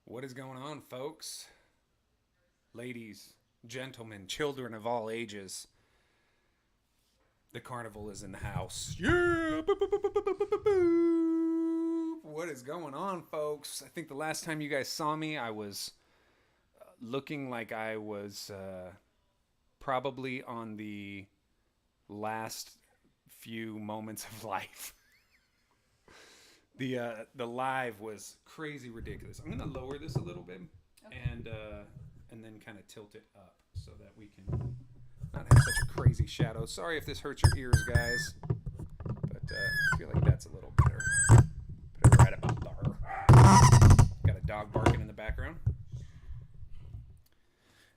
What is going on, folks? Ladies, gentlemen, children of all ages. The carnival is in the house. Yeah! Boop, boop, boop, boop, boop, boop, boop, boop. What is going on, folks? I think the last time you guys saw me, I was looking like I was probably on the last few moments of life. The live was crazy ridiculous. I'm gonna lower this a little bit, okay, and then kind of tilt it up so that we can not have such a crazy shadow. Sorry if this hurts your ears, guys, but I feel like that's a little better. Put it right about there. Got a dog barking in the background.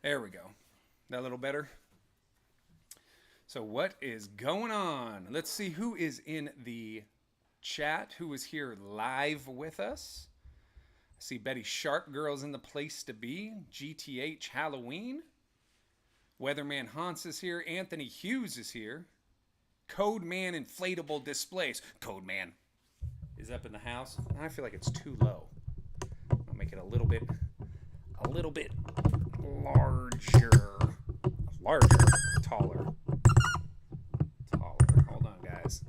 There we go. That a little better. So what is going on? Let's see who is in the chat, who is here live with us. I see Betty Sharp Girl's in the place to be. GTH Halloween. Weatherman Hans is here. Anthony Hughes is here. Codeman Inflatable Displays. Codeman is up in the house. I feel like it's too low. I'll make it a little bit larger, taller. Hold on, guys.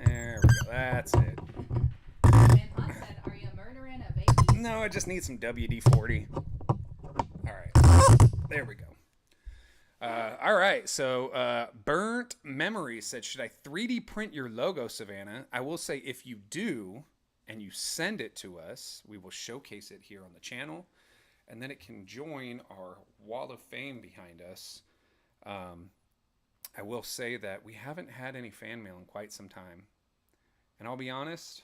There we go. That's it. And Hans said, "Are you murdering a baby?" No, I just need some WD-40. All right. There we go. All right. So, Burnt Memories said, should I 3D print your logo, Savannah? I will say, if you do, and you send it to us, we will showcase it here on the channel, and then it can join our wall of fame behind us. I will say that we haven't had any fan mail in quite some time. And I'll be honest,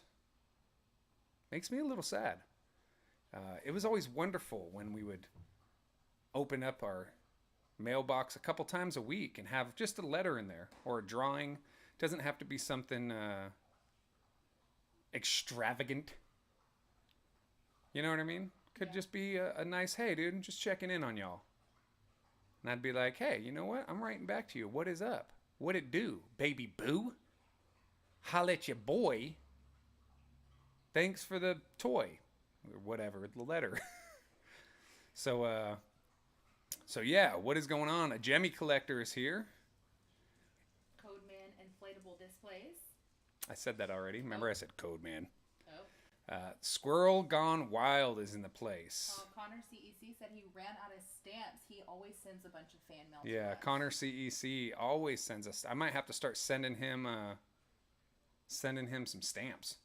makes me a little sad. It was always wonderful when we would open up our mailbox a couple times a week and have just a letter in there or a drawing. It doesn't have to be something extravagant. You know what I mean? Could just be a nice, hey, dude, just checking in on y'all. And I'd be like, hey, you know what? I'm writing back to you. What is up? What it do, baby boo? Holla at your boy. Thanks for the toy. Or whatever, the letter. So yeah, what is going on? A Jemmy Collector is here. Codeman Inflatable Displays. I said that already. Remember I said Codeman. Oh. Squirrel Gone Wild is in the place. Connor CEC said he ran out of stamps. He always sends a bunch of fan mail. Yeah, Connor CEC always sends us. I might have to start sending him some stamps.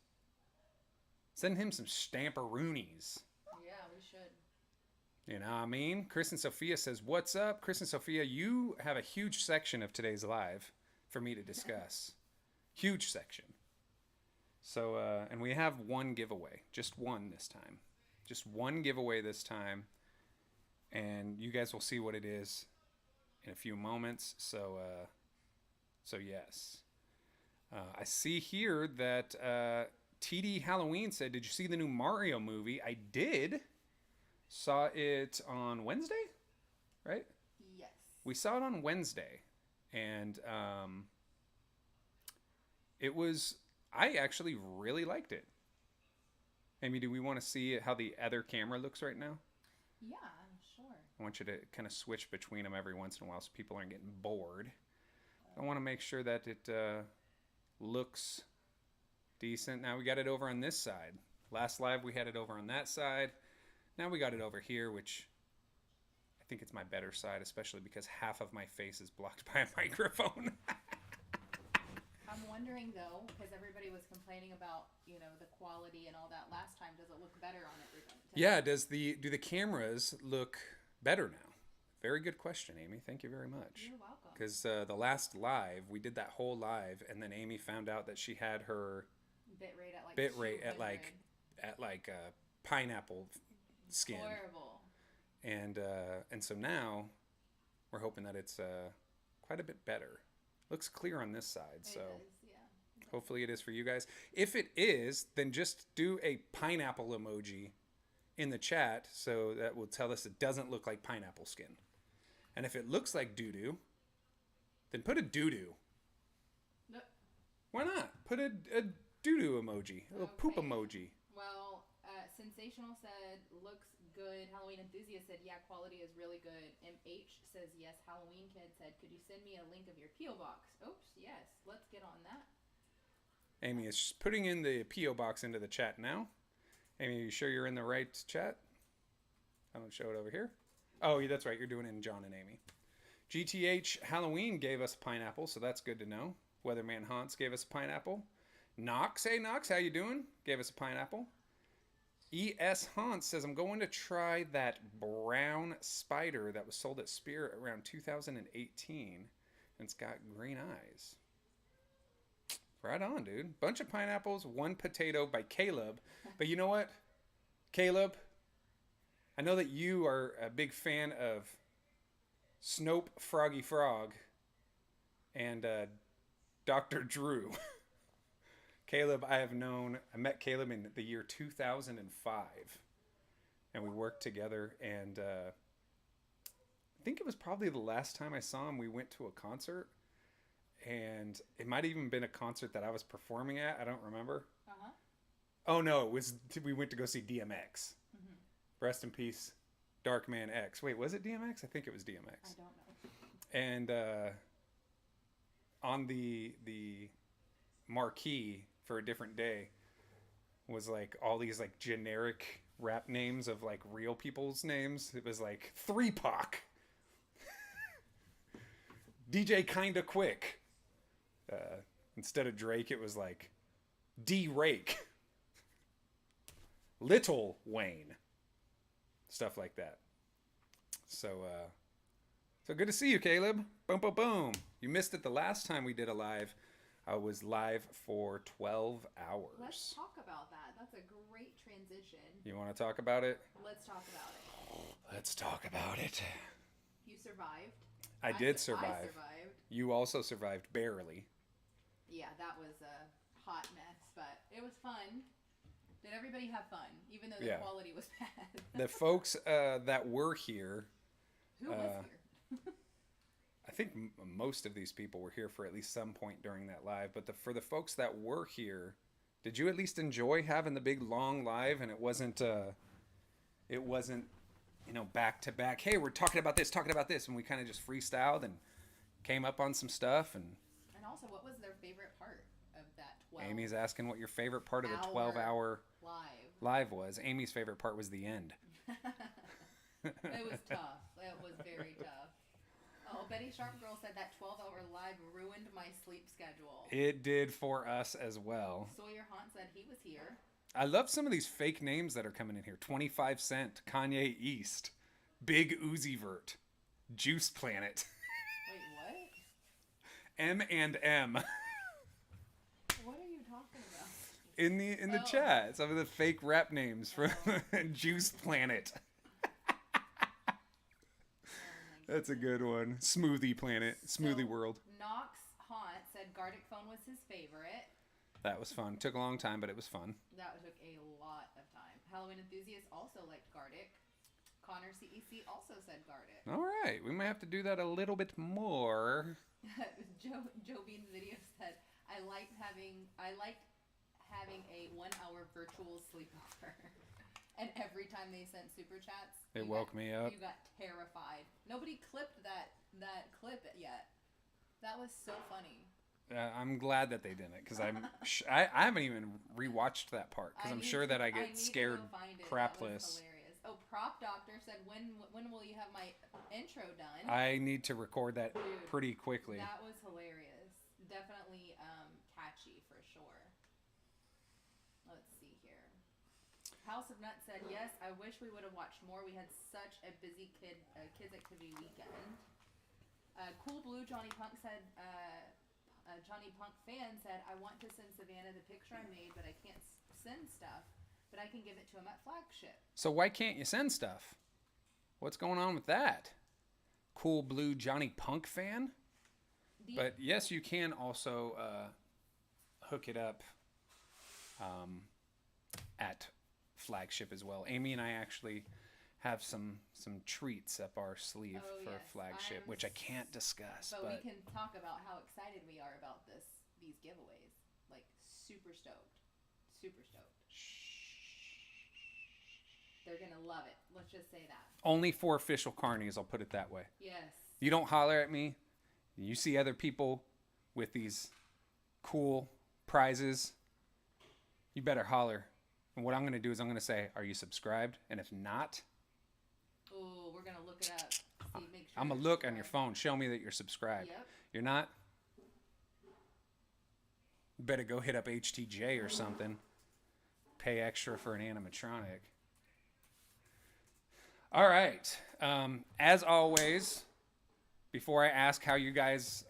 Send him some stamperoonies. Yeah, we should. You know what I mean? Chris and Sophia says, what's up? Chris and Sophia, you have a huge section of today's live for me to discuss. Huge section. So, and we have one giveaway. Just one this time. Just one giveaway this time. And you guys will see what it is in a few moments. So yes. I see here that TD Halloween said, did you see the new Mario movie? I did. Saw it on Wednesday, right? Yes. We saw it on Wednesday. And I actually really liked it. Amy, do we want to see how the other camera looks right now? Yeah, sure. I want you to kind of switch between them every once in a while so people aren't getting bored. I want to make sure that it looks decent. Now we got it over on this side. Last live we had it over on that side. Now we got it over here, which I think it's my better side, especially because half of my face is blocked by a microphone. I'm wondering though, because everybody was complaining about, the quality and all that last time. Does it look better on everybody? Yeah, do the cameras look better now? Very good question, Amy. Thank you very much. You're welcome. Because the last live, we did that whole live, and then Amy found out that she had her bitrate at like pineapple skin. Horrible. And so now we're hoping that it's quite a bit better. Looks clear on this side, so It is, yeah. hopefully it is for you guys. If it is, then just do a pineapple emoji in the chat, so that will tell us it doesn't look like pineapple skin. And if it looks like doo-doo, then put a doo-doo. No. Why not? Put a doo-doo emoji, a little poop emoji. Well, Sensational said, looks good. Halloween Enthusiast said, yeah, quality is really good. MH says, yes. Halloween Kid said, could you send me a link of your P.O. box? Oops, yes. Let's get on that. Amy is putting in the P.O. box into the chat now. Amy, you sure you're in the right chat? I don't show it over here. Oh, yeah, that's right. You're doing it in John and Amy. GTH Halloween gave us a pineapple, so that's good to know. Weatherman Hans gave us a pineapple. Knox, hey Knox, how you doing? Gave us a pineapple. E.S. Hans says, I'm going to try that brown spider that was sold at Spirit around 2018. And it's got green eyes. Right on, dude. Bunch of pineapples, one potato by Caleb. But you know what, Caleb? I know that you are a big fan of Snope Froggy Frog and Dr. Drew. Caleb, I met Caleb in the year 2005. And we worked together. And I think it was probably the last time I saw him. We went to a concert. And it might have even been a concert that I was performing at. I don't remember. Uh-huh. Oh, no. We went to go see DMX. Mm-hmm. Rest in peace, Darkman X. Wait, was it DMX? I think it was DMX. I don't know. And on the marquee for A Different Day was like all these like generic rap names of like real people's names. It was like 3-Pac. DJ Kinda Quick. Instead of Drake, it was like D-Rake. Little Wayne. Stuff like that. So good to see you, Caleb. Boom, boom, boom. You missed it the last time we did a live. I was live for 12 hours. Let's talk about that. That's a great transition. You want to talk about it? Let's talk about it. Let's talk about it. You survived. I did survive. I survived. You also survived, barely. Yeah, that was a hot mess, but it was fun. Did everybody have fun, even though the quality was bad? The folks that were here. Who was here? I think most of these people were here for at least some point during that live. But for the folks that were here, did you at least enjoy having the big long live? And it wasn't, back to back. Hey, we're talking about this, and we kind of just freestyled and came up on some stuff. And also, what was their favorite part of that 12? Amy's asking what your favorite part of the 12-hour live was. Amy's favorite part was the end. It was tough. It was very tough. Oh, Betty Sharp Girl said that 12-hour live ruined my sleep schedule. It did for us as well. Sawyer Hunt said he was here. I love some of these fake names that are coming in here. 25 Cent, Kanye East, Big Uzi Vert, Juice Planet. Wait, what? M&M. What are you talking about? In the chat, some of the fake rap names from Juice Planet. That's a good one. Smoothie Planet, Smoothie World. Knox Haunt said Gardic Phone was his favorite. That was fun. Took a long time, but it was fun. That took a lot of time. Halloween Enthusiast also liked Gardic. Connor CEC also said Gardic. All right. We might have to do that a little bit more. Joe Bean's video said, I liked having a 1-hour virtual sleepover. And every time they sent super chats, it woke me up. You got terrified. Nobody clipped that clip yet. That was so funny. I'm glad that they didn't, because I haven't even rewatched that part, because I'm sure that I get scared crapless. Oh, Prop Doctor said, when will you have my intro done? I need to record that pretty quickly. That was hilarious. Definitely catchy for sure. Let's see here. House of Nuts said, yes, I wish we would have watched more. We had such a busy kids activity weekend. Cool Blue Johnny Punk said, Johnny Punk fan said, I want to send Savannah the picture I made, but I can't send stuff. But I can give it to him at Flagship. So why can't you send stuff? What's going on with that? Cool Blue Johnny Punk fan? But yes, you can also hook it up at Flagship as well. Amy and I actually have some treats up our sleeve for Flagship, which I can't discuss. But we can talk about how excited we are about these giveaways. Like, super stoked. Super stoked. They're gonna love it. Let's just say that. Only for official carnies, I'll put it that way. Yes. You don't holler at me. You see other people with these cool prizes, you better holler. And what I'm going to do is I'm going to say, are you subscribed? And if not, oh, we're going to look it up. See, make sure I'm going to look on your phone. Show me that you're subscribed. Yep. You're not? You better go hit up HTJ or something. Pay extra for an animatronic. All right. As always, before I ask how you guys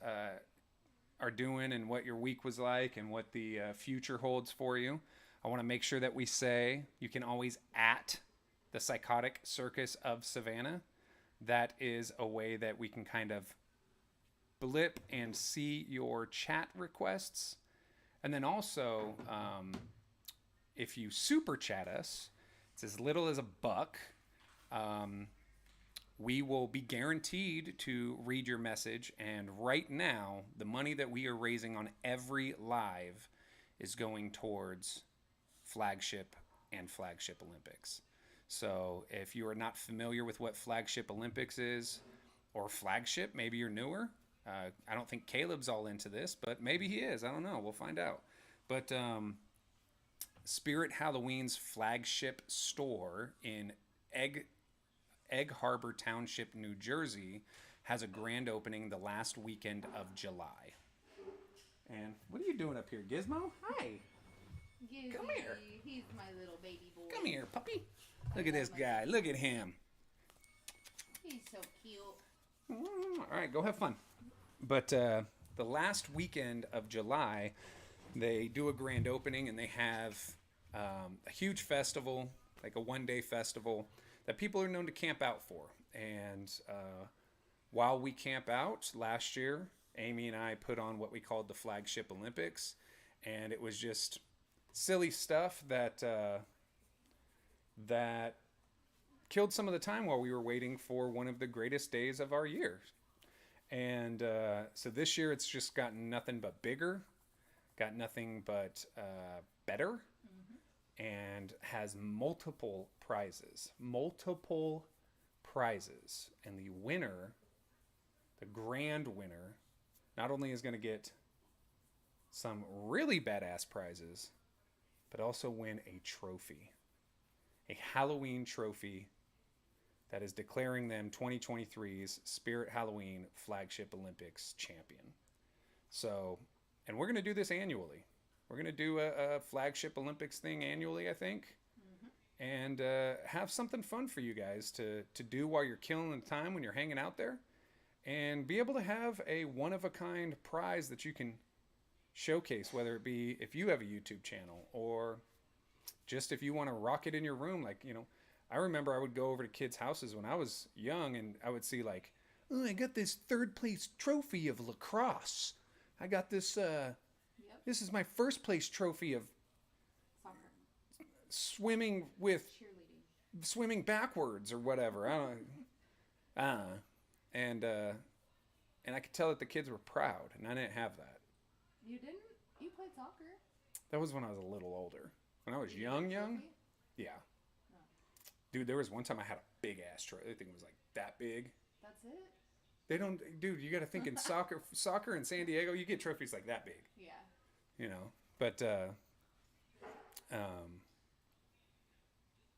are doing and what your week was like and what the future holds for you, I want to make sure that we say you can always at the Psychotic Circus of Savannah. That is a way that we can kind of blip and see your chat requests. And then also, if you super chat us, it's as little as $1. We will be guaranteed to read your message. And right now, the money that we are raising on every live is going towards Flagship and Flagship Olympics. So if you are not familiar with what Flagship Olympics is, or Flagship, maybe you're newer. I don't think Caleb's all into this, but maybe he is. I don't know. We'll find out. But Spirit Halloween's flagship store in Egg Harbor Township, New Jersey, has a grand opening the last weekend of July. And what are you doing up here, Gizmo? Hi. Gizzy, come here. He's my little baby boy. Come here, puppy. Look at this guy. Look at him. He's so cute. All right, go have fun. But the last weekend of July, they do a grand opening, and they have a huge festival, like a one-day festival, that people are known to camp out for. And while we camp out, last year, Amy and I put on what we called the Flagship Olympics. And it was just silly stuff that that killed some of the time while we were waiting for one of the greatest days of our year. And so this year it's just gotten nothing but bigger, got nothing but better, and has multiple prizes. And the winner, the grand winner, not only is going to get some really badass prizes, but also win a trophy. A Halloween trophy that is declaring them 2023's Spirit Halloween Flagship Olympics champion. So, and we're going to do this annually. We're going to do a Flagship Olympics thing annually, I think. And have something fun for you guys to do while you're killing the time when you're hanging out there. And be able to have a one-of-a-kind prize that you can showcase, whether it be if you have a YouTube channel or just if you want to rock it in your room. Like, you know, I remember I would go over to kids' houses when I was young, and I would see like, oh, I got this third place trophy of lacrosse. I got this, this is my first place trophy of Soccer. swimming with, Cheerleading. swimming backwards or whatever. I don't and I could tell that the kids were proud, and I didn't have that. You didn't? You played soccer. That was when I was a little older. When I was Did you get a young, trophy? yeah. No. Dude, there was one time I had a big ass trophy. I think it was like that big. That's it? They don't, dude. You got to think in soccer in San Diego, you get trophies like that big. Yeah. You know, but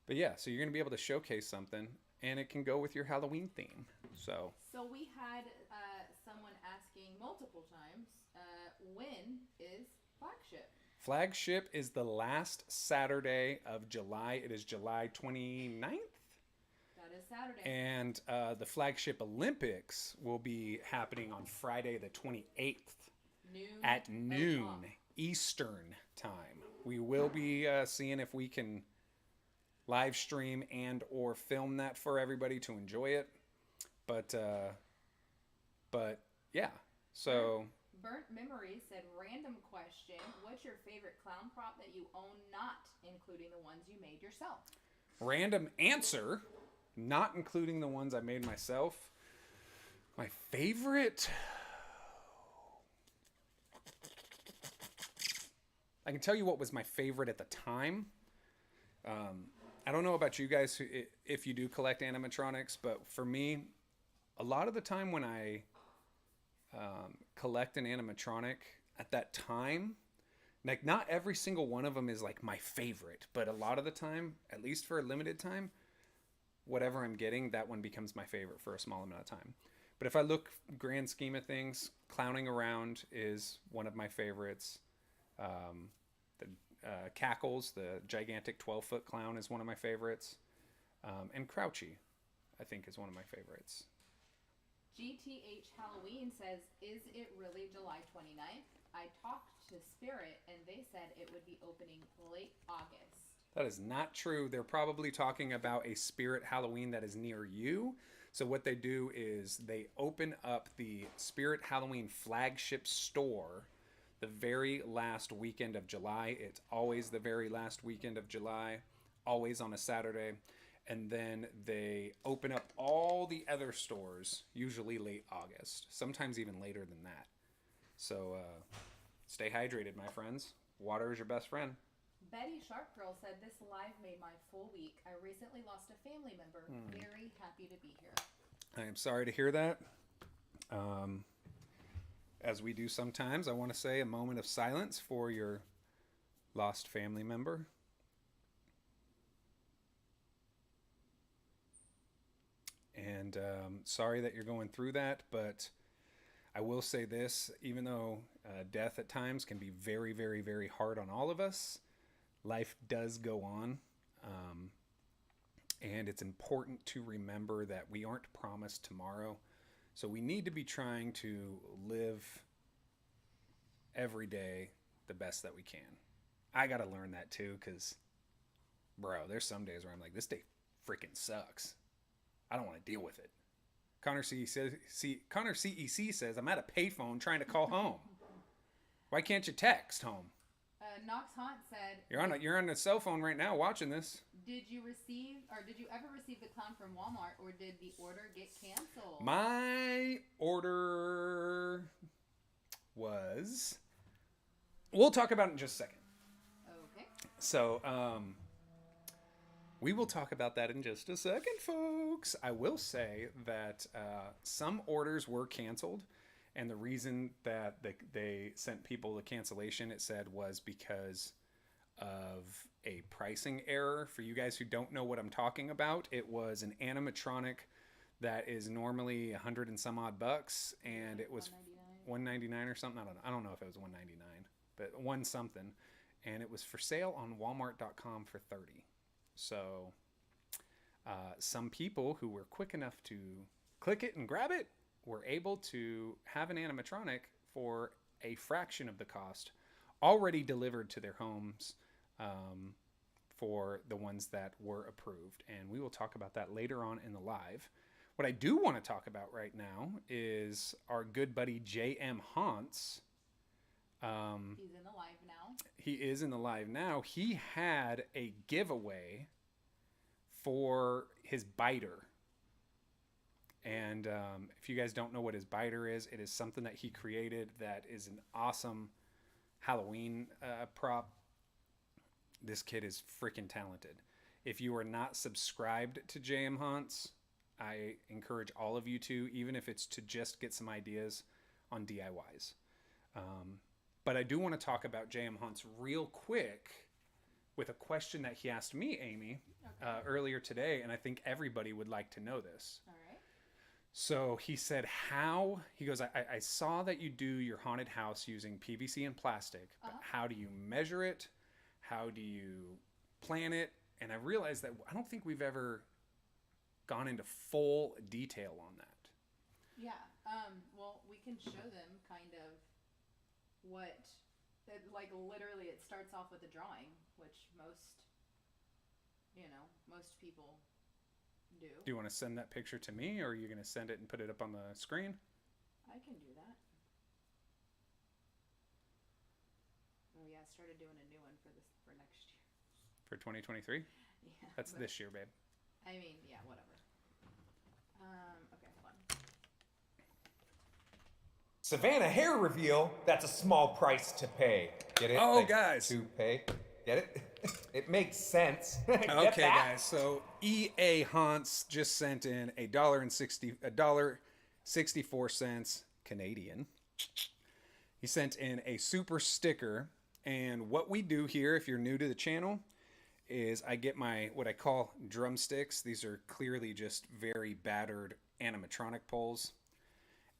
yeah. So you're gonna be able to showcase something, and it can go with your Halloween theme. So we had someone asking multiple times, when is Flagship? Flagship is the last Saturday of July. It is July 29th. That is Saturday. And the Flagship Olympics will be happening on Friday the 28th at noon Eastern time. We will be seeing if we can live stream and or film that for everybody to enjoy it. But yeah, so... Burnt Memory said, random question, what's your favorite clown prop that you own, not including the ones you made yourself? Random answer, not including the ones I made myself. My favorite... I can tell you what was my favorite at the time. I don't know about you guys if you do collect animatronics, but for me, a lot of the time when I collect an animatronic at that time, like not every single one of them is like my favorite, but a lot of the time, at least for a limited time, whatever I'm getting, that one becomes my favorite for a small amount of time. But if I look grand scheme of things, Clowning Around is one of my favorites. The Cackles, the gigantic 12-foot clown, is one of my favorites. And Crouchy, I think, is one of my favorites. GTH Halloween says, is it really July 29th? I talked to Spirit and they said it would be opening late August. That is not true. They're probably talking about a Spirit Halloween that is near you. So what they do is they open up the Spirit Halloween flagship store the very last weekend of July. It's always the very last weekend of July, always on a Saturday. And then they open up all the other stores, usually late August, sometimes even later than that. So stay hydrated, my friends. Water is your best friend. Betty Sharp Girl said, this live made my full week. I recently lost a family member. Very happy to be here. I am sorry to hear that. As we do sometimes, I want to say a moment of silence for your lost family member. And sorry that you're going through that, but I will say this, even though death at times can be very, very, very hard on all of us, life does go on. And it's important to remember that we aren't promised tomorrow. So we need to be trying to live every day the best that we can. I got to learn that too, because, bro, there's some days where I'm like, this day freaking sucks. I don't want to deal with it. Connor CEC says, I'm at a payphone trying to call home. Why can't you text home? Knox Hunt said, You're on a cell phone right now watching this. did you ever receive the clown from Walmart, or did the order get canceled? My order was... We'll talk about it in just a second. Okay. So, we will talk about that in just a second, folks. I will say that some orders were canceled, and the reason that they sent people the cancellation, it said, was because of a pricing error. For you guys who don't know what I'm talking about, it was an animatronic that is normally $100 and some odd bucks, and it was $199 or something. I don't know if it was $199, but one something, and it was for sale on Walmart.com for $30. So some people who were quick enough to click it and grab it were able to have an animatronic for a fraction of the cost already delivered to their homes for the ones that were approved. And we will talk about that later on in the live. What I do want to talk about right now is our good buddy J.M. Haunts. He's in the live now. He is in the live now. He had a giveaway for his biter. And if you guys don't know what his biter is, it is something that he created that is an awesome Halloween prop. This kid is freaking talented. If you are not subscribed to JM Hunts, I encourage all of you to, even if it's to just get some ideas on DIYs. But I do want to talk about JM Hunts real quick with a question that he asked me, Amy, earlier today, and I think everybody would like to know this. All right. So he said, he goes, I saw that you do your haunted house using PVC and plastic, but how do you measure it? How do you plan it? And I realized that I don't think we've ever gone into full detail on that. Yeah. Well, we can show them kind of what, like literally it starts off with a drawing, which most people do. Do you want to send that picture to me, or are you going to send it and put it up on the screen? I can do that. Oh yeah, I started doing a new one for next year. For 2023? Yeah. That's this year, babe. I mean, yeah, whatever. Okay, hold on. Savannah hair reveal, that's a small price to pay. Get it? Oh, Like, guys. To pay. Get it? It makes sense. Get Okay, that? guys. So EA Haunts just sent in $1.64 Canadian. He sent in a super sticker, and what we do here, if you're new to the channel, is I get my what I call drumsticks. These are clearly just very battered animatronic poles.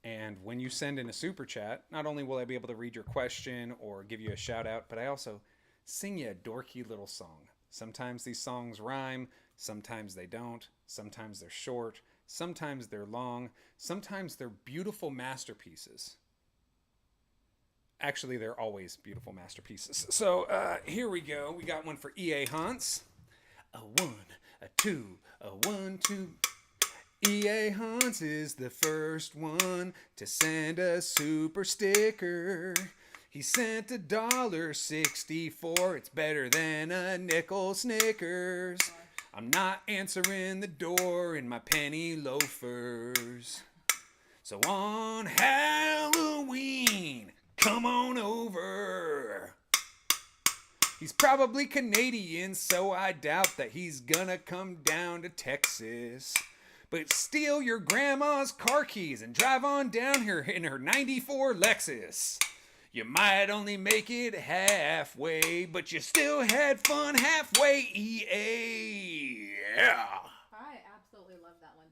And when you send in a super chat, not only will I be able to read your question or give you a shout out, but I also sing you a dorky little song. Sometimes these songs rhyme, sometimes they don't, sometimes they're short, sometimes they're long, sometimes they're beautiful masterpieces. Actually, they're always beautiful masterpieces. So here we go. We got one for EA Hunts. A one, a two, a 1, 2. EA Hunts is the first one to send a super sticker. He sent $1.64. It's better than a nickel Snickers. I'm not answering the door in my penny loafers. So on Halloween, come on over. He's probably Canadian, so I doubt that he's gonna come down to Texas. But steal your grandma's car keys and drive on down here in her 94 Lexus. You might only make it halfway, but you still had fun halfway, EA. Yeah. I absolutely love that one,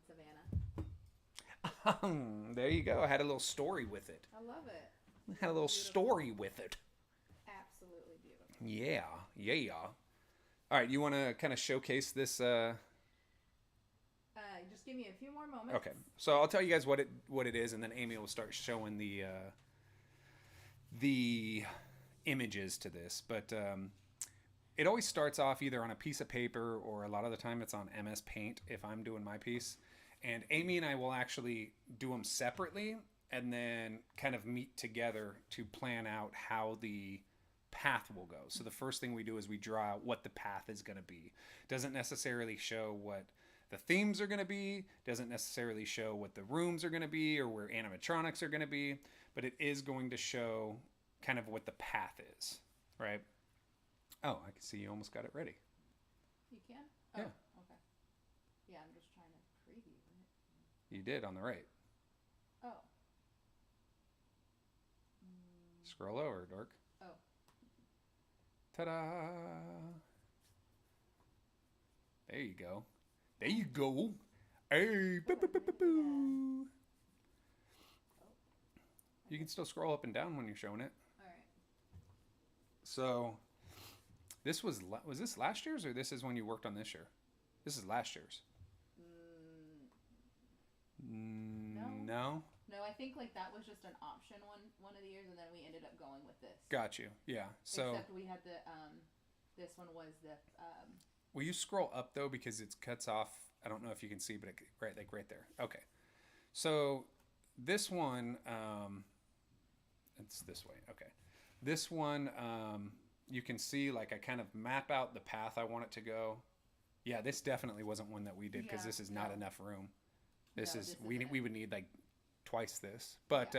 Savannah. There you go. I had a little story with it. I love it. Had a little story with it. Absolutely beautiful. Yeah. Yeah. All right. You want to kind of showcase this? Just give me a few more moments. Okay. So I'll tell you guys what it is, and then Amy will start showing the images to this. But it always starts off either on a piece of paper, or a lot of the time it's on MS Paint if I'm doing my piece. And Amy and I will actually do them separately and then kind of meet together to plan out how the path will go. So the first thing we do is we draw out what the path is going to be. Doesn't necessarily show what the themes are going to be, doesn't necessarily show what the rooms are going to be or where animatronics are going to be, but it is going to show kind of what the path is, right? Oh, I can see you almost got it ready. You can? Oh, Yeah. Okay. Yeah, I'm just trying to preview it. You did on the right. Oh. Scroll over, Dork. Oh. Ta-da! There you go. There you go. Hey, boo, boo, boo, boo, boo. You can still scroll up and down when you're showing it. All right. So, this was this last year's, or this is when you worked on this year? This is last year's. No. No, I think like that was just an option one of the years, and then we ended up going with this. Got you. Yeah. So. Except we had the this one was the Will you scroll up though, because it cuts off? I don't know if you can see, but right there. Okay. So this one, it's this way. Okay. This one, you can see like I kind of map out the path I want it to go. Yeah, this definitely wasn't one that we did, because this is not enough room. This we would need like twice this. But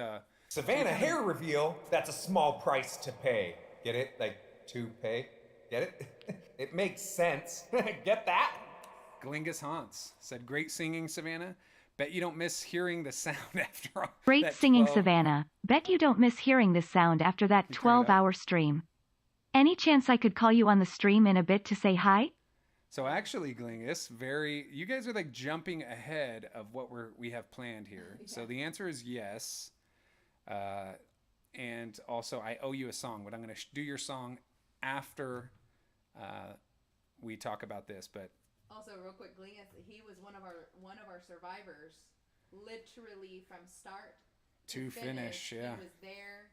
Savannah hair reveal, that's a small price to pay. Get it? Like, to pay? Get it? It makes sense. Get that? Glingus Haunts said, "Great singing, Savannah. Bet you don't miss hearing the sound after all." Great singing, Savannah. Bet you don't miss hearing the sound after that 12-hour stream. Any chance I could call you on the stream in a bit to say hi? So actually, Glingus, you guys are like jumping ahead of what we have planned here. Yeah. So the answer is yes. And also, I owe you a song, but I'm going to do your song after we talk about this. But also, real quick, Glingus, he was one of our survivors, literally from start to finish. Yeah, he was there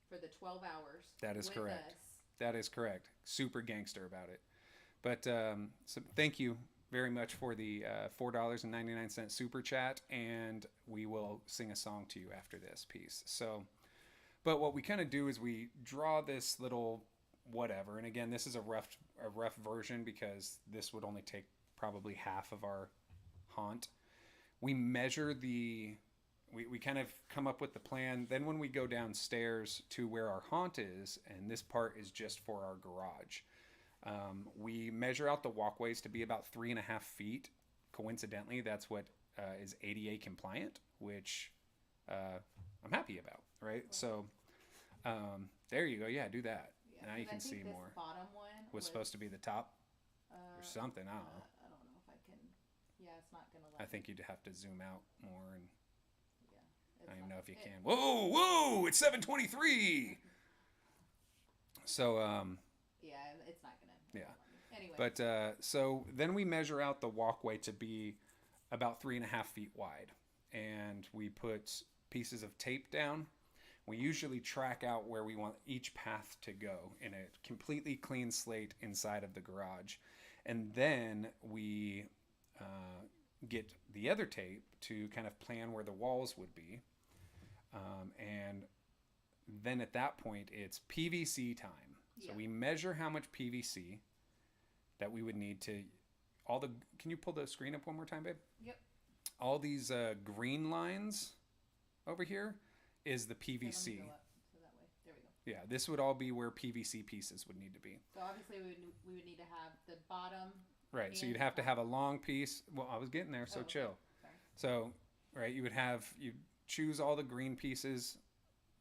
for the 12 hours. That is correct. That is correct. Super gangster about it. But so thank you very much for the $4.99 super chat, and we will sing a song to you after this piece. So, but what we kind of do is we draw this little whatever, and again, this is a rough version, because this would only take probably half of our haunt. We measure we kind of come up with the plan. Then when we go downstairs to where our haunt is, and this part is just for our garage, We measure out the walkways to be about 3.5 feet. Coincidentally, that's what is ADA compliant, which I'm happy about, right? So there you go. Yeah, do that. Yeah, Now you 'cause can I think see this more. bottom one Was supposed to be the top or something. I don't know. I don't know if I can. Yeah, it's not gonna I let. think you'd have to zoom out more, and Yeah, I it's don't even not- know if you it- can. Whoa! It's 7:23. So Yeah, it's not gonna. Yeah. Anyway. But so then we measure out the walkway to be about 3.5 feet wide, and we put pieces of tape down. We usually track out where we want each path to go in a completely clean slate inside of the garage, and then we get the other tape to kind of plan where the walls would be, and then at that point it's PVC time. So Yeah. we measure how much PVC that we would need to all the. Can you pull the screen up one more time, babe? Yep. All these green lines over here is the Yeah, let me PVC. go up so that way. There we go. Yeah, this would all be where PVC pieces would need to be. So obviously we would need to have the bottom. Right. So and you'd have to top. have a long piece. Well, I was getting there, so Oh, okay. chill. Sorry. So, right, you choose all the green pieces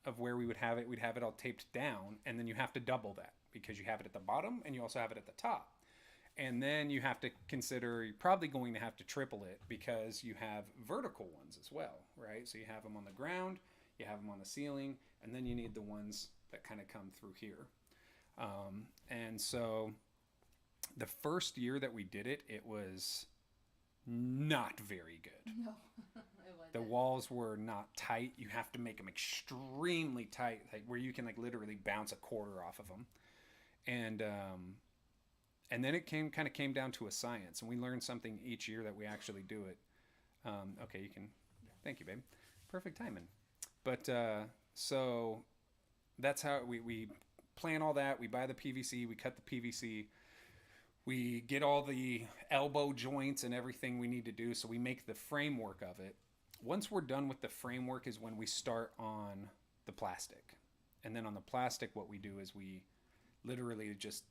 of where we would have it. We'd have it all taped down, and then you have to double that because you have it at the bottom and you also have it at the top. And then you have to consider you're probably going to have to triple it because you have vertical ones as well, right? So you have them on the ground, you have them on the ceiling, and then you need the ones that kind of come through here. And so the first year that we did it, it was not very good. No, it wasn't. The walls were not tight. You have to make them extremely tight, like where you can like literally bounce a quarter off of them. And then it came down to a science, and we learned something each year that we actually do it. Okay, you can. Thank you, babe. Perfect timing. But so that's how we plan all that. We buy the PVC. We cut the PVC. We get all the elbow joints and everything we need to do. So we make the framework of it. Once we're done with the framework is when we start on the plastic. And then on the plastic, what we do is we literally just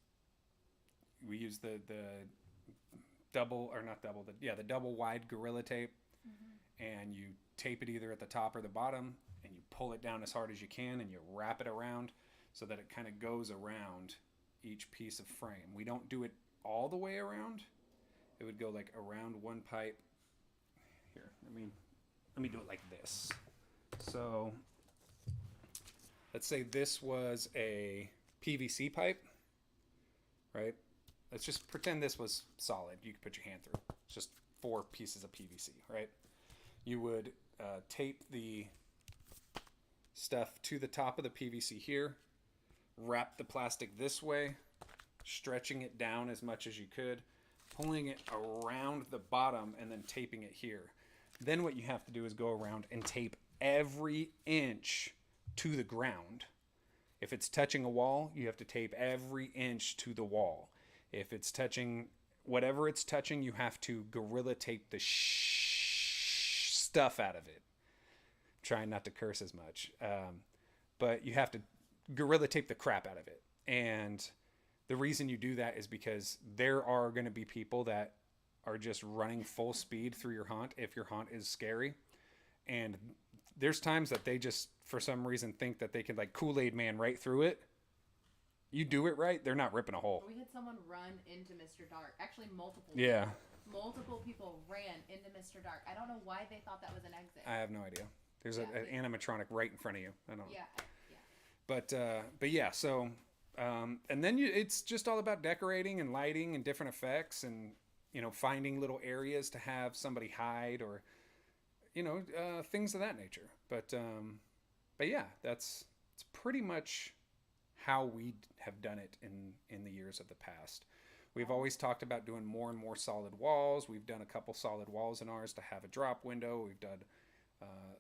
we use the double or not double the double wide Gorilla tape, and you tape it either at the top or the bottom, and you pull it down as hard as you can, and you wrap it around so that it kind of goes around each piece of frame. We don't do it all the way around. It would go like around one pipe. Here, let me do it like this. So let's say this was a PVC pipe, right? Let's just pretend this was solid. You could put your hand through. It's just 4 pieces of PVC, right? You would tape the stuff to the top of the PVC here, wrap the plastic this way, stretching it down as much as you could, pulling it around the bottom, and then taping it here. Then what you have to do is go around and tape every inch to the ground. If it's touching a wall, you have to tape every inch to the wall. If it's touching whatever it's touching, you have to Gorilla tape the stuff out of it. Trying not to curse as much. But you have to Gorilla tape the crap out of it. And the reason you do that is because there are going to be people that are just running full speed through your haunt if your haunt is scary. And there's times that they just, for some reason, think that they can like Kool-Aid Man right through it. You do it right, they're not ripping a hole. We had someone run into Mr. Dark. Actually, multiple. Yeah. Multiple people ran into Mr. Dark. I don't know why they thought that was an exit. I have no idea. There's an animatronic right in front of you. I don't know. Yeah. But yeah, so and then it's just all about decorating and lighting and different effects and finding little areas to have somebody hide or things of that nature. But yeah, it's pretty much how we have done it in the years of the past. We've always talked about doing more and more solid walls. We've done a couple solid walls in ours to have a drop window. We've done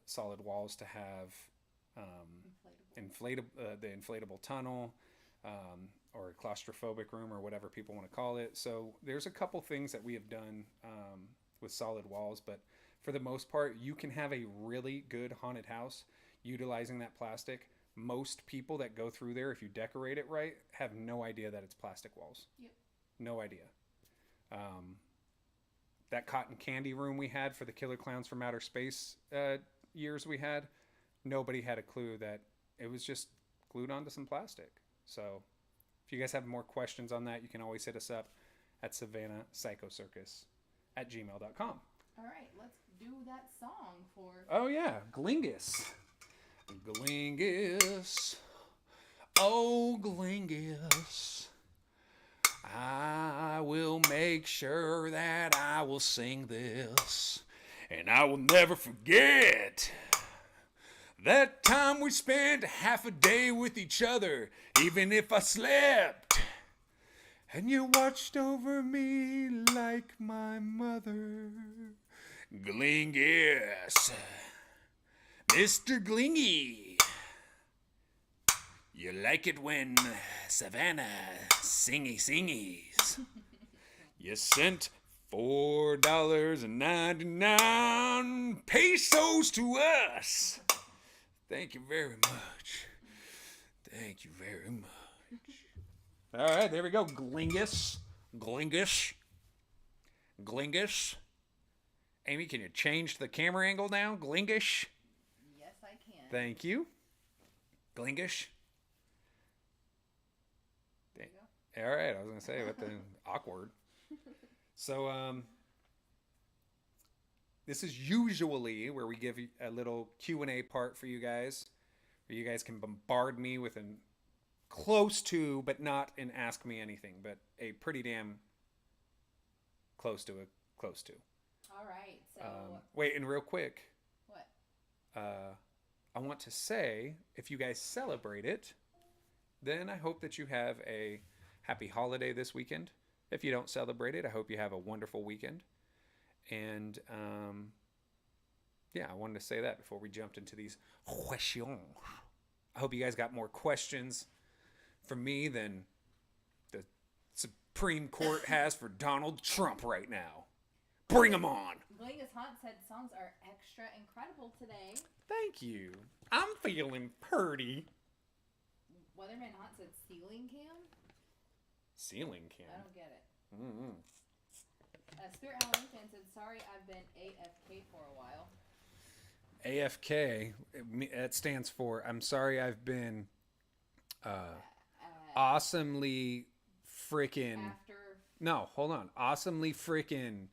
solid walls to have the inflatable tunnel or a claustrophobic room or whatever people want to call it. So there's a couple things that we have done with solid walls, but for the most part, you can have a really good haunted house utilizing that plastic most people that go through there, if you decorate it right, have no idea that it's plastic walls. Yep. No idea. That cotton candy room we had for the Killer Clowns from Outer Space years we had, nobody had a clue that it was just glued onto some plastic. So if you guys have more questions on that, you can always hit us up at savannahpsychocircus@gmail.com. All right, let's do that song for. Oh, yeah. Glingus. Glingus. Oh, Glingus. I will make sure that I will sing this. And I will never forget that time we spent half a day with each other, even if I slept. And you watched over me like my mother. Glingus. Mr. Glingy. You like it when Savannah singies. You sent $4.99 pesos to us. Thank you very much. Thank you very much. All right, there we go. Glingus. Glingus. Glingus. Amy, can you change the camera angle now? Glingus. Yes, I can. Thank you. Glingus. There you go. All right, I was going to say, but then awkward. So, this is usually where we give a little Q&A part for you guys, where you guys can bombard me with an close to, but not an ask me anything, but a pretty damn close to. All right, so. Wait, and real quick, What? I want to say, if you guys celebrate it, then I hope that you have a happy holiday this weekend. If you don't celebrate it, I hope you have a wonderful weekend. And yeah, I wanted to say that before we jumped into these questions. I hope you guys got more questions for me than the Supreme Court has for Donald Trump right now. Bring them on. Glingus Hunt said songs are extra incredible today. Thank you. I'm feeling purty. Weatherman Hunt said ceiling cam? Ceiling cam. I don't get it. Mm-hmm. Spirit Halloween fan said, sorry, I've been AFK for a while. AFK, that stands for I'm sorry I've been awesomely freaking... After No, hold on. Awesomely freaking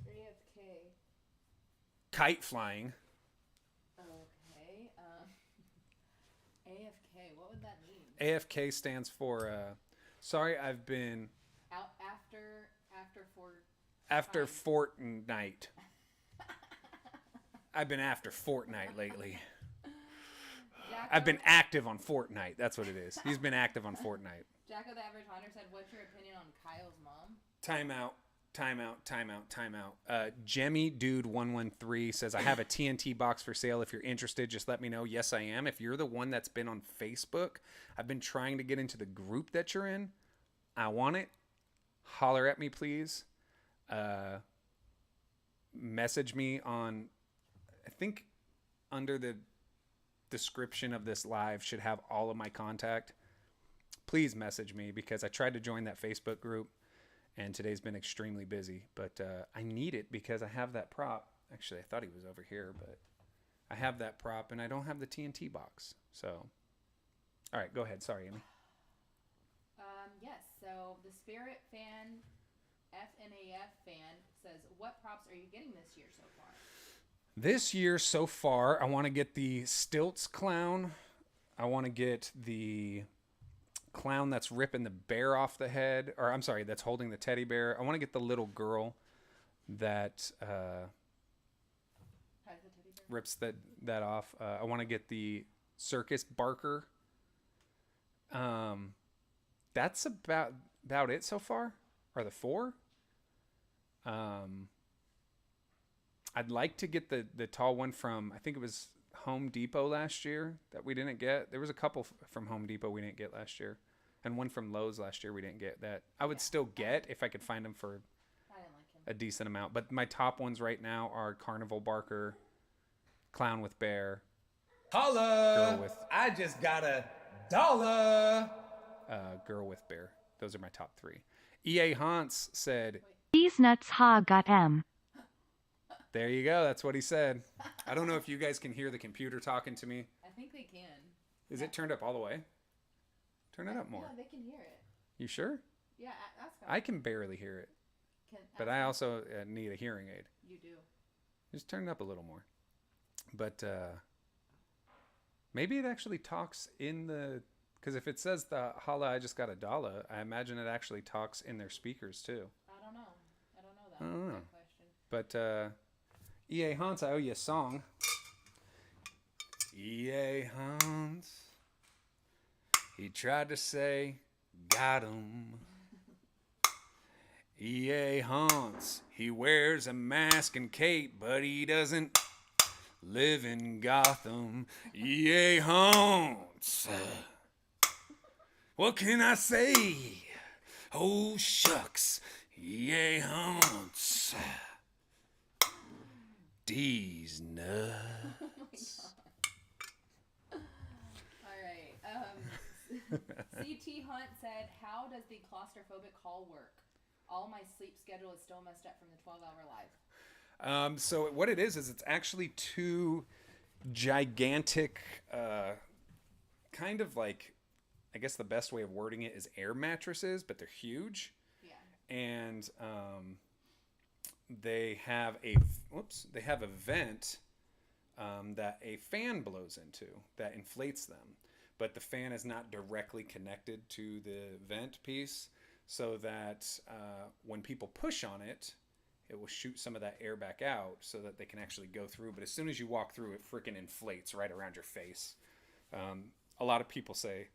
AFK. kite flying. Okay. AFK, what would that mean? AFK stands for sorry I've been Out after Fortnite. I've been after Fortnite lately. I've been active on Fortnite. That's what it is. He's been active on Fortnite. Jacko the Average Hunter said, what's your opinion on Kyle's mom? Time out. Jemmy Dude 113 says, I have a TNT box for sale. If you're interested, just let me know. Yes, I am. If you're the one that's been on Facebook, I've been trying to get into the group that you're in. I want it. Holler at me, please. Message me on, I think under the description of this live should have all of my contact. Please message me because I tried to join that Facebook group and today's been extremely busy, but I need it because I have that prop. Actually, I thought he was over here, but I have that prop and I don't have the TNT box. So, all right, go ahead. Sorry, Amy. Yes, so the Spirit fan, FNAF fan, says, what props are you getting this year so far? This year so far, I want to get the Stilts clown. I want to get the clown that's ripping the bear off the head. Or, I'm sorry, that's holding the teddy bear. I want to get the little girl that rips that off. I want to get the circus barker. That's about it so far. Are the 4? I'd like to get the tall one from, I think it was Home Depot last year that we didn't get. There was a couple from Home Depot we didn't get last year. And one from Lowe's last year we didn't get that. I would still get if I could find them for a decent amount. But my top ones right now are Carnival Barker, Clown with Bear, Holla! Girl with- I just got $1. Girl with Bear. Those are my top 3. EA Hans said, These nuts ha got M. there you go. That's what he said. I don't know if you guys can hear the computer talking to me. I think they can. Is it turned up all the way? Turn it up more. Yeah, they can hear it. You sure? Yeah, ask them. I can barely hear it. But ask I them. also need a hearing aid. You do. Just turn it up a little more. But maybe it actually talks in the... Because if it says the holla, I just got $1, I imagine it actually talks in their speakers too. I don't know. I don't know that. I don't know. Good question. But EA Hans, I owe you a song. EA Hans, he tried to say, got him. EA Hans, he wears a mask and cape, but he doesn't live in Gotham. EA Hans, what can I say? Oh, shucks, EA Hans. These nuts. All right. CT Hunt said, how does the claustrophobic call work? All my sleep schedule is still messed up from the 12-hour live. So what it is it's actually 2 gigantic, kind of like, I guess the best way of wording it is air mattresses, but they're huge. Yeah. And they have a vent that a fan blows into that inflates them, but the fan is not directly connected to the vent piece, so that when people push on it, it will shoot some of that air back out so that they can actually go through. But as soon as you walk through, it freaking inflates right around your face. A lot of people say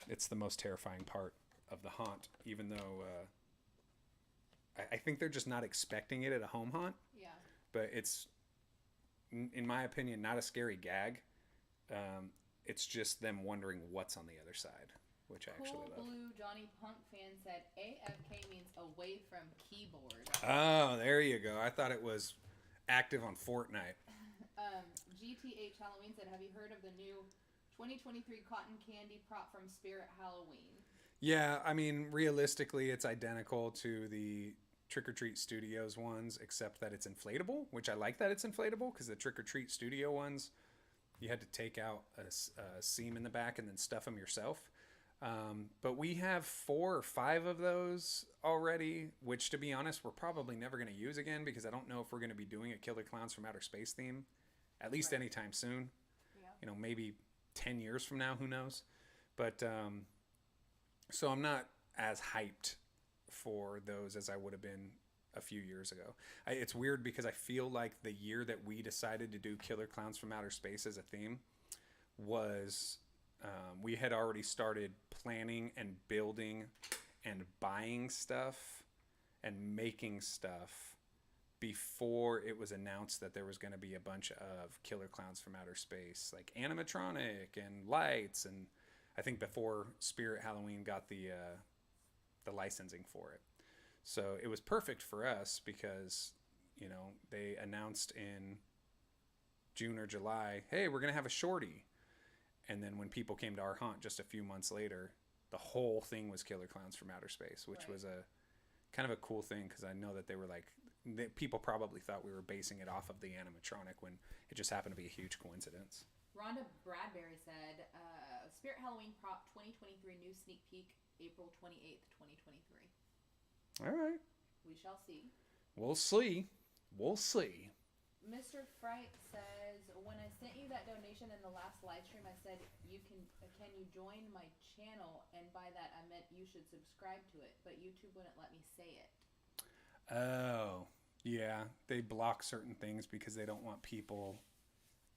it's the most terrifying part of the haunt, even though I think they're just not expecting it at a home haunt. Yeah. But it's, in my opinion, not a scary gag. It's just them wondering what's on the other side, which I actually love. Blue Johnny Punk fan said AFK means away from keyboard. Oh, there you go. I thought it was active on Fortnite. GTH Halloween said, have you heard of the new 2023 cotton candy prop from Spirit Halloween? Yeah, I mean, realistically, it's identical to the Trick or Treat Studios ones, except that it's inflatable, which I like that it's inflatable, because the Trick or Treat Studio ones, you had to take out a seam in the back and then stuff them yourself. But we have 4 or 5 of those already, which, to be honest, we're probably never going to use again, because I don't know if we're going to be doing a Killer Clowns from Outer Space theme, at least anytime soon. Yeah. You know, maybe 10 years from now, who knows? But so I'm not as hyped for those as I would have been a few years ago. It's weird because I feel like the year that we decided to do Killer Clowns from Outer Space as a theme was we had already started planning and building and buying stuff and making stuff before it was announced that there was going to be a bunch of Killer Clowns from Outer Space, like animatronic and lights, and I think before Spirit Halloween got the licensing for it. So it was perfect for us because, you know, they announced in June or July, hey, we're going to have a shorty. And then when people came to our haunt just a few months later, the whole thing was Killer Clowns from Outer Space, which was a kind of a cool thing, because I know that they were like, people probably thought we were basing it off of the animatronic when it just happened to be a huge coincidence. Rhonda Bradbury said, Spirit Halloween Prop 2023 new sneak peek, April 28th, 2023. All right. We shall see. We'll see. We'll see. Mr. Fright says, when I sent you that donation in the last live stream, I said, can you join my channel? And by that, I meant you should subscribe to it, but YouTube wouldn't let me say it. Oh, yeah. They block certain things because they don't want people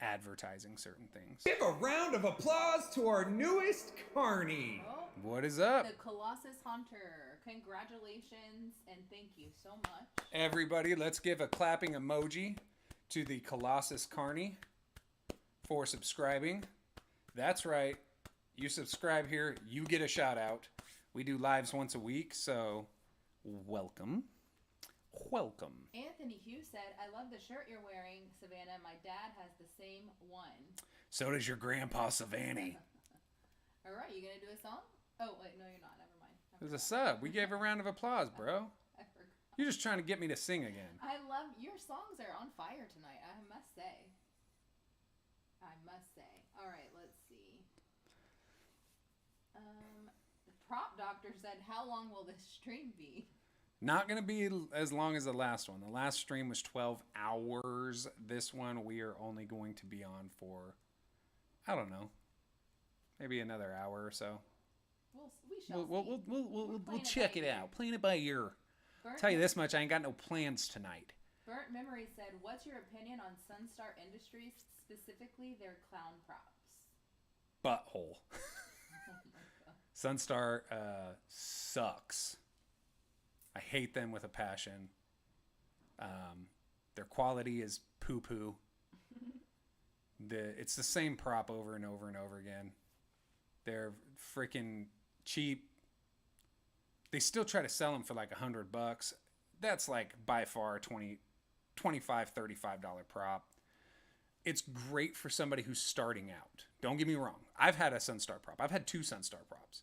advertising certain things. Give a round of applause to our newest carny. Oh, What is up? the Colossus Hunter. Congratulations and thank you so much. Everybody, let's give a clapping emoji to the Colossus Carney for subscribing. That's right. You subscribe here, you get a shout out. We do lives once a week, so welcome. Welcome. Anthony Hughes said, I love the shirt you're wearing, Savannah. My dad has the same one. So does your grandpa Savannah. All right, you gonna do a song? Oh wait, no, you're not. Never mind. There's a sub. We gave a round of applause, bro. I forgot. You're just trying to get me to sing again. I love your songs are on fire tonight. I must say. All right, let's see. The prop doctor said, "How long will this stream be?" Not going to be as long as the last one. The last stream was 12 hours. This one we are only going to be on for, I don't know, maybe another hour or so. We shall We'll check it out. Playing it by ear. Tell you this much, I ain't got no plans tonight. Burnt Memory said, "What's your opinion on Sunstar Industries, specifically their clown props?" Butthole. Oh my God. Sunstar sucks. I hate them with a passion. Their quality is poo-poo. It's the same prop over and over and over again. They're freaking cheap. They still try to sell them for like $100. That's like by far $25, $35 prop. It's great for somebody who's starting out. Don't get me wrong. I've had a Sunstar prop. I've had 2 Sunstar props.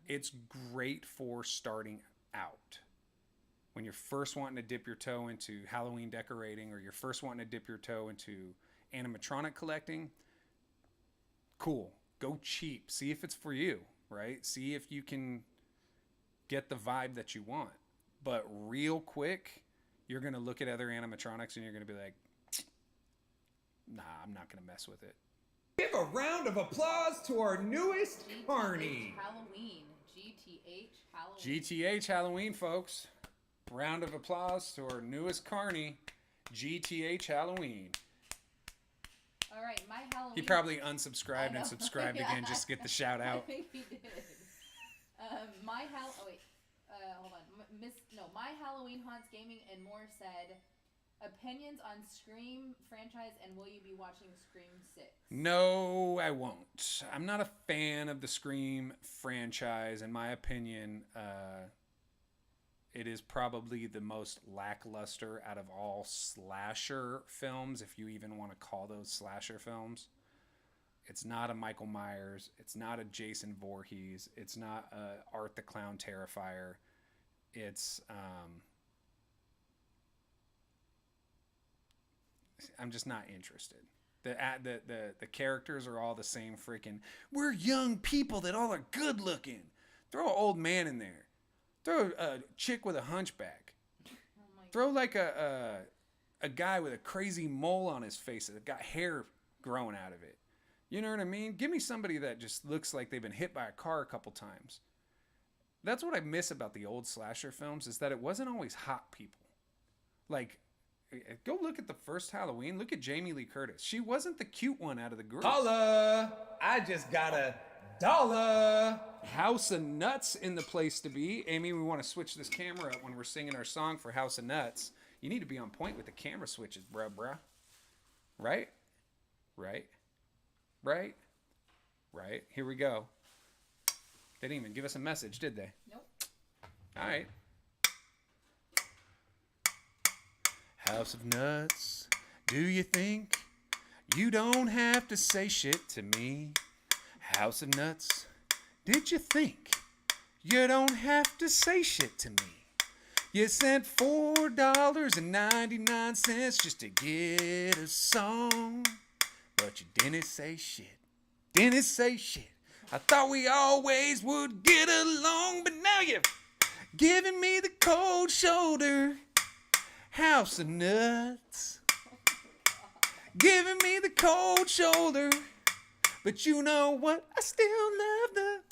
It's great for starting out. When you're first wanting to dip your toe into Halloween decorating, or you're first wanting to dip your toe into animatronic collecting, cool. Go cheap. See if it's for you, right? See if you can get the vibe that you want. But real quick, you're going to look at other animatronics and you're going to be like, nah, I'm not going to mess with it. Give a round of applause to our newest Carney. Halloween. GTH Halloween. GTH Halloween, folks. Round of applause to our newest Carney, GTH Halloween. All right, my Halloween. He probably unsubscribed and subscribed again just to get the shout I out. think he did. Hold on. My Halloween Haunts Gaming and more said, opinions on Scream franchise, and will you be watching Scream 6? No, I won't. I'm not a fan of the Scream franchise. In my opinion, it is probably the most lackluster out of all slasher films, if you even want to call those slasher films. It's not a Michael Myers. It's not a Jason Voorhees. It's not a Art the Clown Terrifier. It's I'm just not interested. The characters are all the same freaking. We're young people that all are good looking. Throw an old man in there. Throw a chick with a hunchback. Throw like a guy with a crazy mole on his face that got hair growing out of it. You know what I mean? Give me somebody that just looks like they've been hit by a car a couple times. That's what I miss about the old slasher films, is that it wasn't always hot people. Like, go look at the first Halloween. Look at Jamie Lee Curtis. She wasn't the cute one out of the group. Holla! I just got $1. House of Nuts in the place to be. Amy, we want to switch this camera up when we're singing our song for House of Nuts. You need to be on point with the camera switches, bruh. Right? Here we go. They didn't even give us a message, did they? Nope. All right. House of Nuts, do you think you don't have to say shit to me? House of Nuts, did you think you don't have to say shit to me? You sent $4.99 just to get a song, but you didn't say shit. I thought we always would get along, but now you're giving me the cold shoulder. House of Nuts, giving me the cold shoulder. But you know what? I still love the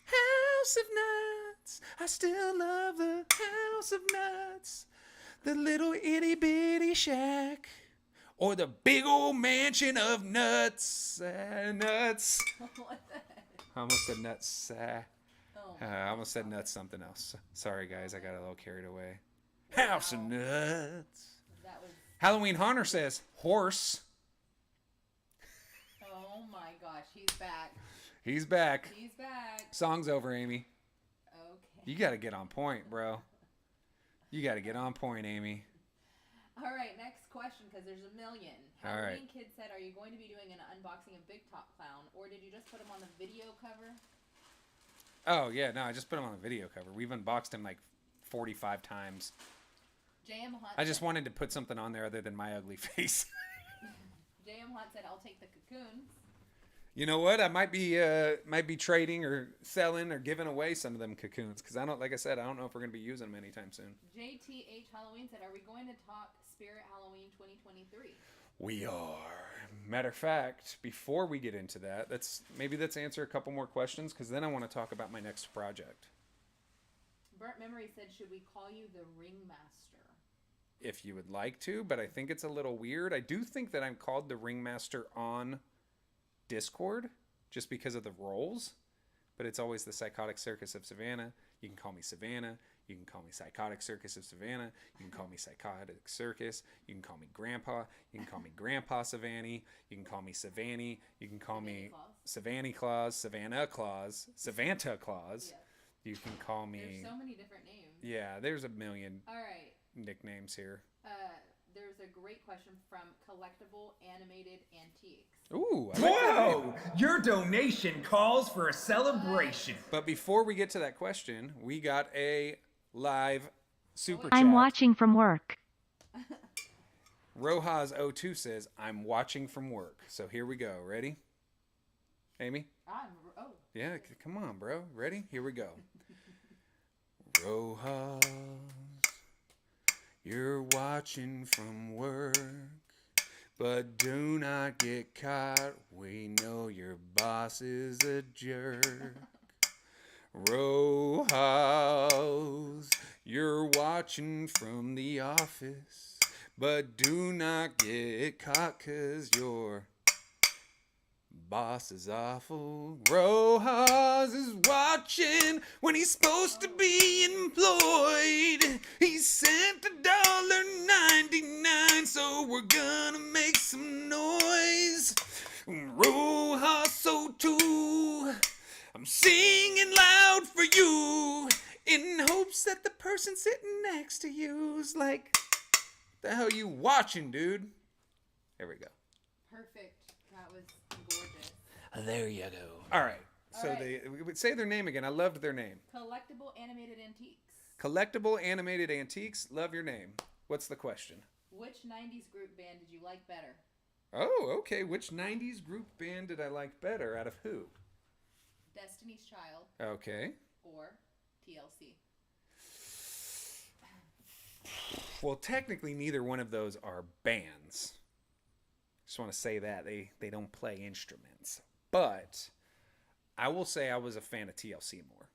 House of Nuts. I still love the House of Nuts. The little itty bitty shack, or the big old mansion of nuts. Nuts. What the heck? I almost said nuts. Oh, I almost said nuts something else. Sorry, guys. I got a little carried away. House of Nuts. that was. Halloween Hunter says horse. Oh my gosh, he's back. He's back. He's back. Song's over, Amy. Okay. You got to get on point, bro. You got to get on point, Amy. All right, next question, because there's a million. All right. Halloween Kid said, are you going to be doing an unboxing of Big Top Clown, or did you just put him on the video cover? Oh, yeah, no, I just put him on the video cover. We've unboxed him like 45 times. JM Hunt I just said, wanted to put something on there other than my ugly face. JM Hunt said, I'll take the cocoons. You know what? I might be trading or selling or giving away some of them cocoons because like I said, I don't know if we're gonna be using them anytime soon. JTH Halloween said, are we going to talk Spirit Halloween 2023? We are. Matter of fact, before we get into that, let's answer a couple more questions because then I want to talk about my next project. Burnt Memory said, should we call you the Ringmaster? If you would like to, but I think it's a little weird. I do think that I'm called the Ringmaster on Discord just because of the roles, but it's always the Psychotic Circus of Savannah. You can call me Savannah. You can call me Psychotic Circus of Savannah. You can call me Psychotic Circus. You can call me Grandpa. You can call me Grandpa Savanny. You can call me Savanny. You can call me Savanny Claus, Savannah Claus, Savanta Claus. Yeah. You can call me... There's so many different names. Yeah, there's a million All right. nicknames here. There's a great question from Collectible Animated Antiques. Ooh, I like that name. Whoa! Your donation calls for a celebration. But before we get to that question, we got a live super chat. I'm watching from work. Rojas02 says, I'm watching from work. So here we go. Ready? Amy? Yeah, come on, bro. Ready? Here we go. Rojas, you're watching from work, but do not get caught. We know your boss is a jerk. Rojas, you're watching from the office, but do not get caught 'cause your boss is awful. Rojas is watching when he's supposed to be employed. He sent $1.99, so we're gonna make some noise. Rojas, so too, I'm singing loud for you in hopes that the person sitting next to you's like, the hell you watching, dude? There we go. Perfect. That was gorgeous. There you go. All right. So right. we would say their name again. I loved their name. Collectible Animated Antiques. Collectible Animated Antiques. Love your name. What's the question? Which 90s group band did you like better? Oh, okay. Which 90s group band did I like better? Out of who? Destiny's Child Okay. or TLC? Well, technically, neither one of those are bands. Just want to say that. They don't play instruments. But I will say I was a fan of TLC more.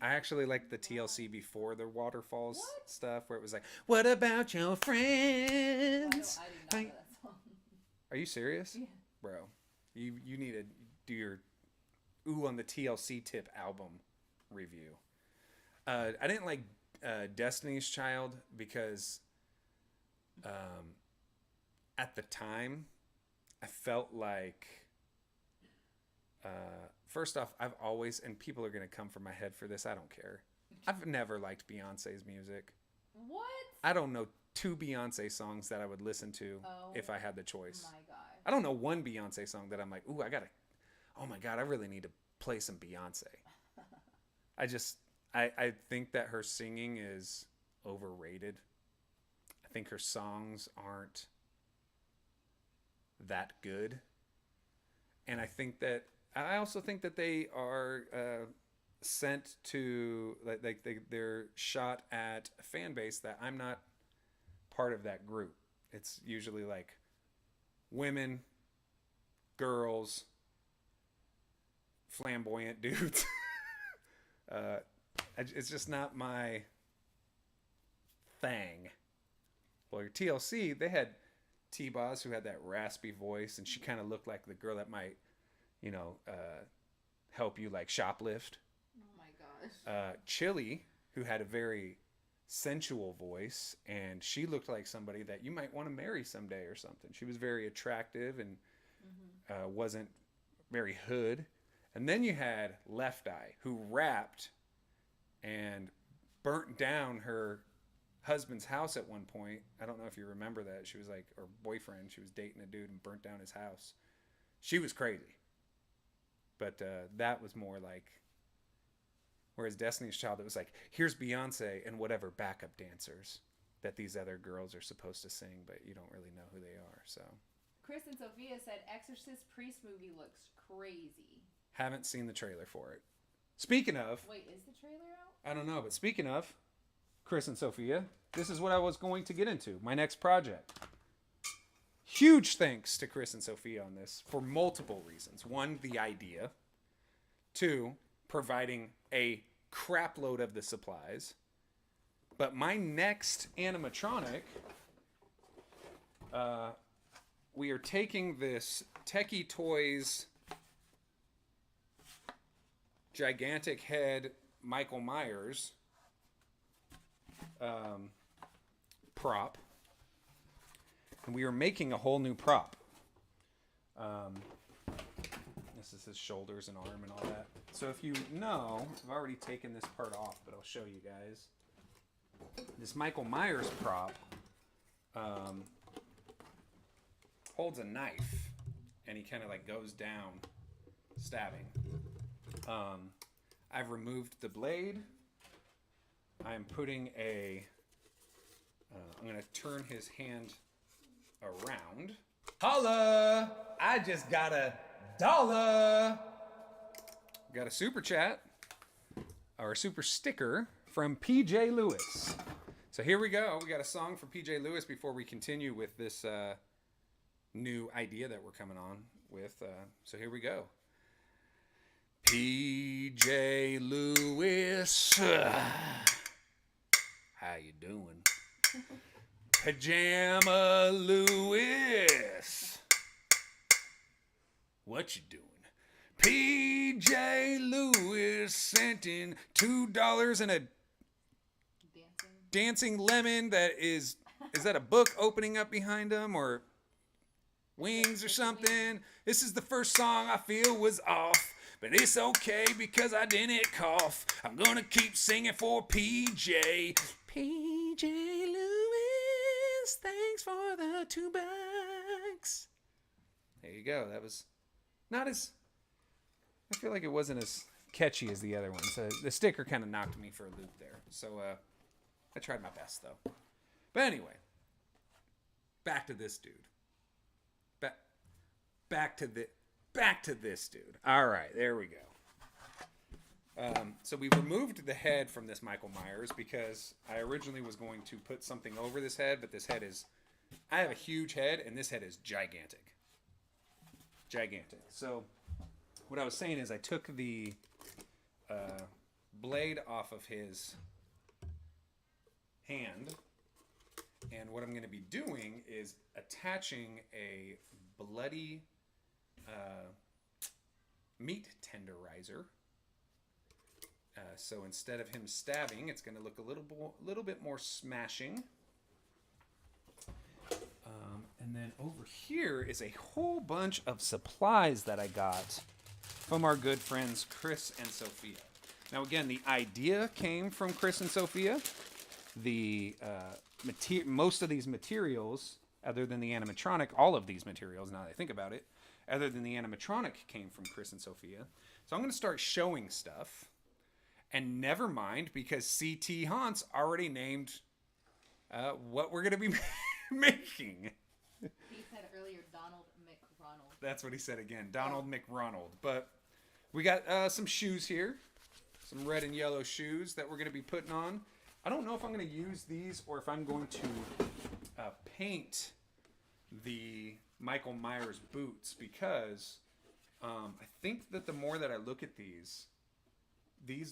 I actually liked the TLC before the Waterfalls stuff, where it was like, what about your friends? I do not know that song. Are you serious? Yeah. Bro, you need to do your Ooh on the TLC Tip album review. I didn't like Destiny's Child because at the time I felt like first off, I've always, and people are going to come for my head for this, I don't care. I've never liked Beyonce's music. What? I don't know 2 Beyonce songs that I would listen to if I had the choice. My God. I don't know one Beyonce song that I'm like, ooh, oh my God, I really need to play some Beyonce. I think that her singing is overrated. I think her songs aren't that good. And I also think that they are sent to, they're shot at a fan base that I'm not part of that group. It's usually like women, girls, flamboyant dudes. It's just not my thing. Well, your TLC, they had T-Boz who had that raspy voice, and she kind of looked like the girl that might, help you like shoplift. Oh my gosh. Chili, who had a very sensual voice, and she looked like somebody that you might want to marry someday or something. She was very attractive and wasn't very hood. And then you had Left Eye, who rapped and burnt down her husband's house at one point. I don't know if you remember that. She was like, or boyfriend, she was dating a dude and burnt down his house. She was crazy. But that was more like, whereas Destiny's Child, it was like, here's Beyonce and whatever backup dancers that these other girls are supposed to sing, but you don't really know who they are. So Chris and Sophia said Exorcist Priest movie looks crazy. haven't seen the trailer for it. Speaking of, Wait, is the trailer out? I don't know, but speaking of Chris and Sophia, this is what I was going to get into. My next project. Huge thanks to Chris and Sophia on this for multiple reasons. One, the idea. Two, providing a crap load of the supplies. But my next animatronic, we are taking this Techie Toys gigantic head Michael Myers prop, and we are making a whole new prop. This is his shoulders and arm and all that. So if you know, I've already taken this part off, but I'll show you guys. This Michael Myers prop holds a knife, and he kind of like goes down stabbing. I've removed the blade. I'm putting I'm going to turn his hand around. Holla! I just got $1. Got a super chat, or a super sticker from PJ Lewis. So here we go. We got a song from PJ Lewis before we continue with this new idea that we're coming on with. So here we go. PJ Lewis, how you doing? Pajama Lewis, what you doing? PJ Lewis sent in $2 and a dancing lemon. That is that a book opening up behind him, or wings or something? This is the first song I feel was off, but it's okay because I didn't cough. I'm gonna keep singing for PJ. PJ Lewis, thanks for the $2. There you go. That was not as, I feel like it wasn't as catchy as the other one. So the sticker kind of knocked me for a loop there. So I tried my best though. But anyway, back to this dude. Back to this dude. All right, there we go. So we removed the head from this Michael Myers because I originally was going to put something over this head, but this head is, I have a huge head and this head is gigantic. Gigantic. So what I was saying is I took the blade off of his hand, and what I'm going to be doing is attaching a bloody meat tenderizer. So instead of him stabbing, it's going to look a little bit more smashing. And then over here is a whole bunch of supplies that I got from our good friends Chris and Sophia. Now again, the idea came from Chris and Sophia. The most of these materials, other than the animatronic, all of these materials, now that I think about it, other than the animatronic, came from Chris and Sophia. So I'm going to start showing stuff. And never mind, because CT Haunts already named what we're going to be making. He said earlier Donald McRonald. That's what he said again, Donald McRonald. But we got some shoes here, some red and yellow shoes that we're going to be putting on. I don't know if I'm going to use these or if I'm going to paint the Michael Myers boots, because I think that the more that I look at these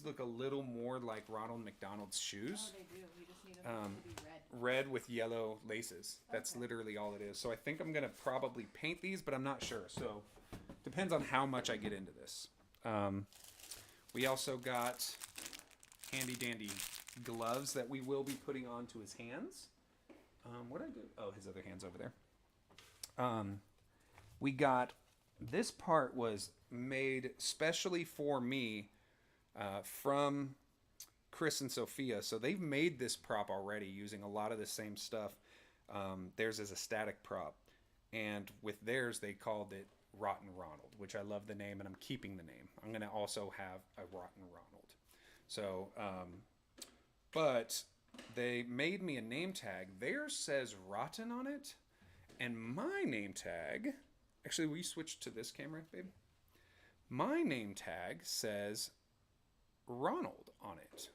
look a little more like Ronald McDonald's shoes. Oh, they do. You just need them to be red. Red with yellow laces. That's literally all it is. So I think I'm going to probably paint these, but I'm not sure. So depends on how much I get into this. We also got handy dandy gloves that we will be putting onto his hands. What did I do? Oh, his other hand's over there. We got, this part was made specially for me from Chris and Sophia. So they've made this prop already using a lot of the same stuff. Theirs is a static prop. And with theirs, they called it Rotten Ronald, which I love the name, and I'm keeping the name. I'm going to also have a Rotten Ronald. So, but they made me a name tag. Theirs says Rotten on it. And my name tag, actually, will you switch to this camera, babe? My name tag says Ronald on it.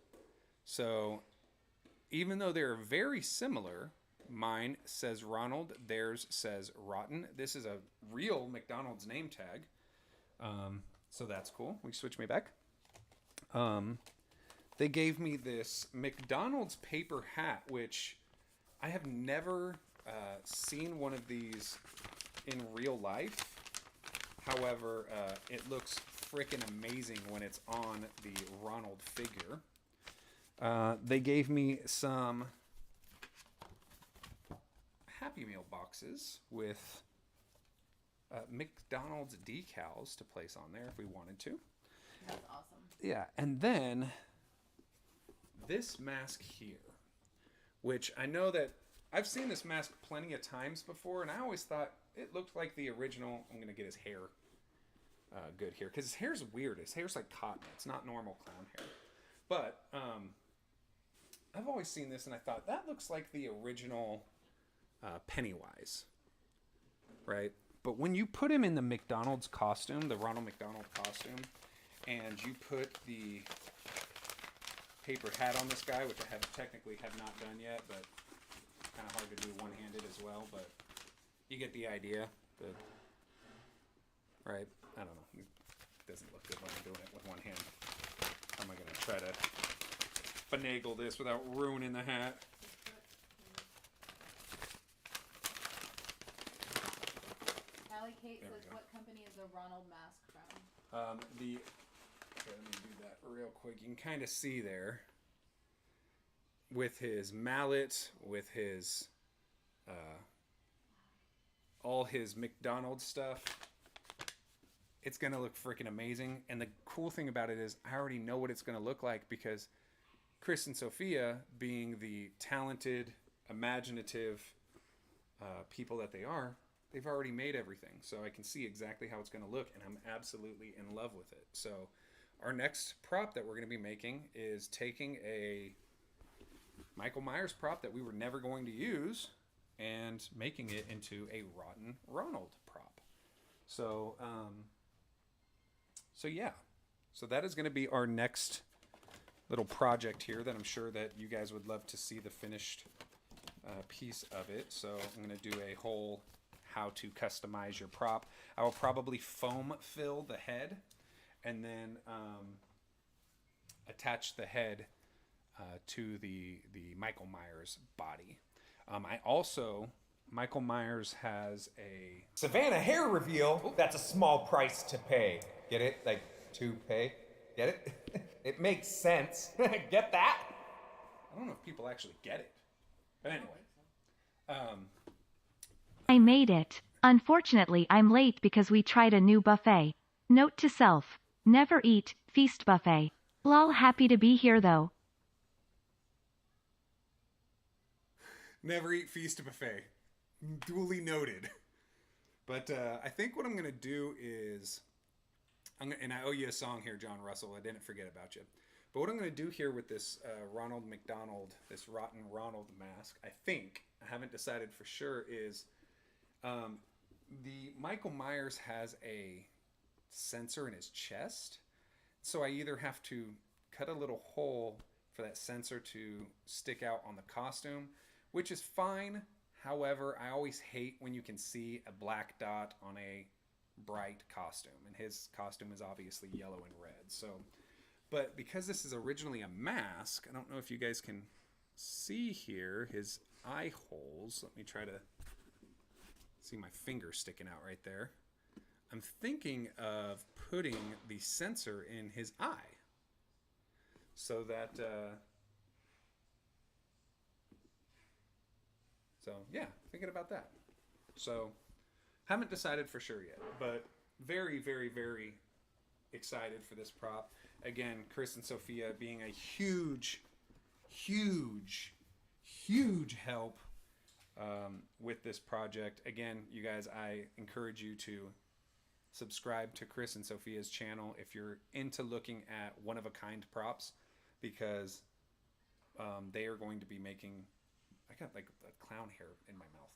So even though they're very similar, mine says Ronald, theirs says Rotten. This is a real McDonald's name tag. So that's cool. We switch me back. They gave me this McDonald's paper hat, which I have never seen one of these in real life. However, it looks freaking amazing when it's on the Ronald figure. They gave me some Happy Meal boxes with McDonald's decals to place on there if we wanted to. That's awesome. Yeah, and then this mask here, which I know that I've seen this mask plenty of times before, and I always thought it looked like the original. I'm going to get his hair good here, because his hair's weird. His hair's like cotton. It's not normal clown hair. But I've always seen this, and I thought, that looks like the original Pennywise, right? But when you put him in the McDonald's costume, the Ronald McDonald costume, and you put the paper hat on this guy, which I technically have not done yet, but kind of hard to do one-handed as well, but you get the idea. Right? I don't know. It doesn't look good when I'm doing it with one hand. How am I going to try to finagle this without ruining the hat? Allie Kate says, what company is the Ronald mask from? Okay, let me do that real quick. You can kind of see there with his mallet, with his all his McDonald's stuff. It's gonna look freaking amazing. And the cool thing about it is I already know what it's gonna look like, because Chris and Sophia, being the talented, imaginative people that they are, they've already made everything. So I can see exactly how it's gonna look, and I'm absolutely in love with it. So our next prop that we're gonna be making is taking a Michael Myers prop that we were never going to use and making it into a Rotten Ronald prop. So, so yeah. So that is going to be our next little project here that I'm sure that you guys would love to see the finished piece of it. So I'm going to do a whole how to customize your prop. I will probably foam fill the head and then attach the head to the Michael Myers body. Michael Myers has a Savannah hair reveal. That's a small price to pay. Get it? Like, to pay. Get it? It makes sense. Get that? I don't know if people actually get it. But anyway. I made it. Unfortunately, I'm late because we tried a new buffet. Note to self: never eat feast buffet. Lol, happy to be here though. Never eat feast buffet. Duly noted. But I think what I'm going to do is, and I owe you a song here, John Russell. I didn't forget about you. But what I'm going to do here with this Ronald McDonald, this Rotten Ronald mask, I think, I haven't decided for sure, is the Michael Myers has a sensor in his chest. So I either have to cut a little hole for that sensor to stick out on the costume, which is fine. However, I always hate when you can see a black dot on a bright costume, and his costume is obviously yellow and red. So, but because this is originally a mask, I don't know if you guys can see here his eye holes. Let me try to see my finger sticking out right there. I'm thinking of putting the sensor in his eye so that so yeah, thinking about that. So haven't decided for sure yet, but very, very, very excited for this prop. again, Chris and Sophia being a huge help with this project. Again, you guys, I encourage you to subscribe to Chris and Sophia's channel if you're into looking at one-of-a-kind props, because they are going to be making... I got like a clown hair in my mouth.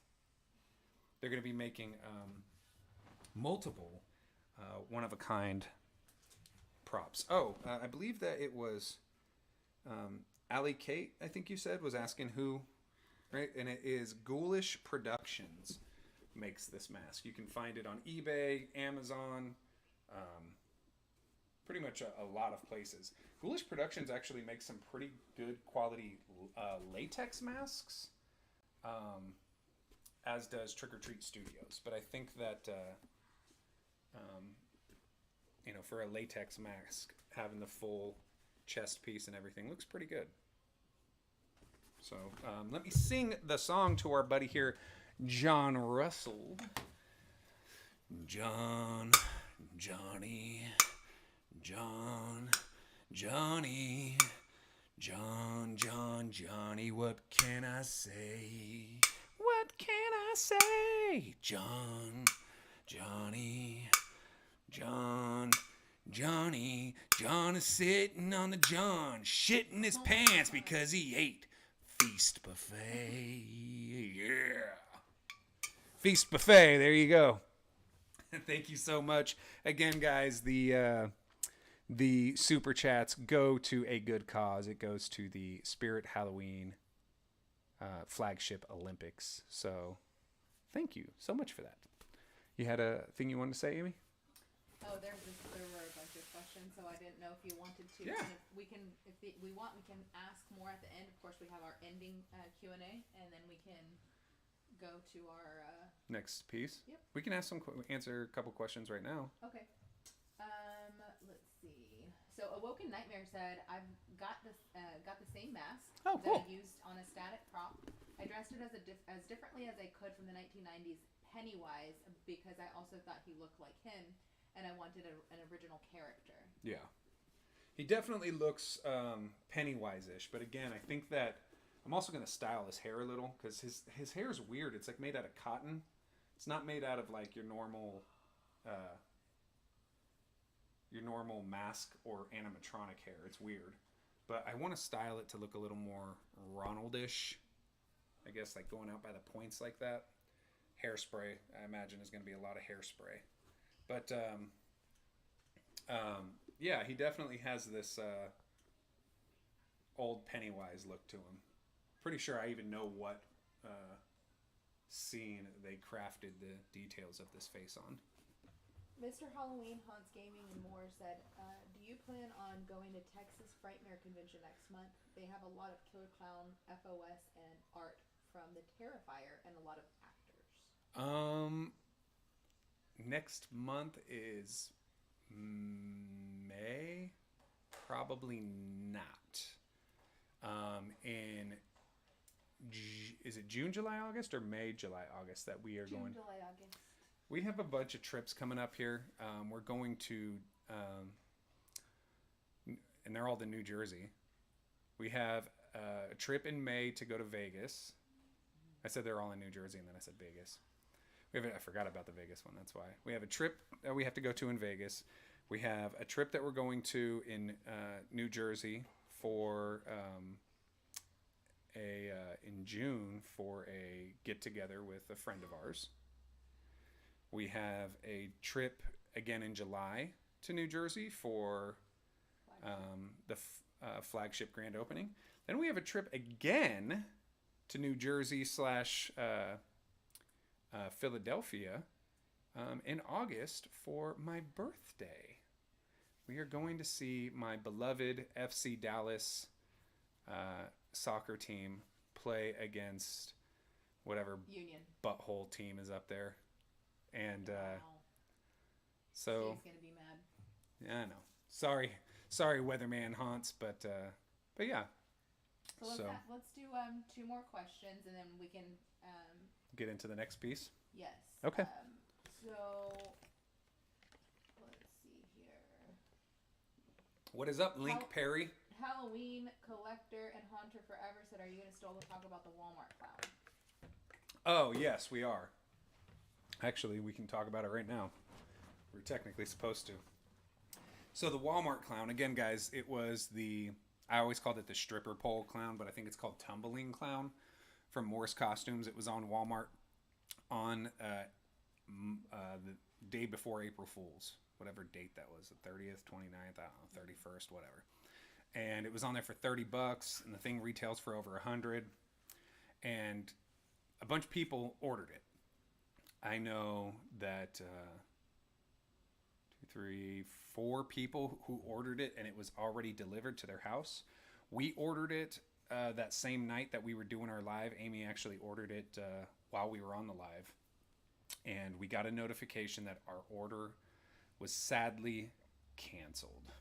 They're going to be making multiple one-of-a-kind props. Oh, I believe that it was Allie Kate, I think you said, was asking who, right? And it is Ghoulish Productions makes this mask. You can find it on eBay, Amazon, pretty much a lot of places. Ghoulish Productions actually makes some pretty good quality latex masks, as does Trick or Treat Studios. But I think that, you know, for a latex mask, having the full chest piece and everything looks pretty good. So let me sing the song to our buddy here, John Russell. John, Johnny, John, Johnny, John, John, Johnny, what can I say? What can I say? John, Johnny, John, Johnny, John is sitting on the John, shitting his pants because he ate Feast Buffet. Yeah. Feast Buffet, there you go. Thank you so much. Again, guys, the super chats go to a good cause. It goes to the Spirit Halloween Flagship Olympics. So thank you so much for that. You had a thing you wanted to say, Amy? Oh, there were a bunch of questions, so I didn't know if you wanted to. Yeah. And if we can, we can ask more at the end. Of course, we have our ending Q&A, and then we can go to our next piece. Yep. We can answer a couple questions right now. Okay. Let's see. So Awoken Nightmare said, "I've got the same mask Oh, that cool. I used on a static prop. I dressed it as differently as I could from the 1990s Pennywise because I also thought he looked like him, and I wanted an original character." Yeah. He definitely looks Pennywise-ish, but again, I think that I'm also going to style his hair a little because his hair is weird. It's like made out of cotton. It's not made out of like your normal mask or animatronic hair. It's weird. But I want to style it to look a little more Ronald-ish. I guess like going out by the points like that. Hairspray, I imagine, is going to be a lot of hairspray. But yeah, he definitely has this old Pennywise look to him. Pretty sure I even know what scene they crafted the details of this face on. Mr. Halloween Haunts Gaming and more said, "Do you plan on going to Texas Frightmare Convention next month? They have a lot of Killer Clown, FOS, and art from the Terrifier, and a lot of actors." Next month is May? Probably not. Is it June, July, August, or May, July, August that we are going? June, July, August. We have a bunch of trips coming up here. We're going to, and they're all to New Jersey. We have a trip in May to go to Vegas. I said they're all in New Jersey, and then I said Vegas. I forgot about the Vegas one. That's why. We have a trip that we have to go to in Vegas. We have a trip that we're going to in New Jersey for in June for a get together with a friend of ours. We have a trip again in July to New Jersey for the flagship grand opening. Then we have a trip again to New Jersey / Philadelphia in August for my birthday. We are going to see my beloved FC Dallas soccer team play against whatever Union butthole team is up there. And wow. so Steve's gonna be mad. yeah, I know. Sorry, weatherman Haunts, but yeah. So let's do 2 more questions, and then we can Get into the next piece. yes. Okay. So let's see here. What is up, Link Perry? Halloween collector and hunter forever said, "Are you going to still talk about the Walmart clown?" Oh, yes, we are. Actually, we can talk about it right now. We're technically supposed to. So the Walmart clown, again, guys, it was I always called it the stripper pole clown, but I think it's called tumbling clown from Morse Costumes. It was on Walmart on the day before April Fool's, whatever date that was, the 30th, 29th, I don't know, 31st, whatever. And it was on there for $30, and the thing retails for over $100. And a bunch of people ordered it. I know that 2, 3, 4 people who ordered it, and it was already delivered to their house. We ordered it that same night that we were doing our live. Amy actually ordered it while we were on the live. And we got a notification that our order was sadly canceled.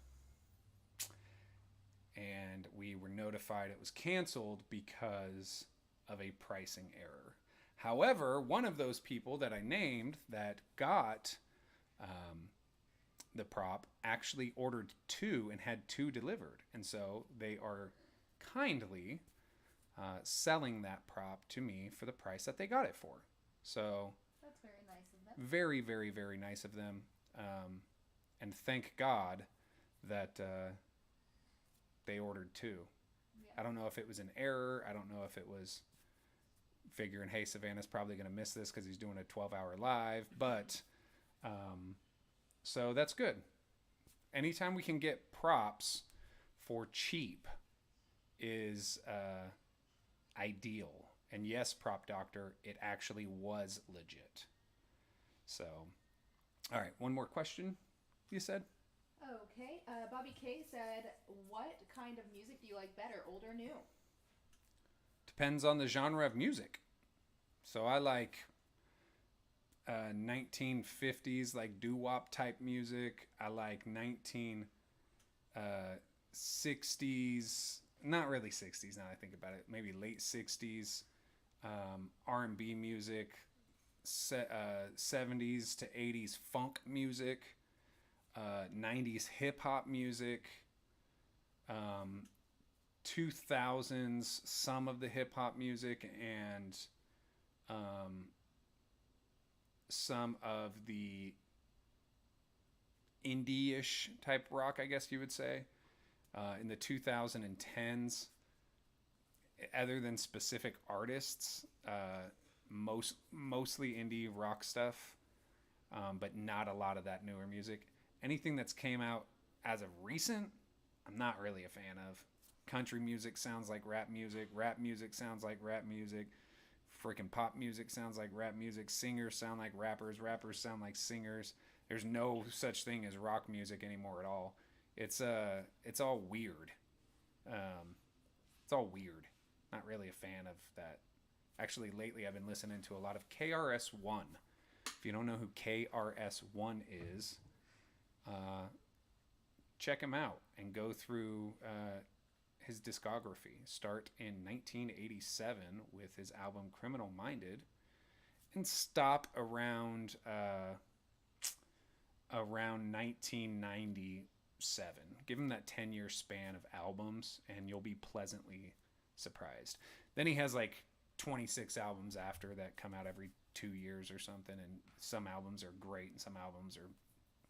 And we were notified it was canceled because of a pricing error. However, one of those people that I named that got the prop actually ordered 2 and had 2 delivered. And so they are kindly selling that prop to me for the price that they got it for. So That's very nice of them. very, very, very nice of them. And thank God that they ordered 2. Yeah. I don't know if it was an error. I don't know if it was figuring, hey, Savannah's probably going to miss this because he's doing a 12-hour live. But so that's good. Anytime we can get props for cheap is ideal. And yes, Prop Doctor, it actually was legit. So, all right, one more question, you said? Okay. Bobby K said, "What kind of music do you like better, old or new?" Depends on the genre of music. So I like 1950s, like doo-wop type music. I like 1960s, not really 60s now I think about it, maybe late 60s R&B music, 70s to 80s funk music, 90s hip-hop music, 2000s some of the hip-hop music, and some of the indie-ish type rock, I guess you would say. In the 2010s, other than specific artists, mostly indie rock stuff, but not a lot of that newer music. Anything that's came out as of recent, I'm not really a fan of. Country music sounds like rap music. Rap music sounds like rap music. Freaking pop music sounds like rap music. Singers sound like rappers. Rappers sound like singers. There's no such thing as rock music anymore at all. It's all weird. It's all weird. Not really a fan of that. Actually, lately I've been listening to a lot of KRS-One. If you don't know who KRS-One is, check him out and go through his discography. Start in 1987 with his album Criminal Minded and stop around 1997. Give him that 10-year span of albums and you'll be pleasantly surprised. Then he has like 26 albums after that come out every 2 years or something, and some albums are great and some albums are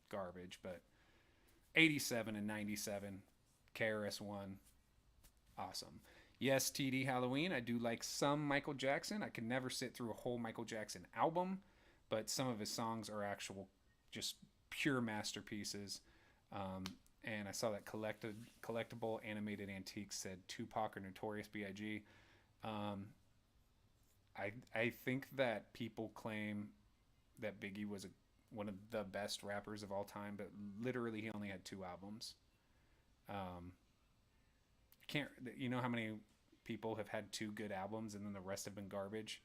garbage, but 87 and 97, KRS-One, awesome. Yes, TD Halloween, I do like some Michael Jackson. I can never sit through a whole Michael Jackson album, but some of his songs are actual just pure masterpieces. And I saw that collectible animated antiques said Tupac or Notorious B.I.G. I think that people claim that Biggie was one of the best rappers of all time, but literally he only had 2 albums. You know how many people have had 2 good albums and then the rest have been garbage?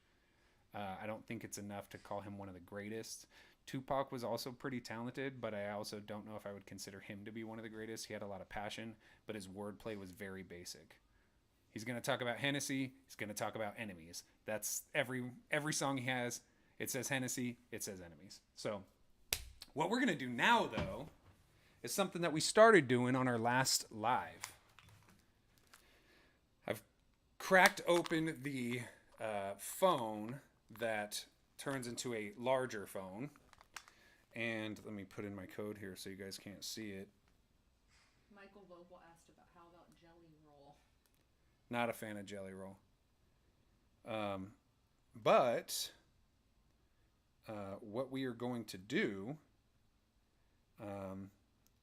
I don't think it's enough to call him one of the greatest. Tupac was also pretty talented, but I also don't know if I would consider him to be one of the greatest. He had a lot of passion, but his wordplay was very basic. He's going to talk about Hennessy. He's going to talk about enemies. That's every song he has. It says Hennessy. It says enemies. So what we're going to do now, though, is something that we started doing on our last live. I've cracked open the phone that turns into a larger phone. And let me put in my code here so you guys can't see it. Michael Vogel asked about how about Jelly Roll. Not a fan of Jelly Roll. But what we are going to do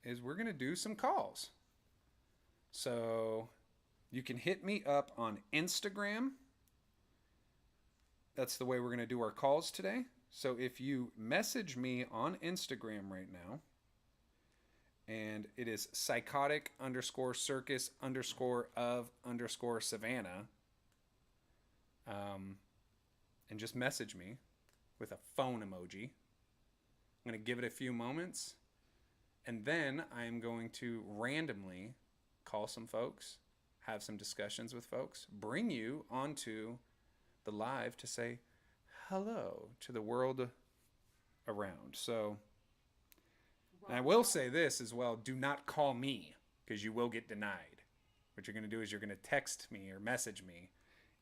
is we're going to do some calls. So you can hit me up on Instagram. That's the way we're going to do our calls today. So if you message me on Instagram right now, and it is psychotic_circus_of_Savannah, and just message me with a phone emoji. I'm going to give it a few moments, and then I'm going to randomly call some folks, have some discussions with folks, bring you onto the live to say hello to the world around. So, and I will say this as well, do not call me because you will get denied. What you're going to do is you're going to text me or message me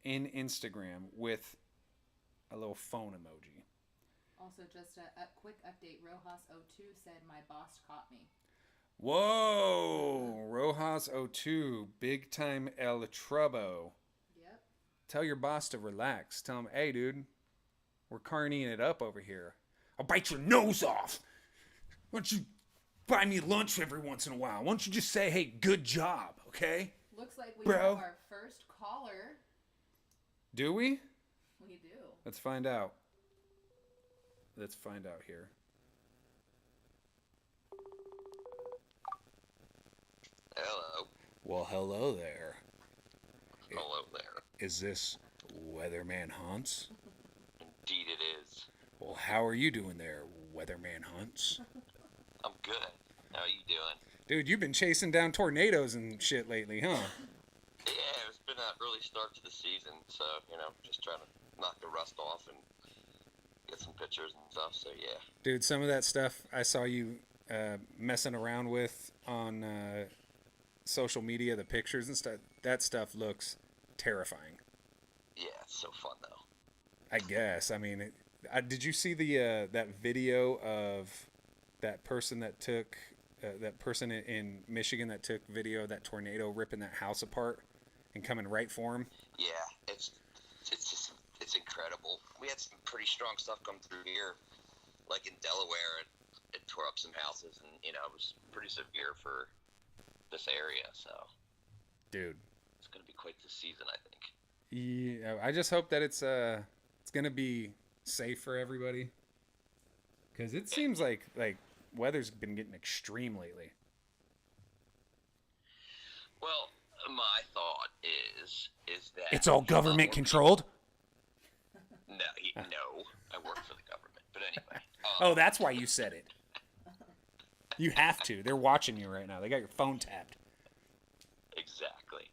in Instagram with a little phone emoji. Also, just a quick update. Rojas02 said, my boss caught me. Whoa! Rojas02, big time El Troubo. Yep. Tell your boss to relax. Tell him, hey, dude, we're carnying it up over here. I'll bite your nose off. Why don't you buy me lunch every once in a while? Why don't you just say, hey, good job, okay? Looks like we Bro. have our first caller. Do we? We do. Let's find out. Let's find out here. Hello. Well, hello there. Hello there. Is this Weatherman Hunts? Indeed it is. Well, how are you doing there, Weatherman Hunts? I'm good. How are you doing? Dude, you've been chasing down tornadoes and shit lately, huh? Yeah, it's been an early start to the season, so, just trying to knock the rust off and get some pictures and stuff, so yeah. Dude, some of that stuff I saw you messing around with on social media, the pictures and stuff, that stuff looks terrifying. Yeah, it's so fun, though. I guess. I mean, did you see the that video of that person that took that person in Michigan that took video of that tornado ripping that house apart and coming right for him? Yeah, it's incredible. We had some pretty strong stuff come through here, like in Delaware. It tore up some houses, and it was pretty severe for this area. So, Dude, it's gonna be quite the season, I think. Yeah, I just hope that it's gonna be safe for everybody, because it seems like weather's been getting extreme lately. Well, my thought is that It's all government controlled. No, I work for the government. But anyway. Oh, that's why you said it. You have to. They're watching you right now. They got your phone tapped. Exactly.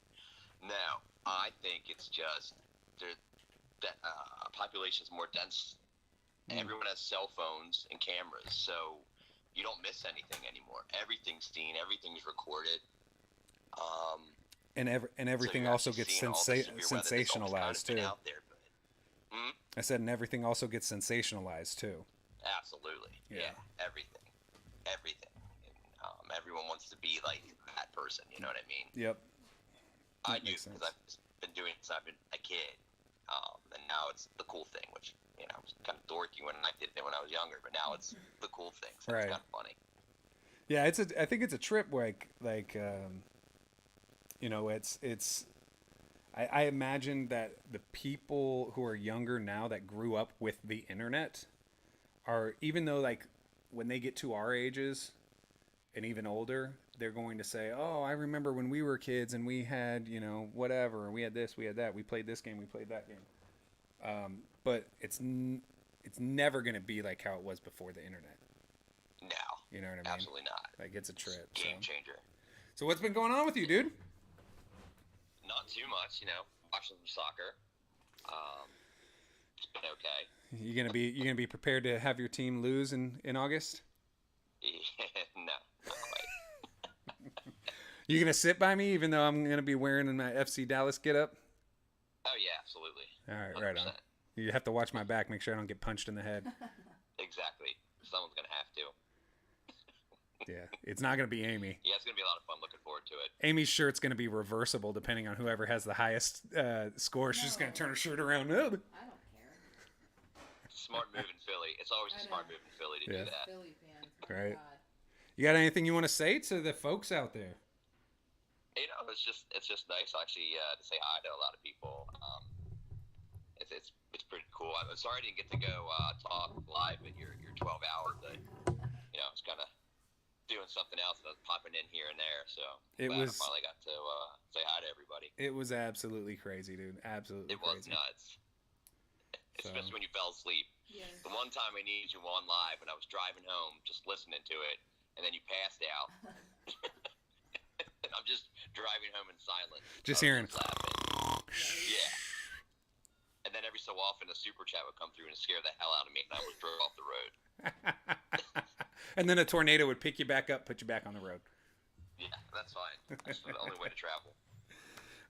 Now, I think it's just that population's more dense. Everyone has cell phones and cameras, so you don't miss anything anymore. Everything's seen. Everything's recorded. And everything so also gets sensationalized too. Out there, but, I said, and everything also gets sensationalized too. Absolutely. Yeah. Everything. And, everyone wants to be like that person. You know what I mean? Yep. I That do, makes sense. because I've been doing it since I've been a kid. And now it's the cool thing, which, was kind of dorky when I did it when I was younger, but now it's the cool thing, so Right. it's kind of funny. Yeah, I think it's a trip where I imagine that the people who are younger now that grew up with the internet are, even though when they get to our ages and even older, they're going to say, oh, I remember when we were kids and we had, whatever, we had this, we had that, we played this game, we played that game. But it's never going to be like how it was before the internet. No. You know what I mean? Absolutely not. It's a trip. Game changer. So what's been going on with you, dude? Not too much, watching some soccer. It's been okay. You gonna be prepared to have your team lose in August? No, not quite. You gonna sit by me even though I'm gonna be wearing my FC Dallas getup? Oh yeah, absolutely. All right, right on. 100%. You have to watch my back, make sure I don't get punched in the head. Exactly. Someone's gonna have to. Yeah, it's not gonna be Amy. Yeah, it's gonna be a lot of fun. Looking forward to it. Amy's shirt's gonna be reversible depending on whoever has the highest score. She's just gonna turn her shirt around. I don't care. Smart move in Philly. It's always a smart move in Philly to do that. Philly fans. Oh my Right. God. You got anything you want to say to the folks out there? You know, it's just nice actually to say hi to a lot of people. It's pretty cool. I'm sorry I didn't get to go talk live at your 12 hour, but you know, it's kind of doing something else and I was popping in here and there. So It glad was- I finally got to say hi to everybody. It was absolutely crazy, dude. Absolutely It was crazy. nuts, especially when you fell asleep. Yes. The one time I needed you on live and I was driving home just listening to it, and then you passed out. And I'm just driving home in silence. Just I was hearing. laughing. Yeah. And then every so often a super chat would come through and scare the hell out of me, and I would drove off the road. And then a tornado would pick you back up, put you back on the road. Yeah, that's fine. That's the only way to travel.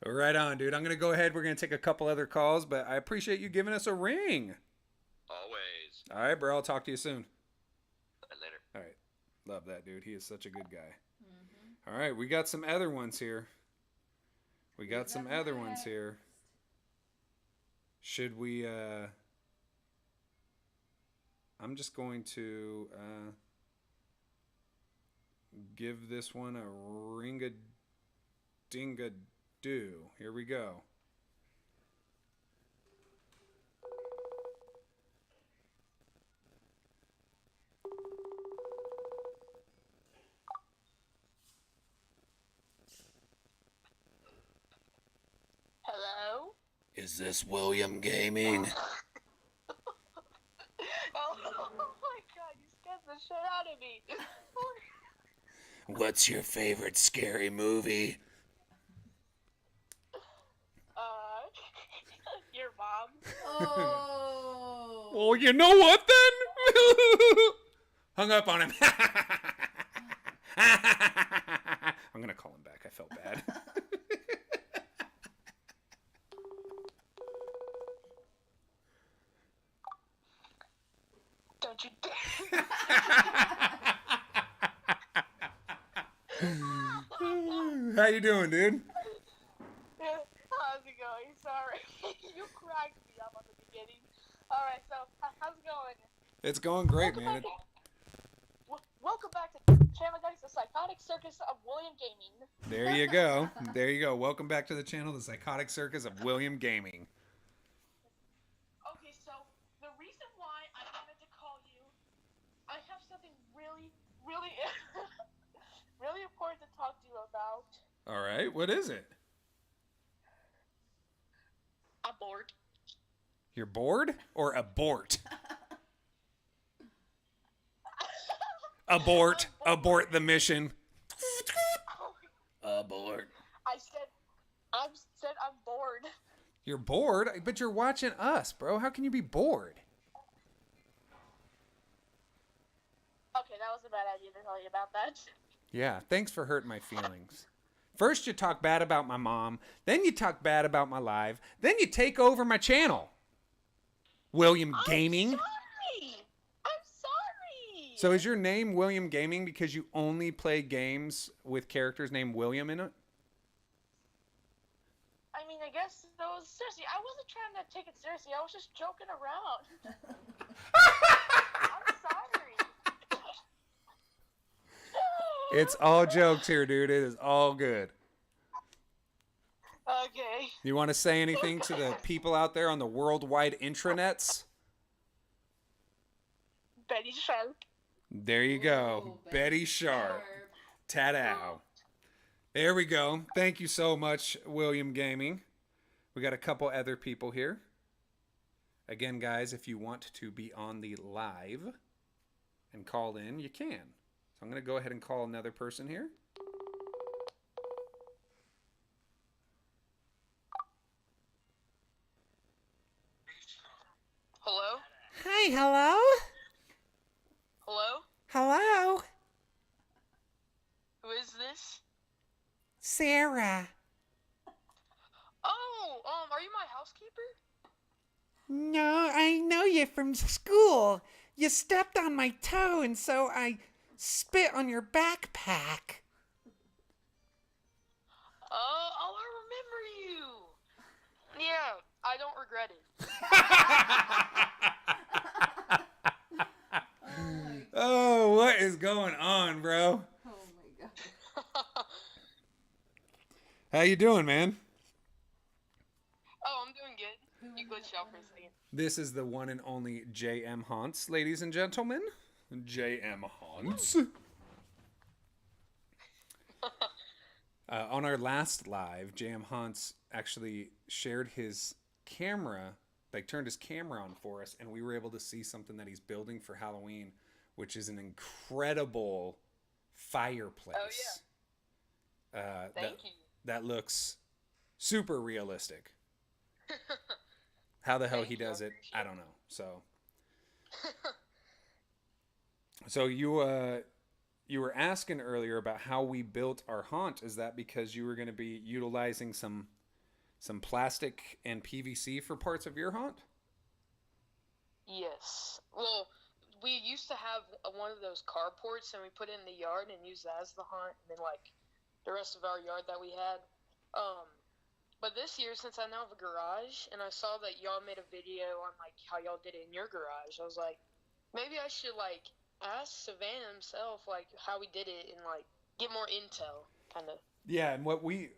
Right on, dude. I'm going to go ahead. We're going to take a couple other calls, but I appreciate you giving us a ring. Always. All right, bro. I'll talk to you soon. Later. All right. Love that, dude. He is such a good guy. Mm-hmm. All right. We got some other ones here. We got some got other ones next? here. Should we, I'm just going to give this one a ring-a-ding-a-doo. Here we go. Hello? Is this William Gaming? Oh my god, you scared the shit out of me. What's your favorite scary movie? Your mom? Oh. Well, you know what then? Hung up on him. I'm gonna call him back. I felt bad. Don't you dare. How you doing, dude? How's it going? Sorry. You cracked me up on the beginning. Alright, so, how's it going? It's going great, man. Welcome back to Channel Guys, the Psychotic Circus of William Gaming. There you go. There you go. Welcome back to the channel, the Psychotic Circus of William Gaming. Okay, so, the reason why I wanted to call you, I have something really, really, really important to talk to you about. All right. What is it? I'm bored. You're bored or abort? Abort. Abort the mission. Abort. I said I'm bored. You're bored, but you're watching us, bro. How can you be bored? Okay, that was a bad idea to tell you about that. Yeah, thanks for hurting my feelings. First you talk bad about my mom, then you talk bad about my live, then you take over my channel. William Gaming. I'm sorry. I'm sorry. So is your name William Gaming because you only play games with characters named William in it? I mean, I guess that was seriously. I wasn't trying to take it seriously. I was just joking around. I'm sorry. It's all jokes here, dude. It is all good. Okay. You want to say anything to the people out there on the worldwide intranets? Betty Sharp. There you go. Ooh, Betty Sharp. Ta-da. There we go. Thank you so much, William Gaming. We got a couple other people here. Again, guys, if you want to be on the live and call in, you can. So I'm going to go ahead and call another person here. Hello. Hi, hello? Hello. Hello? Who is this? Sarah. Oh, are you my housekeeper? No, I know you from school. You stepped on my toe, and so I spit on your backpack. Oh, I remember you. Yeah, I don't regret it. Oh, what is going on, bro? Oh my god. How you doing, man? Oh, I'm doing good. You glitched out for a second. This is the one and only J.M. Haunts, ladies and gentlemen. J.M. Haunts. On our last live, J.M. Haunts actually shared his camera, like turned his camera on for us, and we were able to see something that he's building for Halloween, which is an incredible fireplace. Oh, yeah. Thank you. That looks super realistic. How the hell he does it, I don't know. So you were asking earlier about how we built our haunt. Is that because you were going to be utilizing some plastic and PVC for parts of your haunt? Yes. Well, we used to have one of those carports, and we put it in the yard and used that as the haunt, and then like the rest of our yard that we had. But this year, since I now have a garage, and I saw that y'all made a video on like how y'all did it in your garage, I was like, maybe I should like ask Savannah himself like how we did it and like get more intel, kind of. Yeah, and what we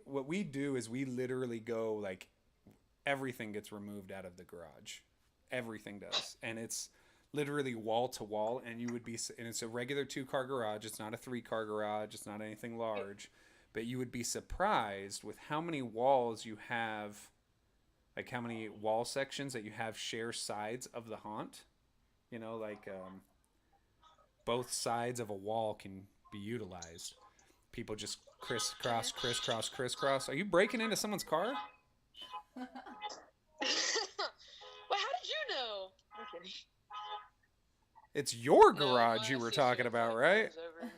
do is we literally go like everything gets removed out of the garage, everything does, and it's literally wall to wall, and it's a regular 2-car garage. It's not a 3-car garage. It's not anything large. But you would be surprised with how many walls you have, like how many wall sections that you have share sides of the haunt. You know, like both sides of a wall can be utilized. People just crisscross, crisscross, crisscross. Are you breaking into someone's car? Well, how did you know? Okay. It's your No, garage my you were sister talking about, like right? comes over.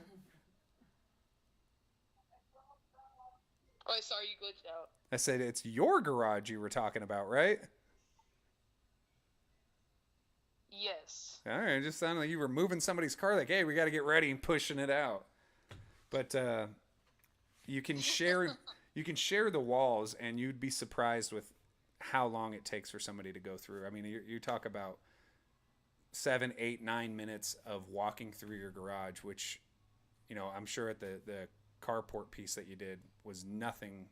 Oh, sorry, you glitched out. I said it's your garage you were talking about, right? Yes. All right, it just sounded like you were moving somebody's car, like, hey, we got to get ready and pushing it out. But you can share the walls, and you'd be surprised with how long it takes for somebody to go through. I mean, you talk about 7, 8, 9 minutes of walking through your garage, which, you know, I'm sure at the carport piece that you did was nothing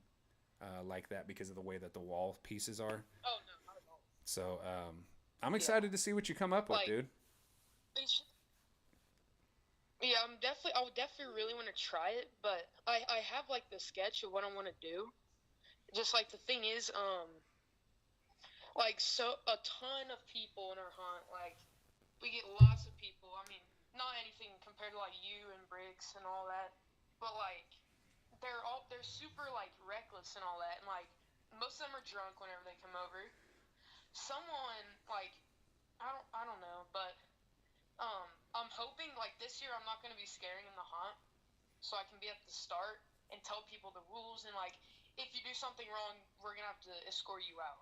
like that because of the way that the wall pieces are. Oh, no, not at all. So I'm excited to see what you come up with, dude. Yeah, I would definitely really want to try it, but I have like the sketch of what I want to do. Just like the thing is, like so a ton of people in our haunt, like we get lots of people. I mean, not anything compared to like you and Briggs and all that, but like they're super like reckless and all that, and like most of them are drunk whenever they come over. Someone like I don't know, but I'm hoping like this year I'm not gonna be scaring in the haunt, so I can be at the start and tell people the rules, and like if you do something wrong, we're gonna have to escort you out.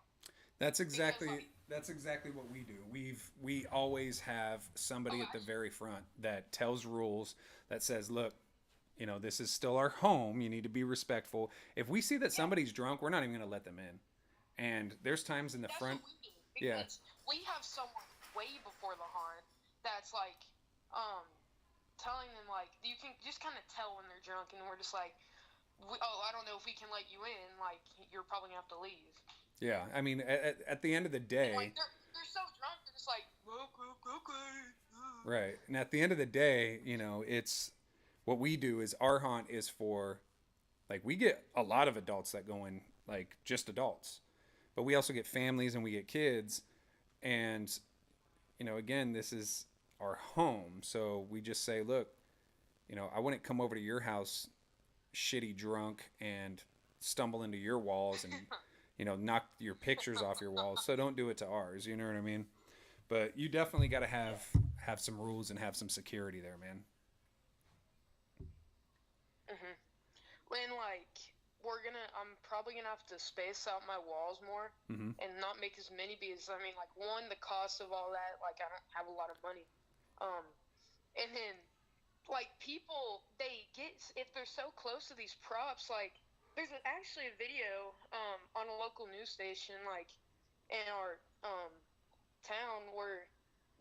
That's exactly what we do. We always have somebody at the very front that tells rules, that says, look, you know, this is still our home. You need to be respectful. If we see that somebody's drunk, we're not even going to let them in. And there's times in the front. What we do, because we have someone way before the haunt that's like, telling them like you can just kind of tell when they're drunk, and we're just like, I don't know if we can let you in. Like you're probably gonna have to leave. Yeah, I mean, at the end of the day, and, like they're so drunk, they're just like, okay. Right, and at the end of the day, you know, it's what we do is our haunt is for, like, we get a lot of adults that go in, like just adults, but we also get families and we get kids, and you know, again, this is our home, so we just say, look, you know, I wouldn't come over to your house shitty drunk and stumble into your walls and you know, knock your pictures off your walls, so don't do it to ours, you know what I mean? But you definitely got to have some rules and have some security there, man. When like I'm probably gonna have to space out my walls more Mm-hmm. and not make as many because I mean, like, one, the cost of all that, like, I don't have a lot of money, and then like people if they're so close to these props, like there's actually a video on a local news station like in our town where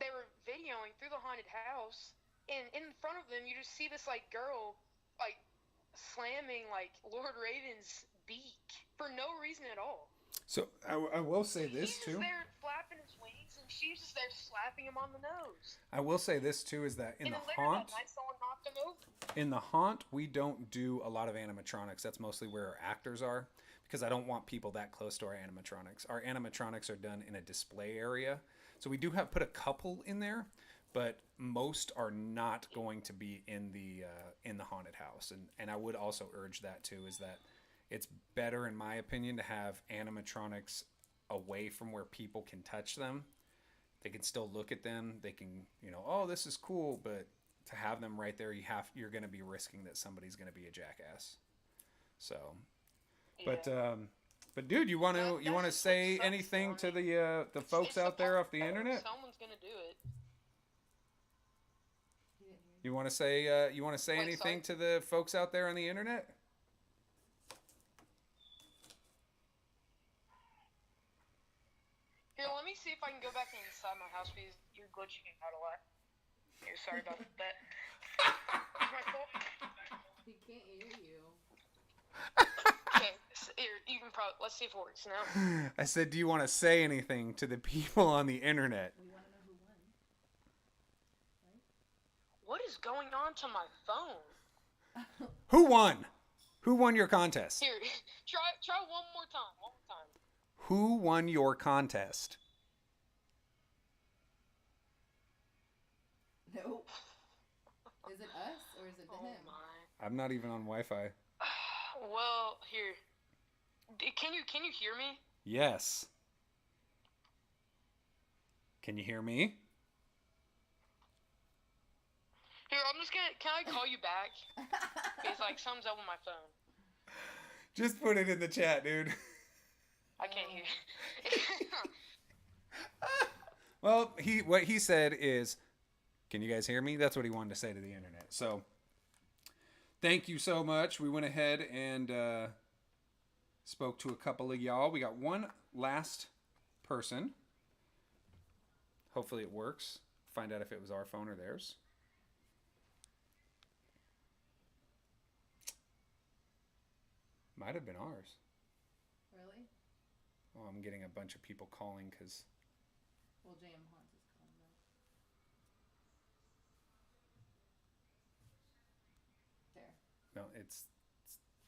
they were videoing through the haunted house, and in front of them you just see this like girl like slamming like Lord Raven's beak for no reason at all. So I will say this He's too. just there flapping his wings, and she's just there slapping him on the nose. I will say this too is that in And the then later that haunt, night, someone knocked him over. in the haunt, we don't do a lot of animatronics. That's mostly where our actors are because I don't want people that close to our animatronics. Our animatronics are done in a display area, so we do have put a couple in there, but most are not going to be in the haunted house. And I would also urge that too is that it's better, in my opinion, to have animatronics away from where people can touch them. They can still look at them. They can, oh, this is cool, but to have them right there, you're going to be risking that somebody's going to be a jackass. So, Yeah. but dude, you want to That's just say what sucks anything for to me. the folks It's out there supposed- off the internet? Someone's gonna do it. You want to say Wait, anything sorry? to the folks out there on the internet? Here, let me see if I can go back inside my house because you're glitching out a lot. Here, sorry about that. It's my fault. He can't hear you. Okay, here, you can probably let's see if it works now. I said, do you want to say anything to the people on the internet? We want to know who won. What is going on to my phone? Who won? Who won your contest? Here, try one more time. One more time. Who won your contest? Nope. Is it us or is it Oh him? my. I'm not even on Wi-Fi. Well, here. Can you hear me? Yes. Can you hear me? Here, I'm just gonna. Can I call you back? It's like something's up with my phone. Just put it in the chat, dude. I can't hear. Well, what he said is, can you guys hear me? That's what he wanted to say to the internet. So, thank you so much. We went ahead and spoke to a couple of y'all. We got one last person. Hopefully it works. Find out if it was our phone or theirs. Might have been ours. Really? Oh, I'm getting a bunch of people calling because... Well, Jam Haunts is calling back. There. No, it's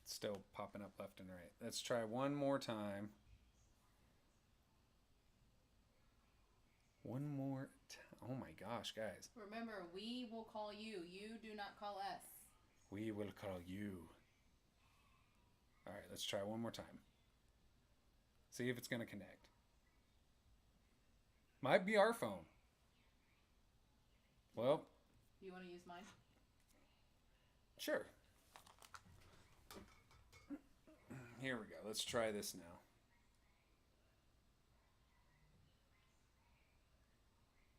still popping up left and right. Let's try one more time. One more time. Oh my gosh, guys. Remember, we will call you. You do not call us. We will call you. All right, let's try one more time. See if it's going to connect. Might be our phone. Well, Do you want to use mine? sure. Here we go. Let's try this now.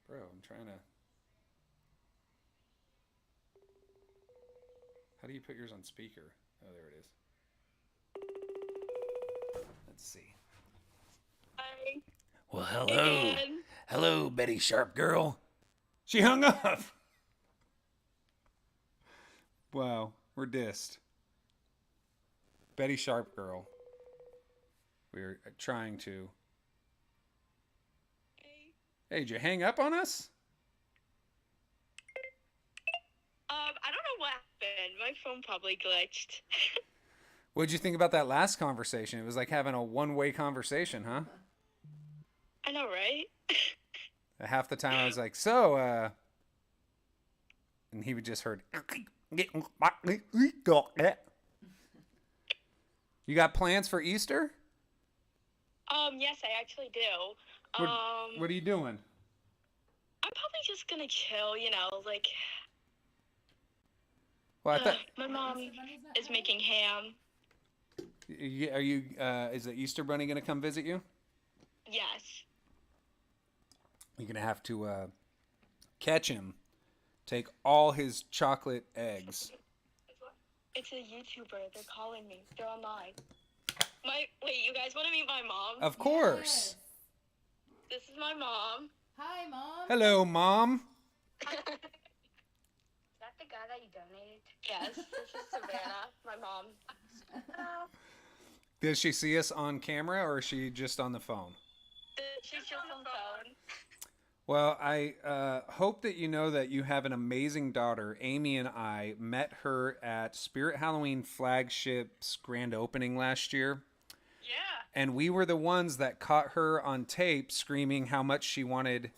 Bro, I'm trying to... How do you put yours on speaker? Oh, there it is. Let's see. Hi. Well, hello. Hello, Betty Sharp girl. She hung up. Wow, we're dissed. Betty Sharp girl. We're trying to... Hey, did you hang up on us? I don't know what happened. My phone probably glitched. What'd you think about that last conversation? It was like having a one-way conversation, huh? I know, right? Half the time I was like, and he would just heard. You got plans for Easter? Yes, I actually do. What are you doing? I'm probably just gonna chill, like, Well, I thought my mom is making ham. Are you? Is the Easter Bunny gonna come visit you? Yes. You're gonna have to catch him, take all his chocolate eggs. It's a YouTuber. They're calling me. They're online. Wait, you guys want to meet my mom? Of course. Yes. This is my mom. Hi, Mom. Hello, Mom. Is that the guy that you donated? Yes, this is Savannah, my mom. Hello. Does she see us on camera or is she just on the phone? She's just on the phone. Well, I hope that you know that you have an amazing daughter. Amy and I met her at Spirit Halloween Flagship's grand opening last year. Yeah. And we were the ones that caught her on tape screaming how much she wanted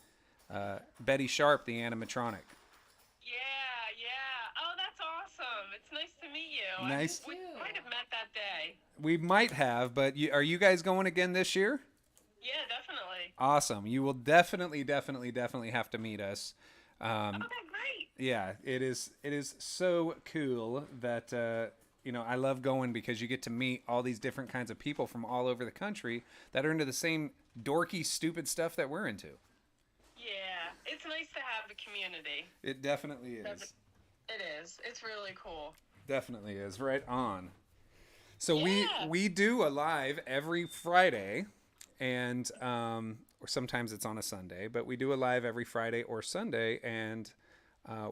Betty Sharp, the animatronic. Yeah. Oh, that's awesome. It's nice to meet you. Nice. We might have met that day. We might have, but are you guys going again this year? Yeah, definitely. Awesome. You will definitely have to meet us. Okay, great. Yeah, it is so cool that I love going because you get to meet all these different kinds of people from all over the country that are into the same dorky, stupid stuff that we're into. Yeah, it's nice to have the community. It definitely is. It is. It's really cool. Definitely is. Right on. So Yeah. we do a live every Friday, and or sometimes it's on a Sunday, but we do a live every Friday or Sunday, and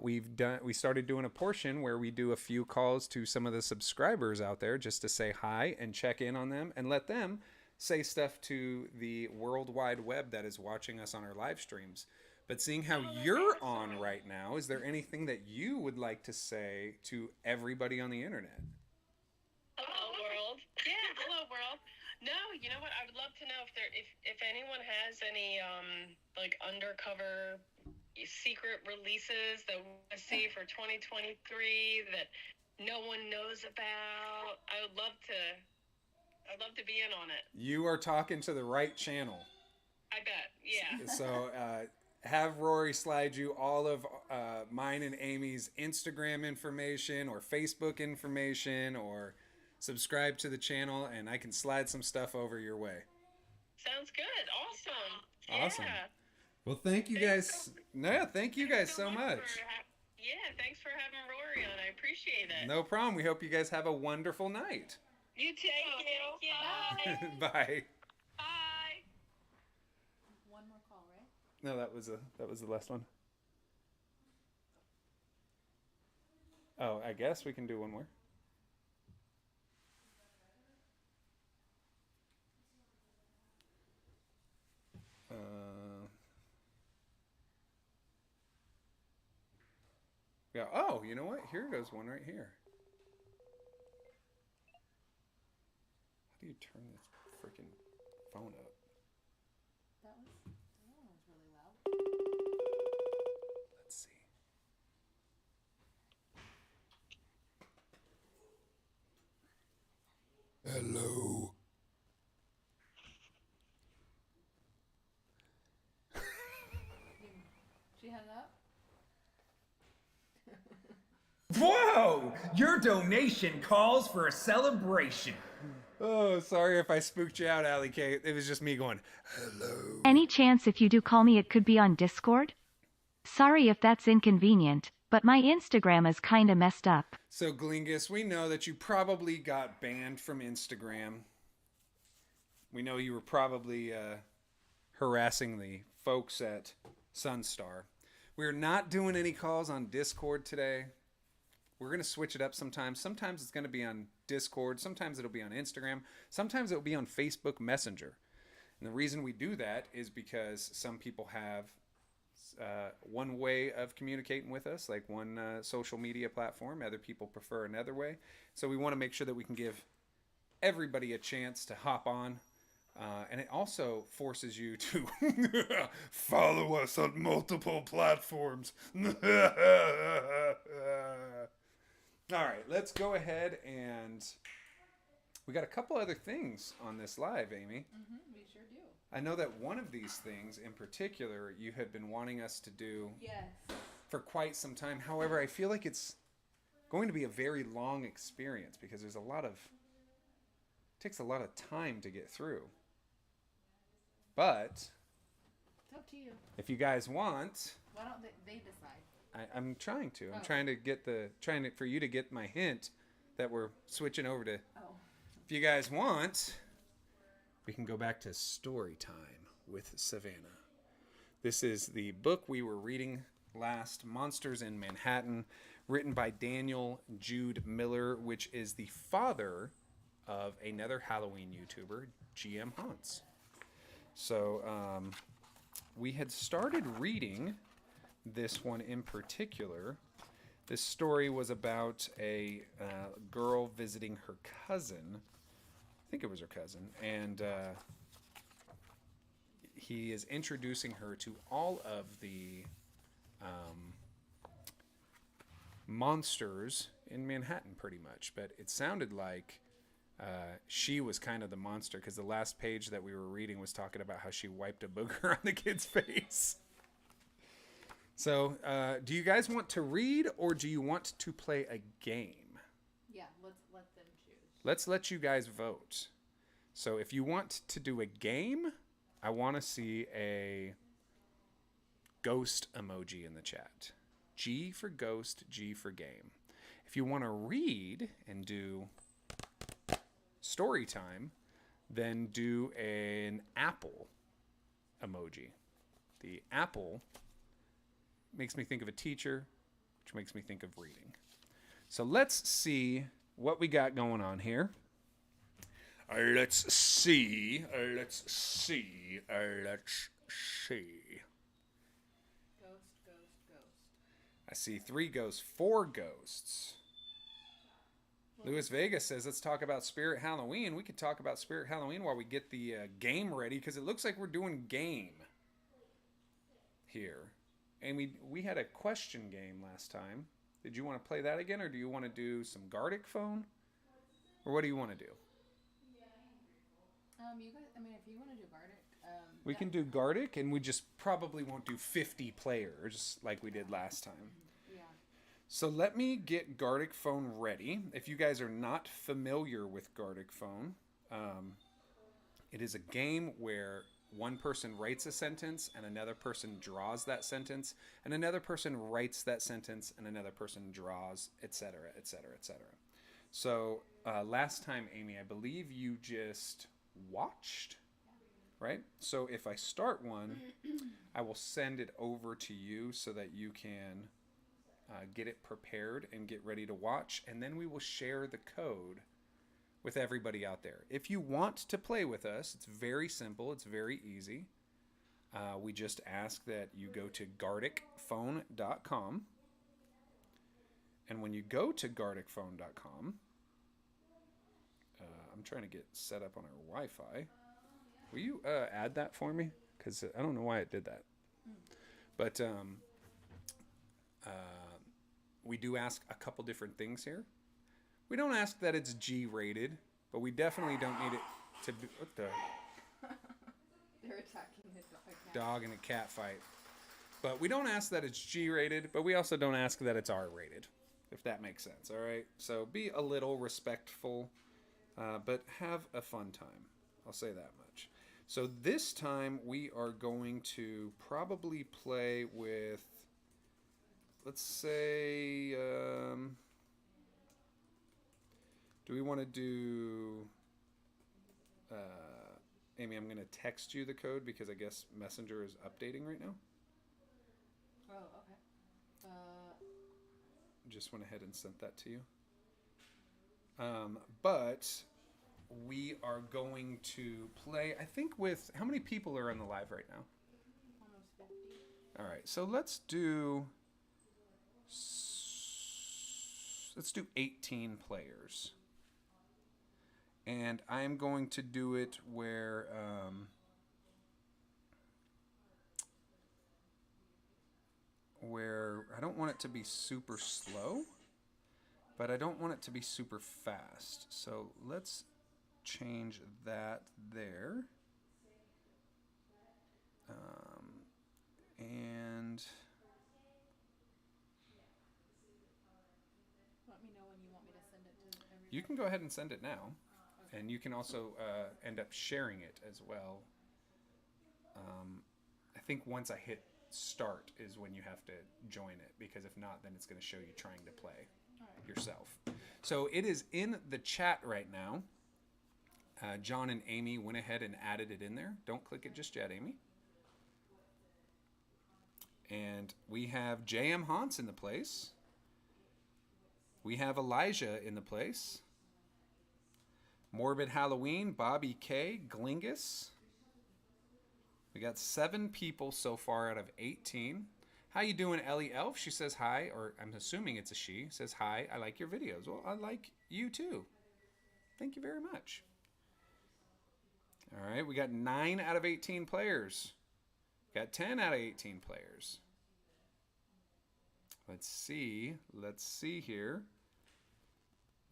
we started doing a portion where we do a few calls to some of the subscribers out there just to say hi and check in on them and let them say stuff to the World Wide Web that is watching us on our live streams. But seeing how you're on right now, is there anything that you would like to say to everybody on the internet? Hello, world. Yeah, hello world. No, you know what? I would love to know if anyone has any like undercover secret releases that we want to see for 2023 that no one knows about. I'd love to be in on it. You are talking to the right channel. I bet. Yeah. So have Rory slide you all of mine and Amy's Instagram information or Facebook information, or subscribe to the channel, and I can slide some stuff over your way. Sounds good. Awesome. Awesome. Yeah. Well, thank you guys. No, thank you guys so much. Thanks for having Rory on. I appreciate it. No problem. We hope you guys have a wonderful night. You too. Thank you. Bye. Bye. One more call, right? No, that was the last one. Oh, I guess we can do one more. Yeah. Oh, you know what? Here goes one right here. How do you turn this freaking phone up? That one was really loud. Let's see. Hello. She hung up. Whoa! Your donation calls for a celebration. Oh, sorry if I spooked you out, Allie Kate. It was just me going, hello. Any chance if you do call me it could be on Discord? Sorry if that's inconvenient, but my Instagram is kinda messed up. So, Glingus, we know that you probably got banned from Instagram. We know you were probably harassing the folks at Sunstar. We're not doing any calls on Discord today. We're going to switch it up sometimes. Sometimes it's going to be on Discord. Sometimes it'll be on Instagram. Sometimes it'll be on Facebook Messenger. And the reason we do that is because some people have one way of communicating with us, like one social media platform. Other people prefer another way. So we want to make sure that we can give everybody a chance to hop on. And it also forces you to follow us on multiple platforms. All right, let's go ahead, and we got a couple other things on this live, Amy. We sure do. I know that one of these things in particular you had been wanting us to do Yes. for quite some time. However, I feel like it's going to be a very long experience because there's a lot of takes a lot of time to get through. But It's up to you. if you guys want, Why don't they decide? I'm trying to. I'm Oh. trying to get for you to get my hint that we're switching over to. Oh. If you guys want, we can go back to story time with Savannah. This is the book we were reading last, Monsters in Manhattan, written by Daniel Jude Miller, which is the father of another Halloween YouTuber, GM Haunts. So we had started reading this one in particular. This story was about a girl visiting her cousin. I think it was her cousin. And he is introducing her to all of the monsters in Manhattan, pretty much. But it sounded like she was kind of the monster, because the last page that we were reading was talking about how she wiped a booger on the kid's face. So, do you guys want to read, or do you want to play a game? Yeah, let's let them choose. Let's let you guys vote. So, if you want to do a game, I want to see a ghost emoji in the chat. G for ghost, G for game. If you want to read and do story time, then do an apple emoji. The apple makes me think of a teacher, which makes me think of reading. So let's see what we got going on here. Let's see. Ghost, ghost, ghost. I see 3 ghosts, 4 ghosts. Louis Vega says, let's talk about Spirit Halloween. We could talk about Spirit Halloween while we get the game ready, because it looks like we're doing game here. And we had a question game last time. Did you want to play that again, or do you want to do some Gardic phone? Or what do you want to do? You guys, I mean, if you want to do Gardic, We can do Gardic, and we just probably won't do 50 players like we did last time. Yeah. So let me get Gardic phone ready. If you guys are not familiar with Gardic phone, it is a game where one person writes a sentence and another person draws that sentence, and another person writes that sentence and another person draws, etc., etc., etc. So last time, Amy, I believe you just watched, right? So if I start one, I will send it over to you so that you can get it prepared and get ready to watch, and then we will share the code with everybody out there. If you want to play with us, it's very simple. It's very easy. We just ask that you go to GardicPhone.com. And when you go to GardicPhone.com, I'm trying to get set up on our Wi-Fi. Will you add that for me? Because I don't know why it did that. But we do ask a couple different things here. We don't ask that it's G-rated, but we definitely don't need it to be... What the... They're attacking the Dog in a cat fight. But we don't ask that it's G-rated, but we also don't ask that it's R-rated, if that makes sense, all right? So be a little respectful, but have a fun time. I'll say that much. So this time we are going to probably play with, let's say... do we want to do... Amy, I'm going to text you the code because I guess Messenger is updating right now. Oh, okay. Just went ahead and sent that to you. But we are going to play, I think with... How many people are on the live right now? Almost 50. All right, so let's do 18 players. And I'm going to do it where I don't want it to be super slow, but I don't want it to be super fast. So let's change that there. And Let me know when you want me to send it to everybody. you can go ahead and send it now. And you can also end up sharing it as well. I think once I hit start is when you have to join it, because if not, then it's going to show you trying to play yourself. So it is in the chat right now. John and Amy went ahead and added it in there. Don't click it just yet, Amy. And we have J.M. Hans in the place. We have Elijah in the place. Morbid Halloween, Bobby K, Glingus. We got 7 people so far out of 18. How you doing, Ellie Elf? She says hi, or I'm assuming it's a she. Says hi, I like your videos. Well, I like you too. Thank you very much. All right, we got 9 out of 18 players. Got 10 out of 18 players. Let's see here.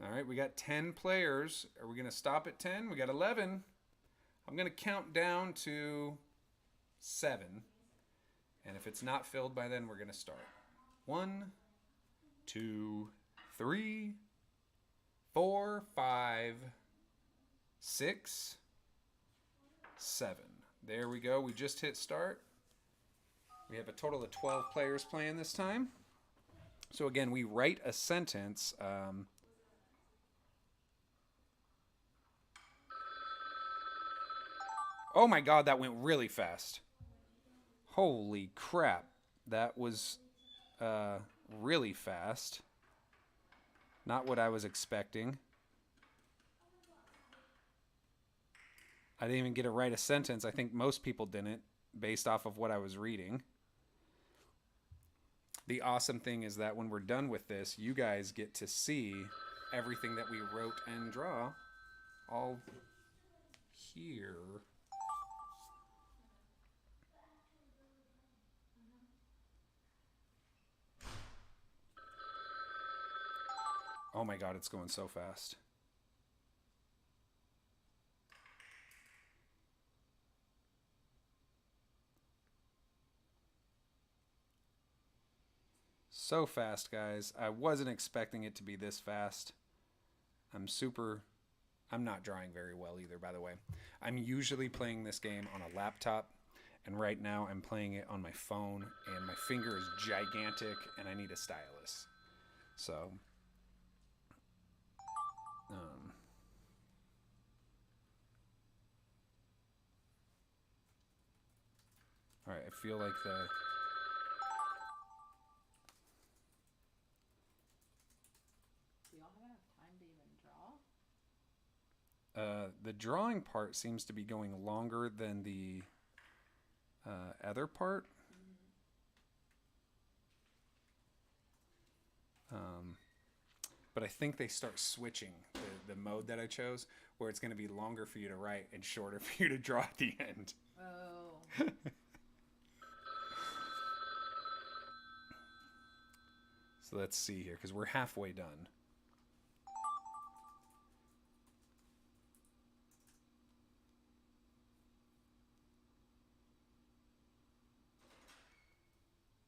All right, we got 10 players. Are we going to stop at 10? We got 11. I'm going to count down to 7. And if it's not filled by then, we're going to start. 1, 2, 3, 4, 5, 6, 7. There we go. We just hit start. We have a total of 12 players playing this time. So again, we write a sentence. Oh my God, that went really fast. Holy crap. That was really fast. Not what I was expecting. I didn't even get to write a sentence. I think most people didn't, based off of what I was reading. The awesome thing is that when we're done with this, you guys get to see everything that we wrote and draw all here. Oh my God, it's going so fast. So fast, guys. I wasn't expecting it to be this fast. I'm not drawing very well either, by the way. I'm usually playing this game on a laptop, and right now I'm playing it on my phone, and my finger is gigantic, and I need a stylus. So, all right, I feel like the drawing part seems to be going longer than the other part. But I think they start switching the mode that I chose, where it's going to be longer for you to write and shorter for you to draw at the end. Oh. So let's see here, because we're halfway done.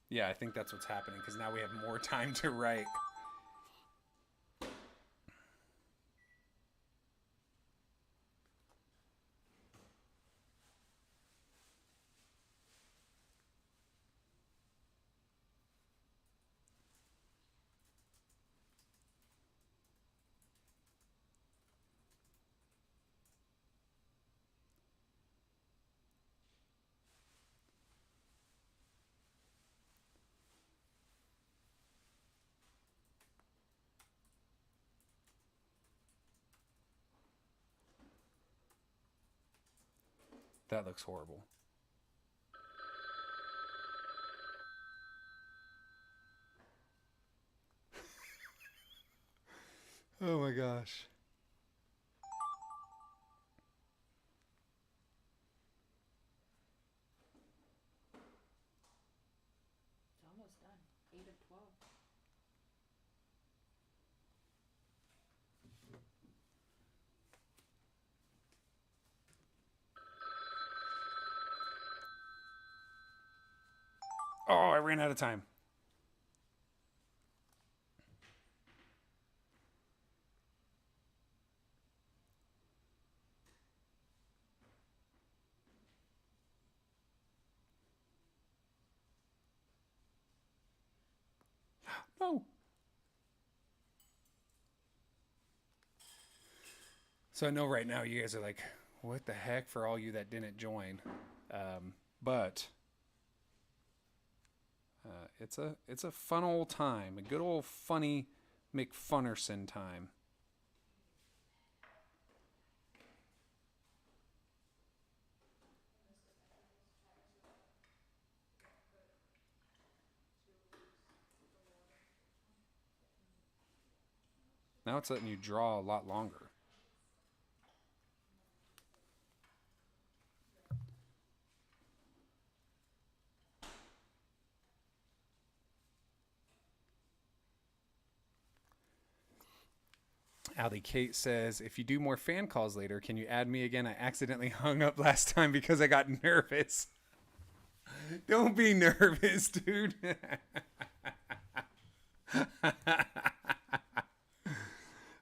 Yeah, I think that's what's happening, because now we have more time to write. That looks horrible. Oh my gosh. It's almost done. 8 of 12. Oh, I ran out of time. No. So I know right now you guys are like, what the heck, for all you that didn't join. But it's a fun old time. A good old funny McFunnerson time. Now it's letting you draw a lot longer. Allie Kate says, if you do more fan calls later, can you add me again? I accidentally hung up last time because I got nervous. Don't be nervous, dude.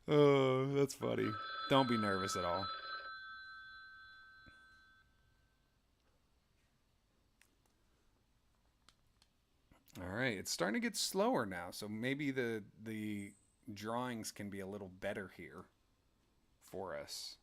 Oh, that's funny. Don't be nervous at all. All right, it's starting to get slower now, so maybe the drawings can be a little better here for us.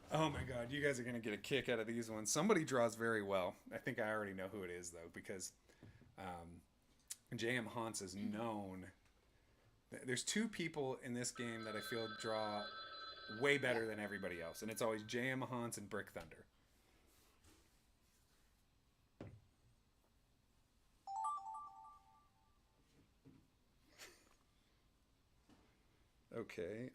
Oh my god, you guys are going to get a kick out of these ones. Somebody draws very well. I think I already know who it is, though, because J.M. Hans is known. There's two people in this game that I feel draw way better than everybody else, and it's always J.M. Hans and Brick Thunder. Okay,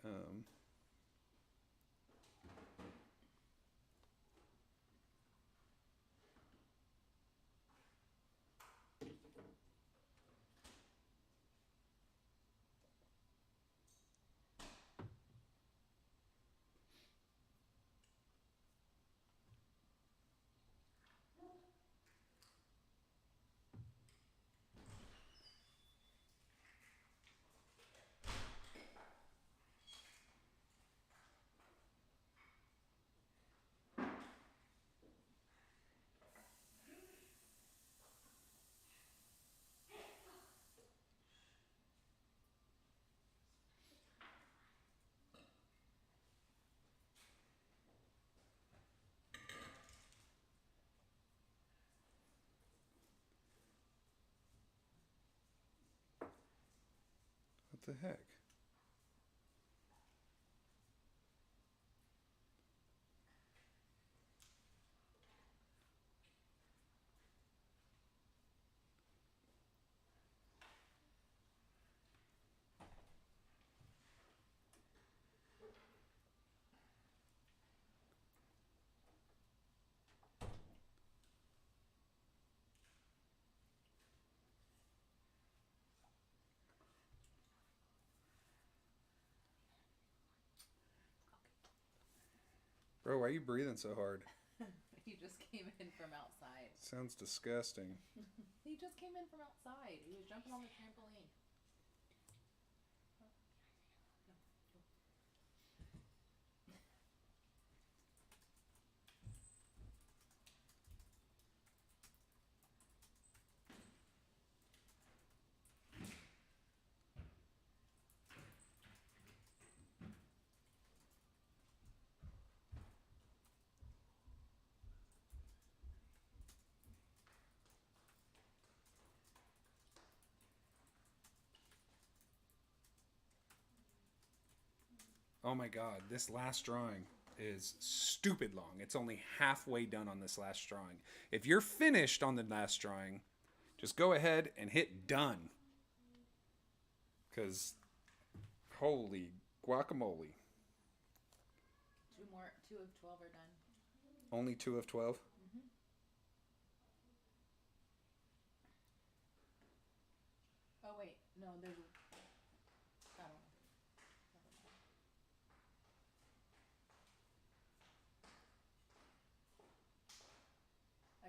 what the heck? Bro, why are you breathing so hard? He just came in from outside. Sounds disgusting. He just came in from outside. He was jumping on the trampoline. Oh my god, this last drawing is stupid long. It's only halfway done on this last drawing. If you're finished on the last drawing, just go ahead and hit done. Because, holy guacamole. Two of 12 are done. Only 2 of 12?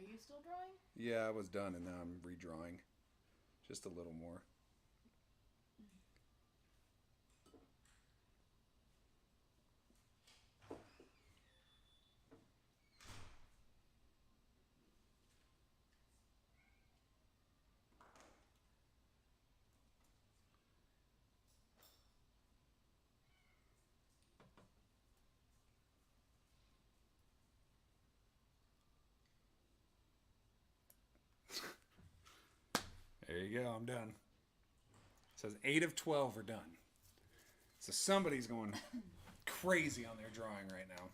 Are you still drawing? Yeah, I was done, and now I'm redrawing. Just a little more. There you go. I'm done. It says 8 of 12 are done. So somebody's going crazy on their drawing right now.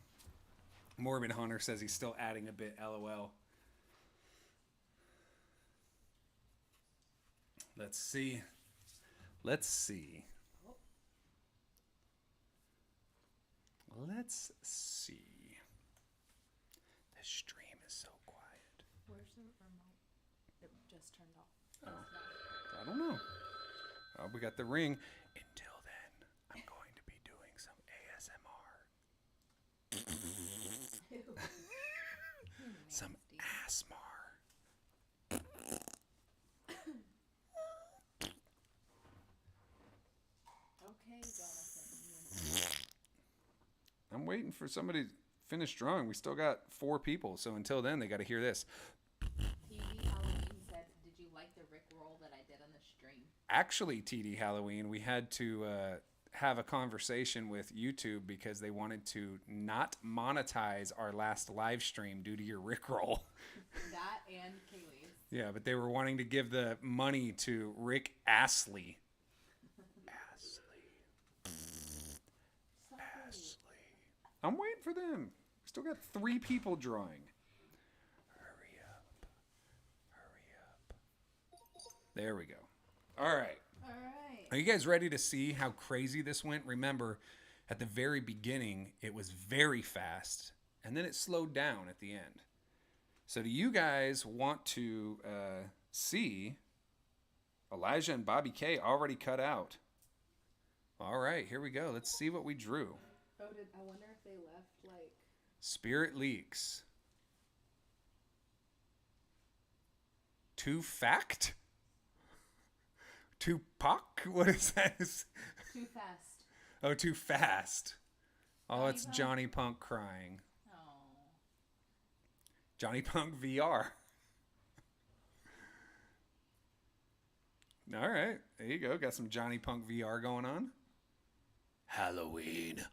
Morbid Hunter says he's still adding a bit. LOL. Let's see. Let's see. Let's see. The stream is so quiet. Where's the remote? It just turned off. Oh, I don't know. Oh, we got the ring. Until then, I'm going to be doing some ASMR. Some ASMR. Okay, Jonathan. I'm waiting for somebody to finish drawing. We still got 4 people, so until then, they got to hear this. TV Halloween said, "Did you like the Rick roll that I did on the stream?" Actually, TD Halloween, we had to have a conversation with YouTube because they wanted to not monetize our last live stream due to your Rickroll. That and Kaylee's. Yeah, but they were wanting to give the money to Rick Astley. Astley. I'm waiting for them. Still got 3 people drawing. Hurry up. Hurry up. There we go. All right. All right. Are you guys ready to see how crazy this went? Remember, at the very beginning, it was very fast, and then it slowed down at the end. So do you guys want to see Elijah and Bobby K already cut out? All right, here we go. Let's see what we drew. Oh, I wonder if they left, like... Spirit Leaks. Too fact? Tupac? What is that? Too fast. Oh, too fast. Oh, Johnny it's Punk? Johnny Punk crying. Oh. Johnny Punk VR. All right, there you go. Got some Johnny Punk VR going on. Halloween.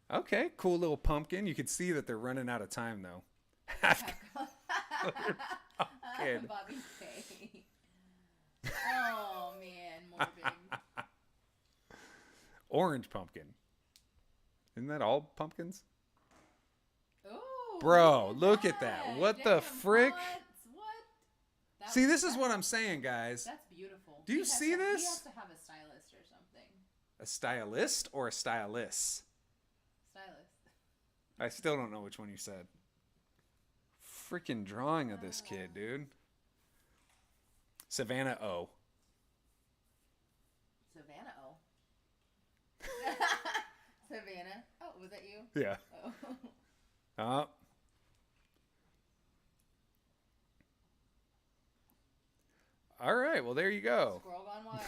Okay, cool little pumpkin. You can see that they're running out of time, though. Pumpkin. Bobby K. Oh, man. Morbid. Orange pumpkin. Isn't that all pumpkins? Oh, Bro, look at that. What the Damn, frick? What? That See, was- this is what I'm saying, guys. That's beautiful. Do you He has see to- this? He has to have a stylist or something. A stylist or a stylist? Stylist. I still don't know which one you said. Freaking drawing of this kid, dude. Savannah O. Savannah. Oh. Savannah. Oh, was that you? Yeah. Oh. Oh. All right. Well, there you go. Squirrel gone wild.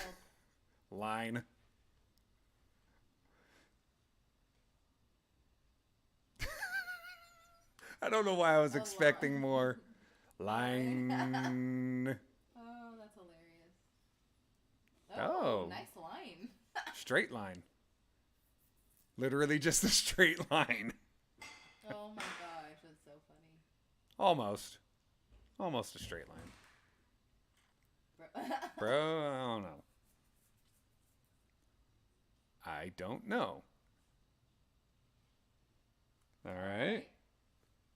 Line. I don't know why I was A expecting line. more. Line. Oh, that's hilarious. Oh. Nice line. Straight line. Literally just a straight line. Oh my gosh, that's so funny. Almost. Almost a straight line. Bro, I don't know. I don't know. All right.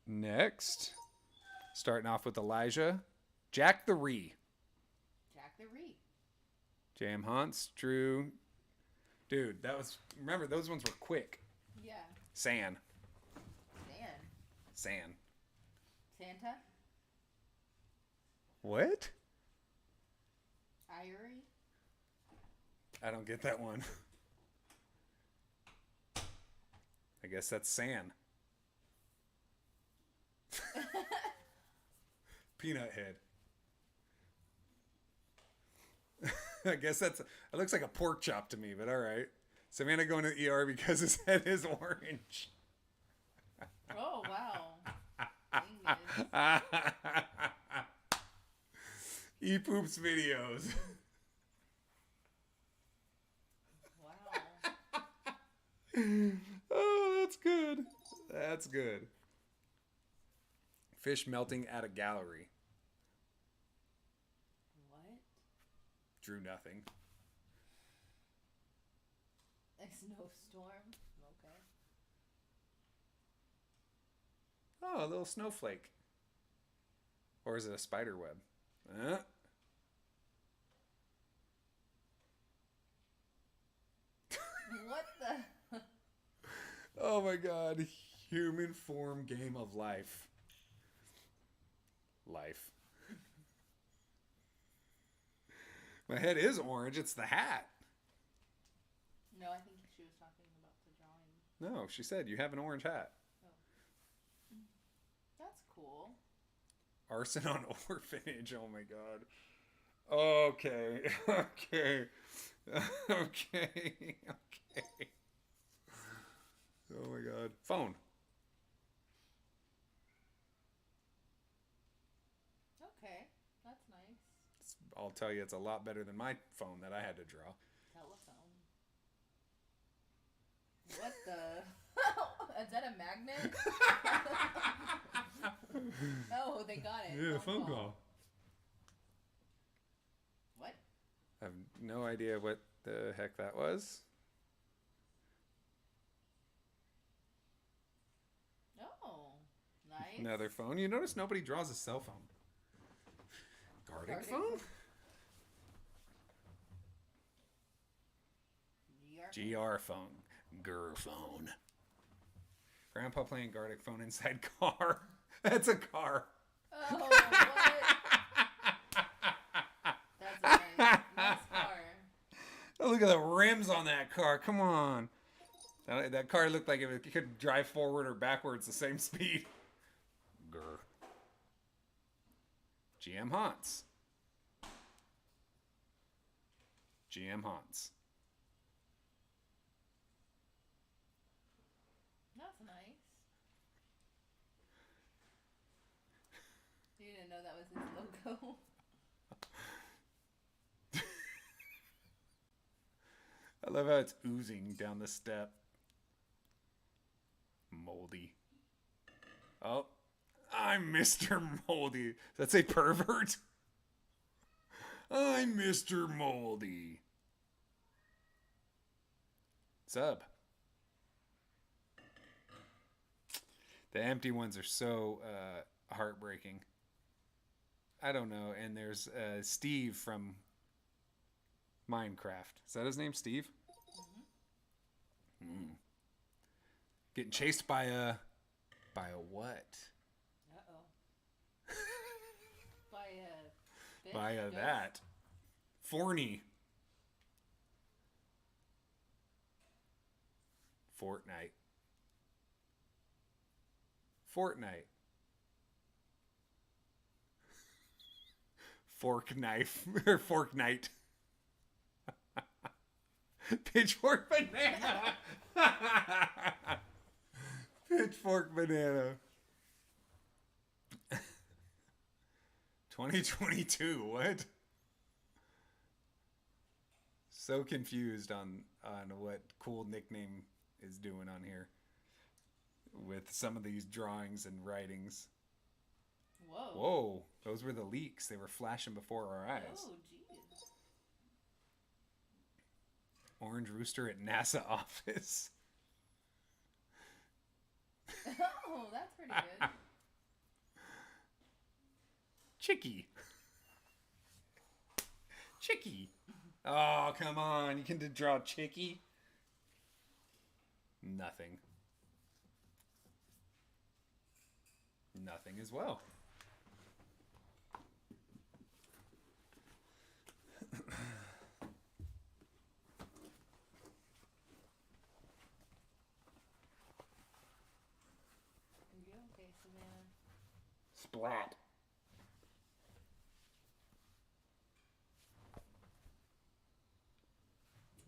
Next. Starting off with Elijah. Jack the Ree. Jack the Ree. Jam Hunts. Drew. Dude, that was... Remember, those ones were quick. Yeah. San. Santa. What? Irie. I don't get that one. I guess that's San. Peanut head. I guess it looks like a pork chop to me, but all right. Savannah going to the ER because his head is orange. Oh, wow. Dang it. E poops videos. Wow. Oh, that's good. That's good. Fish melting at a gallery. What? Drew nothing. A snowstorm? Okay. Oh, a little snowflake. Or is it a spider web? What the? Oh my god. Human form game of life. Life. My head is orange. It's the hat. No, I think she was talking about the drawing. No, she said you have an orange hat. That's cool. Arson on orphanage. Oh my god. Okay. Okay. Okay. Okay. Oh my god. Phone. Okay, that's nice. I'll tell you, it's a lot better than my phone that I had to draw. Telephone. What the? Is that a magnet? Oh, they got it. Yeah, phone call. What? I have no idea what the heck that was. Oh, nice. Another phone. You notice nobody draws a cell phone. Gardic phone? GR phone. GR phone. Grandpa playing Gardic phone inside car. That's a car. Oh, what? That's a nice car. Oh, look at the rims on that car. Come on. That car looked like it could drive forward or backwards the same speed. Grr. GM Haunts. GM Haunts. That's nice. You didn't know that was his logo. I love how it's oozing down the step. Moldy. Oh, I'm Mr. Moldy. Does that say pervert? I'm Mr. Moldy. Sub. The empty ones are so heartbreaking. I don't know. And there's Steve from Minecraft. Is that his name, Steve? Mm-hmm. Getting chased by a what? Uh-oh. By a fish? By Ghost? that. Forney. Fortnite. Fortnite. Fork knife. Or fork night. Pitchfork banana. Pitchfork banana. 2022. What? So confused on what cool nickname is doing on here with some of these drawings and writings. Whoa. Whoa, those were the leaks. They were flashing before our eyes. Oh, jeez. Orange rooster at NASA office. Oh, that's pretty good. Chicky. Chicky. Oh, come on. You can draw Chicky. Nothing. Nothing as well. Are you okay, Savannah? Splat.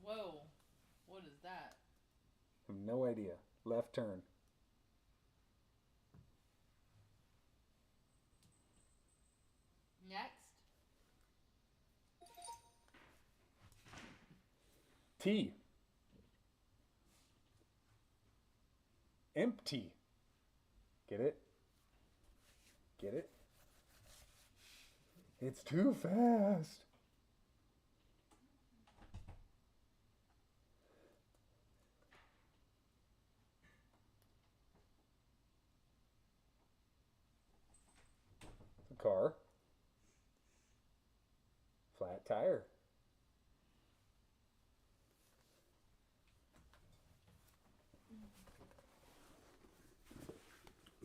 Whoa. What is that? I have no idea. Left turn. Next. T. Empty. Get it? Get it? It's too fast. The car. Flat tire.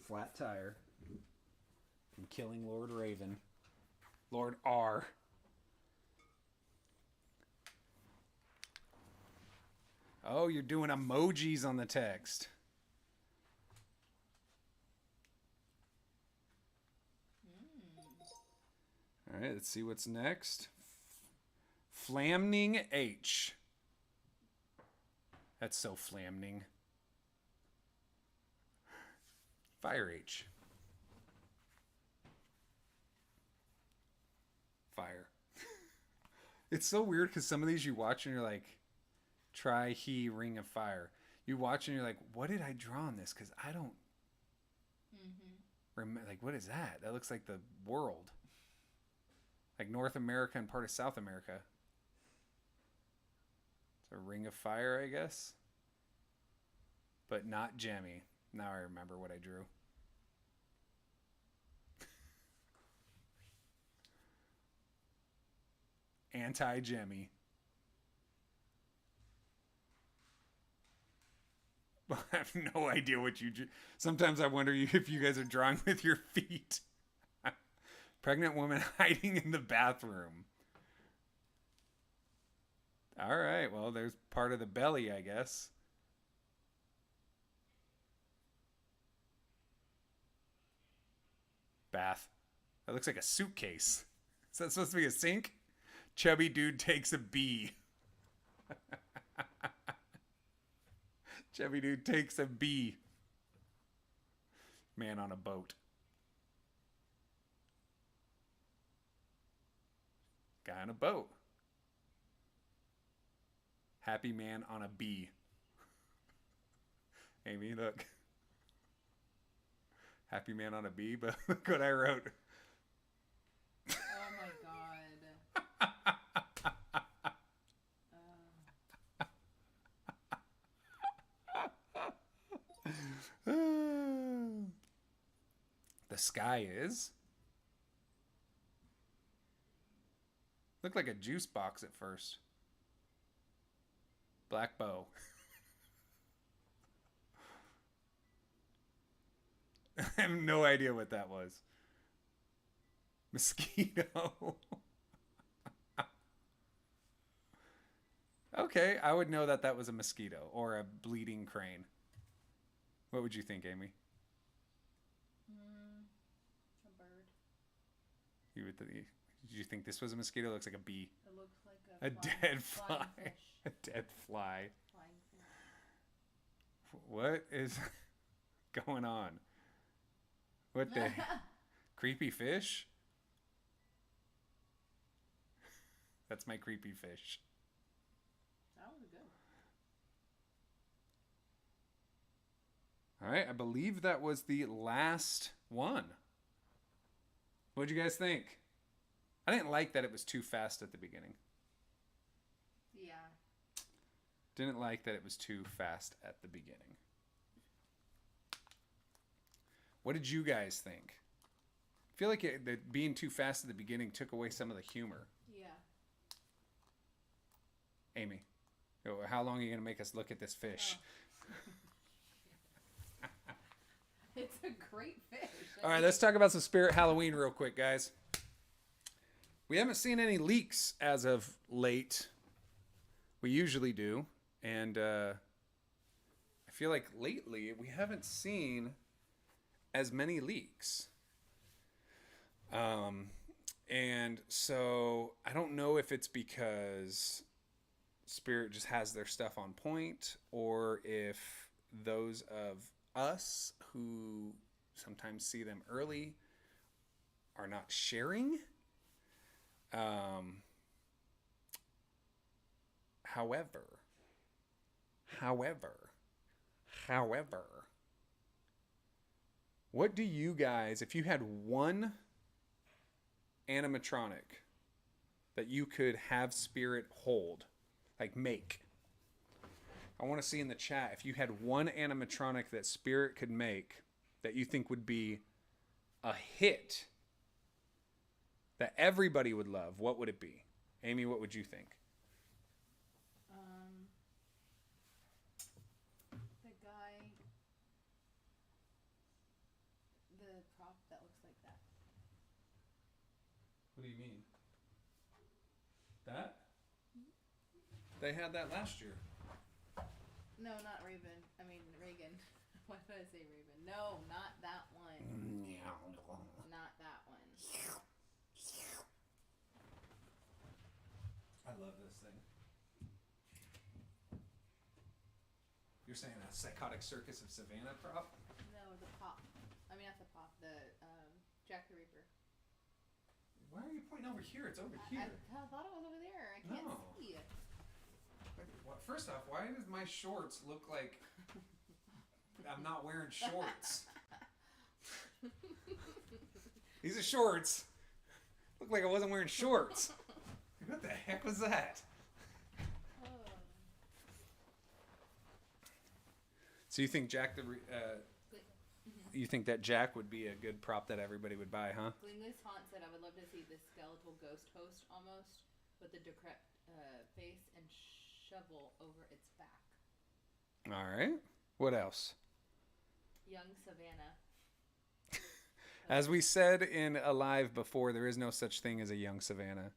Flat tire. From Killing Lord Raven. Lord R. Oh, you're doing emojis on the text. All right, let's see what's next. Flamning H. That's so flamning. Fire H. Fire. It's so weird because some of these you watch and you're like, try he ring of fire. You watch and you're like, what did I draw on this? Because I don't remember. Like, what is that? That looks like the world. Like North America and part of South America. It's a ring of fire, I guess. But not Jemmy. Now I remember what I drew. Anti-Jemmy. I have no idea what you drew. Sometimes I wonder if you guys are drawing with your feet. Pregnant woman hiding in the bathroom. All right, well, there's part of the belly, I guess. Bath. That looks like a suitcase. Is that supposed to be a sink? Chubby dude takes a bee. Chubby dude takes a bee. Man on a boat. Guy on a boat. Happy man on a bee. Amy, look. Happy man on a bee, but look what I wrote. Oh my god. The sky is. Looked like a juice box at first. Black bow. I have no idea what that was. Mosquito. Okay, I would know that that was a mosquito or a bleeding crane. What would you think, Amy? A bird. Did you think this was a mosquito? It looks like a bee. It looks like A dead fly. flying fish. A dead fly. Flying fish. What is going on? What the creepy fish? That's my creepy fish. That was good. All right, I believe that was the last one. What'd you guys think? I didn't like that it was too fast at the beginning. Yeah. Didn't like that it was too fast at the beginning. What did you guys think? I feel like that being too fast at the beginning took away some of the humor. Yeah. Amy, how long are you going to make us look at this fish? Oh. It's a great fish. All right, let's talk about some Spirit Halloween real quick, guys. We haven't seen any leaks as of late. We usually do. And I feel like lately we haven't seen as many leaks. And so I don't know if it's because Spirit just has their stuff on point, or if those of us who sometimes see them early are not sharing. However, what do you guys, if you had one animatronic that you could have Spirit hold, like make? I want to see in the chat, if you had one animatronic that Spirit could make that you think would be a hit that everybody would love, what would it be? Amy, what would you think? The guy, the prop that looks like that. What do you mean? That? They had that last year. No, not Raven. I mean Reagan. Why did I say Raven? No, not that one. Not that one. I love this thing. You're saying a Psychotic Circus of Savannah prop? No, the pop. I mean, not the pop. The Jack the Reaper. Why are you pointing over here? It's over I here. thought it was over there. I can't No. see it. First off, why does my shorts look like I'm not wearing shorts? These are shorts. Look like I wasn't wearing shorts. What the heck was that? So you think you think that Jack would be a good prop that everybody would buy, huh? Glingless Haunt said, I would love to see this skeletal ghost host almost with the decrepit face and shovel over its back. All right. What else? Young Savannah. As we said in a live before, there is no such thing as a young Savannah.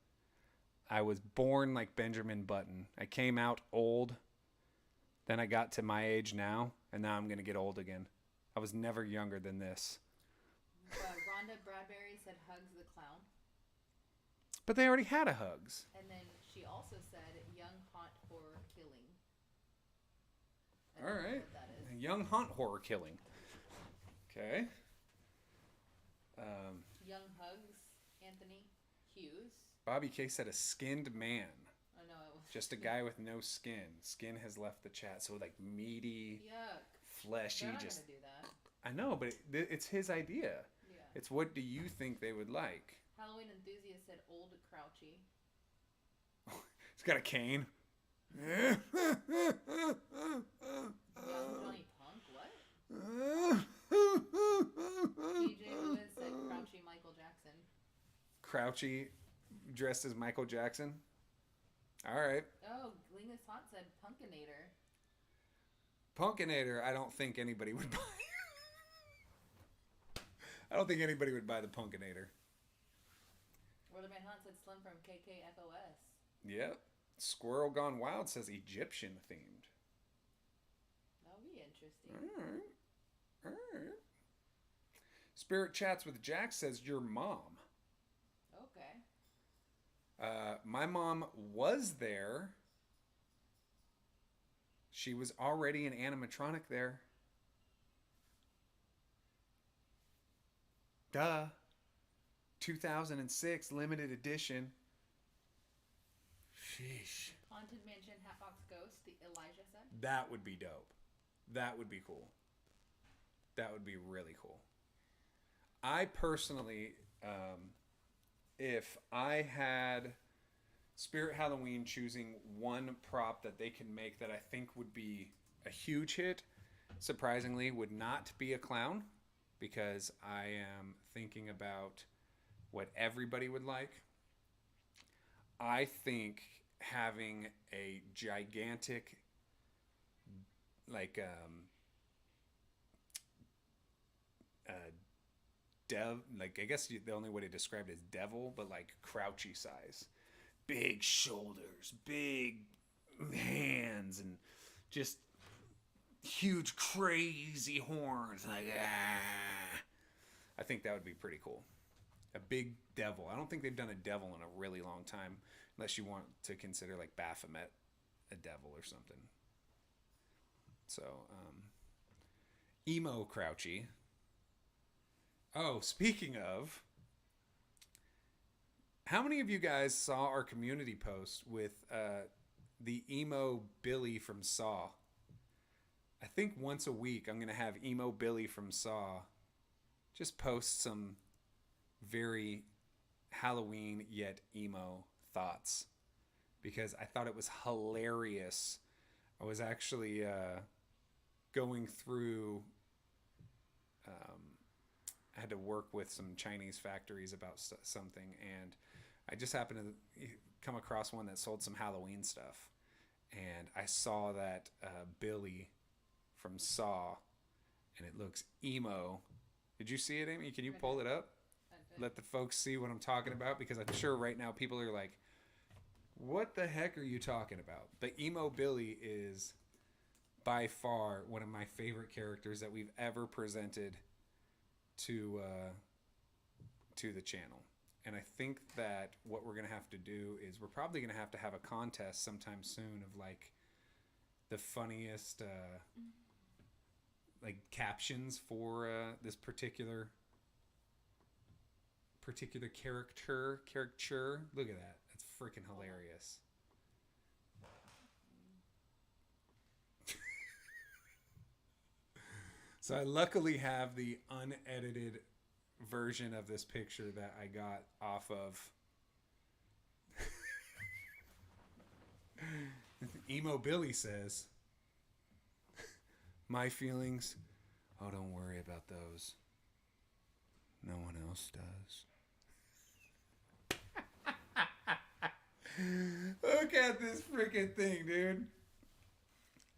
I was born like Benjamin Button. I came out old. Then I got to my age now, and now I'm going to get old again. I was never younger than this. Rhonda Bradbury said Hugs the Clown. But they already had a Hugs. And then she also said Young Haunt Horror Killing. I All don't know right. what that is. Young Haunt Horror Killing. Okay. Young Hugs, Anthony Hughes. Bobby K said a skinned man. I know it was. Just a guy with no skin. Skin has left the chat. So like meaty, Yuck. fleshy. They're not just. gonna do that. I know, but it's his idea. Yeah. It's what do you think they would like? Halloween Enthusiast said Old Crouchy. He's got a cane. Young Johnny Punk, what? DJ Lewis said Crouchy Michael Jackson. Crouchy dressed as Michael Jackson. All right. Oh, Glingus Haunt said Punkinator. Punkinator, I don't think anybody would buy. I don't think anybody would buy the Punkinator. Weatherman Hunt said Slim from KKFOS. Yep. Squirrel Gone Wild says Egyptian themed. That would be interesting. All right. All right. Spirit Chats with Jack says your mom. Okay. My mom was there. She was already an animatronic there. Duh. 2006 limited edition. Sheesh. Haunted Mansion Hatbox Ghost, the Elijah said. That would be dope. That would be cool. That would be really cool. I personally, if I had Spirit Halloween choosing one prop that they can make that I think would be a huge hit, surprisingly, would not be a clown, because I am thinking about what everybody would like. I think having a gigantic, like, like, I guess the only way to describe it is devil, but like crouchy size. Big shoulders, big hands, and just huge crazy horns. Like, ah. I think that would be pretty cool. A big devil. I don't think they've done a devil in a really long time, unless you want to consider like Baphomet a devil or something. So, Emo Crouchy. Oh, speaking of, how many of you guys saw our community post with the Emo Billy from Saw? I think once a week I'm going to have Emo Billy from Saw just post some very Halloween yet emo thoughts, because I thought it was hilarious. I was actually going through, I had to work with some Chinese factories about something, and I just happened to come across one that sold some Halloween stuff, and I saw that Billy from Saw, and it looks emo. Did you see it, Amy? Can you pull it up? Let the folks see what I'm talking about, because I'm sure right now people are like, what the heck are you talking about? But Emo Billy is by far one of my favorite characters that we've ever presented to the channel. And I think that what we're going to have to do is we're probably going to have a contest sometime soon of like the funniest like captions for this particular caricature. Look at that. That's freaking hilarious. So I luckily have the unedited version of this picture that I got off of Emo Billy says, my feelings, oh, don't worry about those. No one else does. Look at this freaking thing, dude.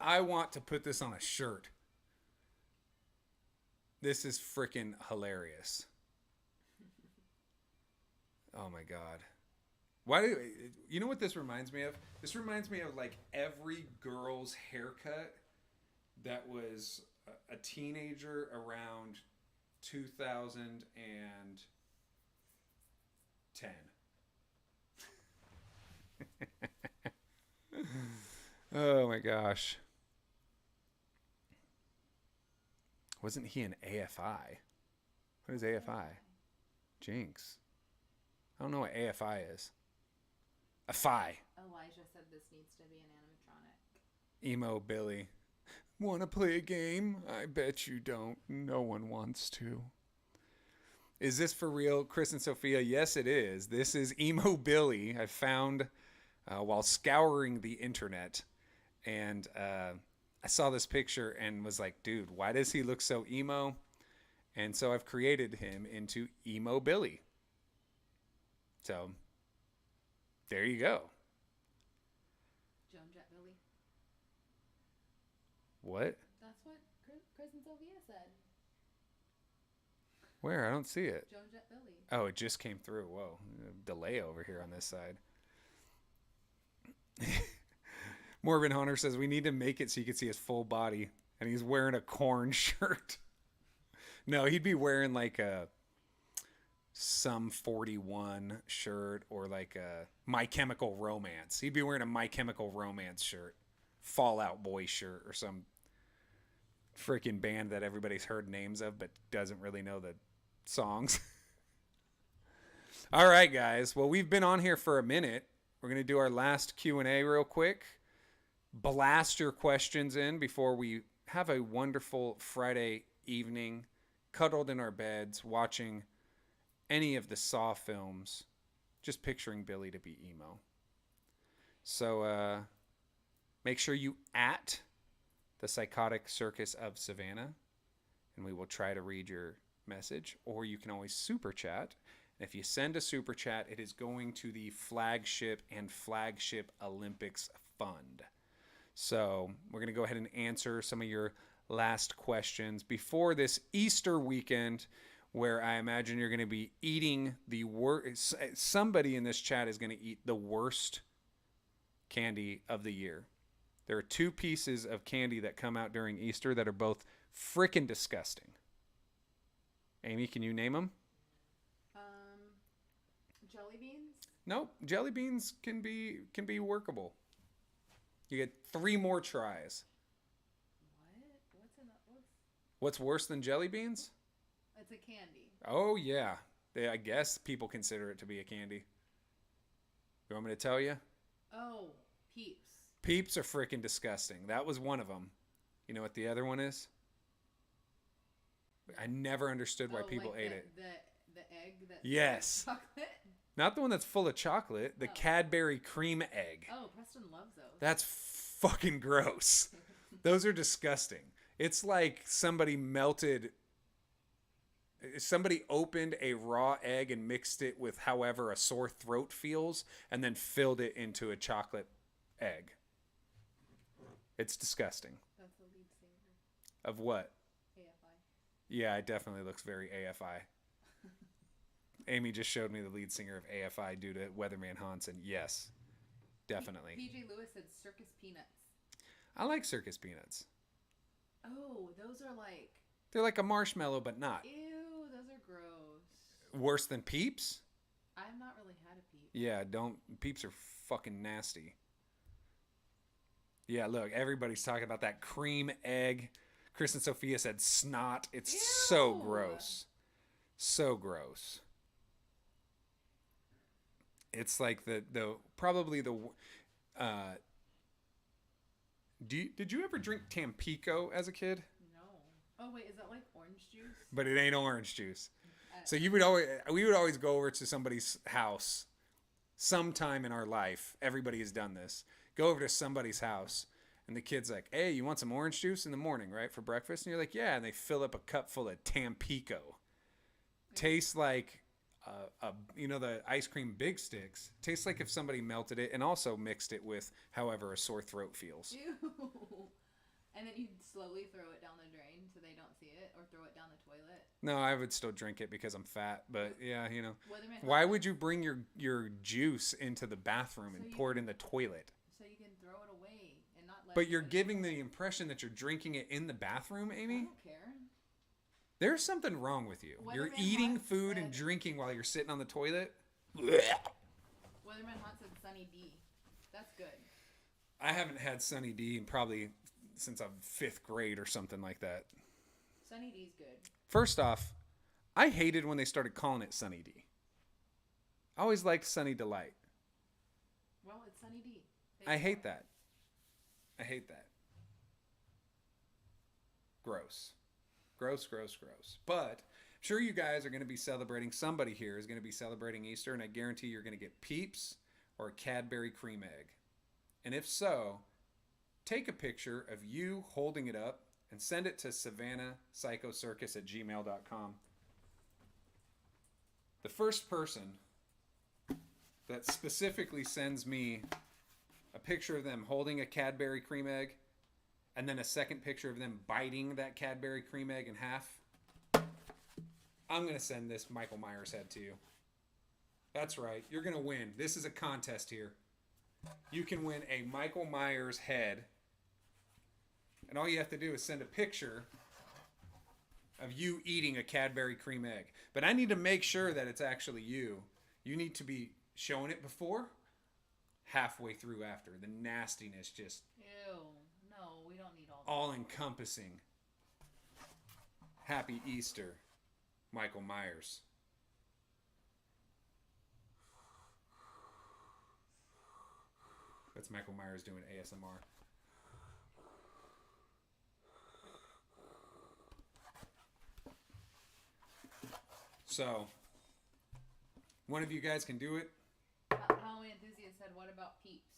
I want to put this on a shirt. This is freaking hilarious. Oh my God. Why do you know what this reminds me of? This reminds me of like every girl's haircut that was a teenager around 2010. Oh my gosh. Wasn't he an AFI? What is AFI? Jinx. I don't know what AFI is. A FI. Elijah said this needs to be an animatronic. Emo Billy. Want to play a game? I bet you don't. No one wants to. Is this for real, Chris and Sophia? Yes, it is. This is Emo Billy. I found while scouring the internet. And I saw this picture and was like, dude, why does he look so emo? And so I've created him into Emo Billy. So there you go. Joan Jett Billy. What? That's what Chris and Sophia said. Where? I don't see it. Joan Jett Billy. Oh, it just came through. Whoa. Delay over here on this side. Morbid Hunter says we need to make it so you can see his full body. And he's wearing a corn shirt. No, he'd be wearing like a Sum 41 shirt or like a My Chemical Romance. He'd be wearing a My Chemical Romance shirt. Fallout Boy shirt or some freaking band that everybody's heard names of but doesn't really know the songs. All right, guys. Well, we've been on here for a minute. We're going to do our last Q&A real quick. Blast your questions in before we have a wonderful Friday evening, cuddled in our beds, watching any of the Saw films, just picturing Billy to be emo. So make sure you at the Psychotic Circus of Savannah, and we will try to read your message, or you can always super chat. And if you send a super chat, it is going to the Flagship and Flagship Olympics Fund. So we're going to go ahead and answer some of your last questions before this Easter weekend, where I imagine you're going to be eating the worst. Somebody in this chat is going to eat the worst candy of the year. There are two pieces of candy that come out during Easter that are both freaking disgusting. Amy, can you name them? Nope. Jelly beans can be workable. You get 3 more tries. What's worse than jelly beans? It's a candy. Oh yeah. I guess people consider it to be a candy. You want me to tell you? Oh, Peeps. Peeps are freaking disgusting. That was one of them. You know what the other one is? I never understood why people like ate it. The egg that's Yes. chocolate. Not the one that's full of chocolate. The Cadbury cream egg. Oh, Preston loves those. That's fucking gross. Those are disgusting. It's like somebody opened a raw egg and mixed it with however a sore throat feels and then filled it into a chocolate egg. It's disgusting. That's the lead singer. Of what? AFI. Yeah, it definitely looks very AFI. Amy just showed me the lead singer of AFI due to Weatherman Hansen. Yes, definitely. PJ Lewis said circus peanuts. I like circus peanuts. Oh, those are like... They're like a marshmallow, but not. Ew, those are gross. Worse than Peeps? I've not really had a Peep. Yeah, Peeps are fucking nasty. Yeah, look, everybody's talking about that cream egg. Chris and Sophia said snot. It's Ew. so gross. So gross. It's like probably the did you ever drink Tampico as a kid? No. Oh wait, is that like orange juice? But it ain't orange juice. So we would always go over to somebody's house sometime in our life. Everybody has done this. Go over to somebody's house and the kid's like, "Hey, you want some orange juice in the morning, right, for breakfast?" And you're like, "Yeah." And they fill up a cup full of Tampico. Tastes like the ice cream big sticks. Tastes like if somebody melted it and also mixed it with however a sore throat feels. Ew. And then you slowly throw it down the drain so they don't see it, or throw it down the toilet. No, I would still drink it because I'm fat. But yeah, Weatherman why Hansen. would you bring your juice into the bathroom and pour it in the toilet? So you can throw it away and not let. But you're giving the impression that you're drinking it in the bathroom, Amy. I don't care. There's something wrong with you. You're Weatherman eating Hansen food said- and drinking while you're sitting on the toilet. Weatherman Hot said Sunny D. That's good. I haven't had Sunny D in probably since I'm 5th grade or something like that. Sunny D's good. First off, I hated when they started calling it Sunny D. I always liked Sunny Delight. Well, it's Sunny D. I hate that. I hate that. Gross. Gross, gross, gross. But I'm sure you guys are going to be celebrating. Somebody here is going to be celebrating Easter, and I guarantee you're going to get Peeps or a Cadbury cream egg. And if so, take a picture of you holding it up and send it to savannahpsychocircus@gmail.com. The first person that specifically sends me a picture of them holding a Cadbury cream egg and then a second picture of them biting that Cadbury cream egg in half, I'm going to send this Michael Myers head to you. That's right. You're going to win. This is a contest here. You can win a Michael Myers head. And all you have to do is send a picture of you eating a Cadbury cream egg. But I need to make sure that it's actually you. You need to be showing it before, halfway through after. The nastiness just Ew. No, we don't need all that. all encompassing. Happy Easter, Michael Myers. That's Michael Myers doing ASMR. So, one of you guys can do it. Halloween enthusiast said, "What about Peeps?"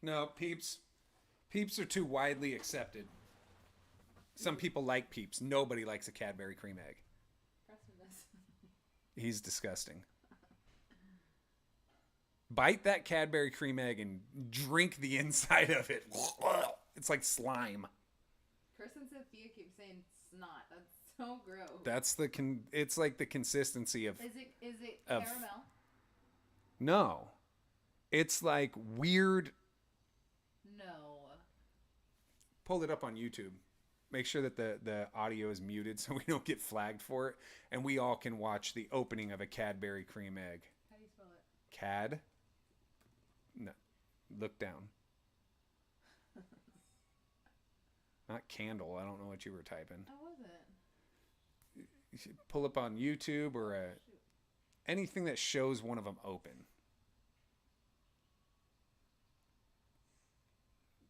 No, Peeps. Peeps are too widely accepted. Some people like Peeps. Nobody likes a Cadbury cream egg. Preston does. He's disgusting. Bite that Cadbury cream egg and drink the inside of it. It's like slime. Chris and Sophia keep saying snot. That's so gross. That's it's like the consistency of Is it of- caramel? no. It's like weird. No. Pull it up on YouTube. Make sure that the audio is muted so we don't get flagged for it, and we all can watch the opening of a Cadbury cream egg. How do you spell it? No. Look down. Not candle. I don't know what you were typing. I wasn't. You should pull up on YouTube or anything that shows one of them open.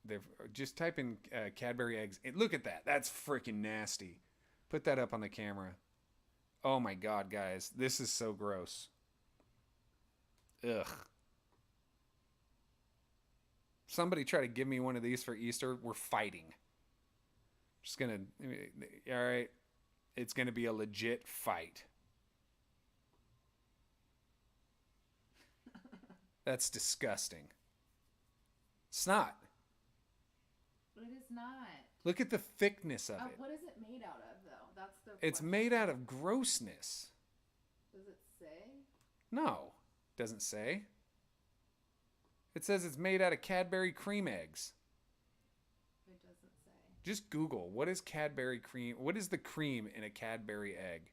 They've just type in Cadbury eggs. Look at that. That's freaking nasty. Put that up on the camera. Oh my God, guys. This is so gross. Ugh. Somebody try to give me one of these for Easter. We're fighting. Just gonna, all right. It's gonna be a legit fight. That's disgusting. It's not. It is not. Look at the thickness of it. What is it made out of, though? That's the. It's question. made out of grossness. Does it say? No, doesn't say. It says it's made out of Cadbury cream eggs. It doesn't say. Just Google, what is Cadbury cream? What is the cream in a Cadbury egg?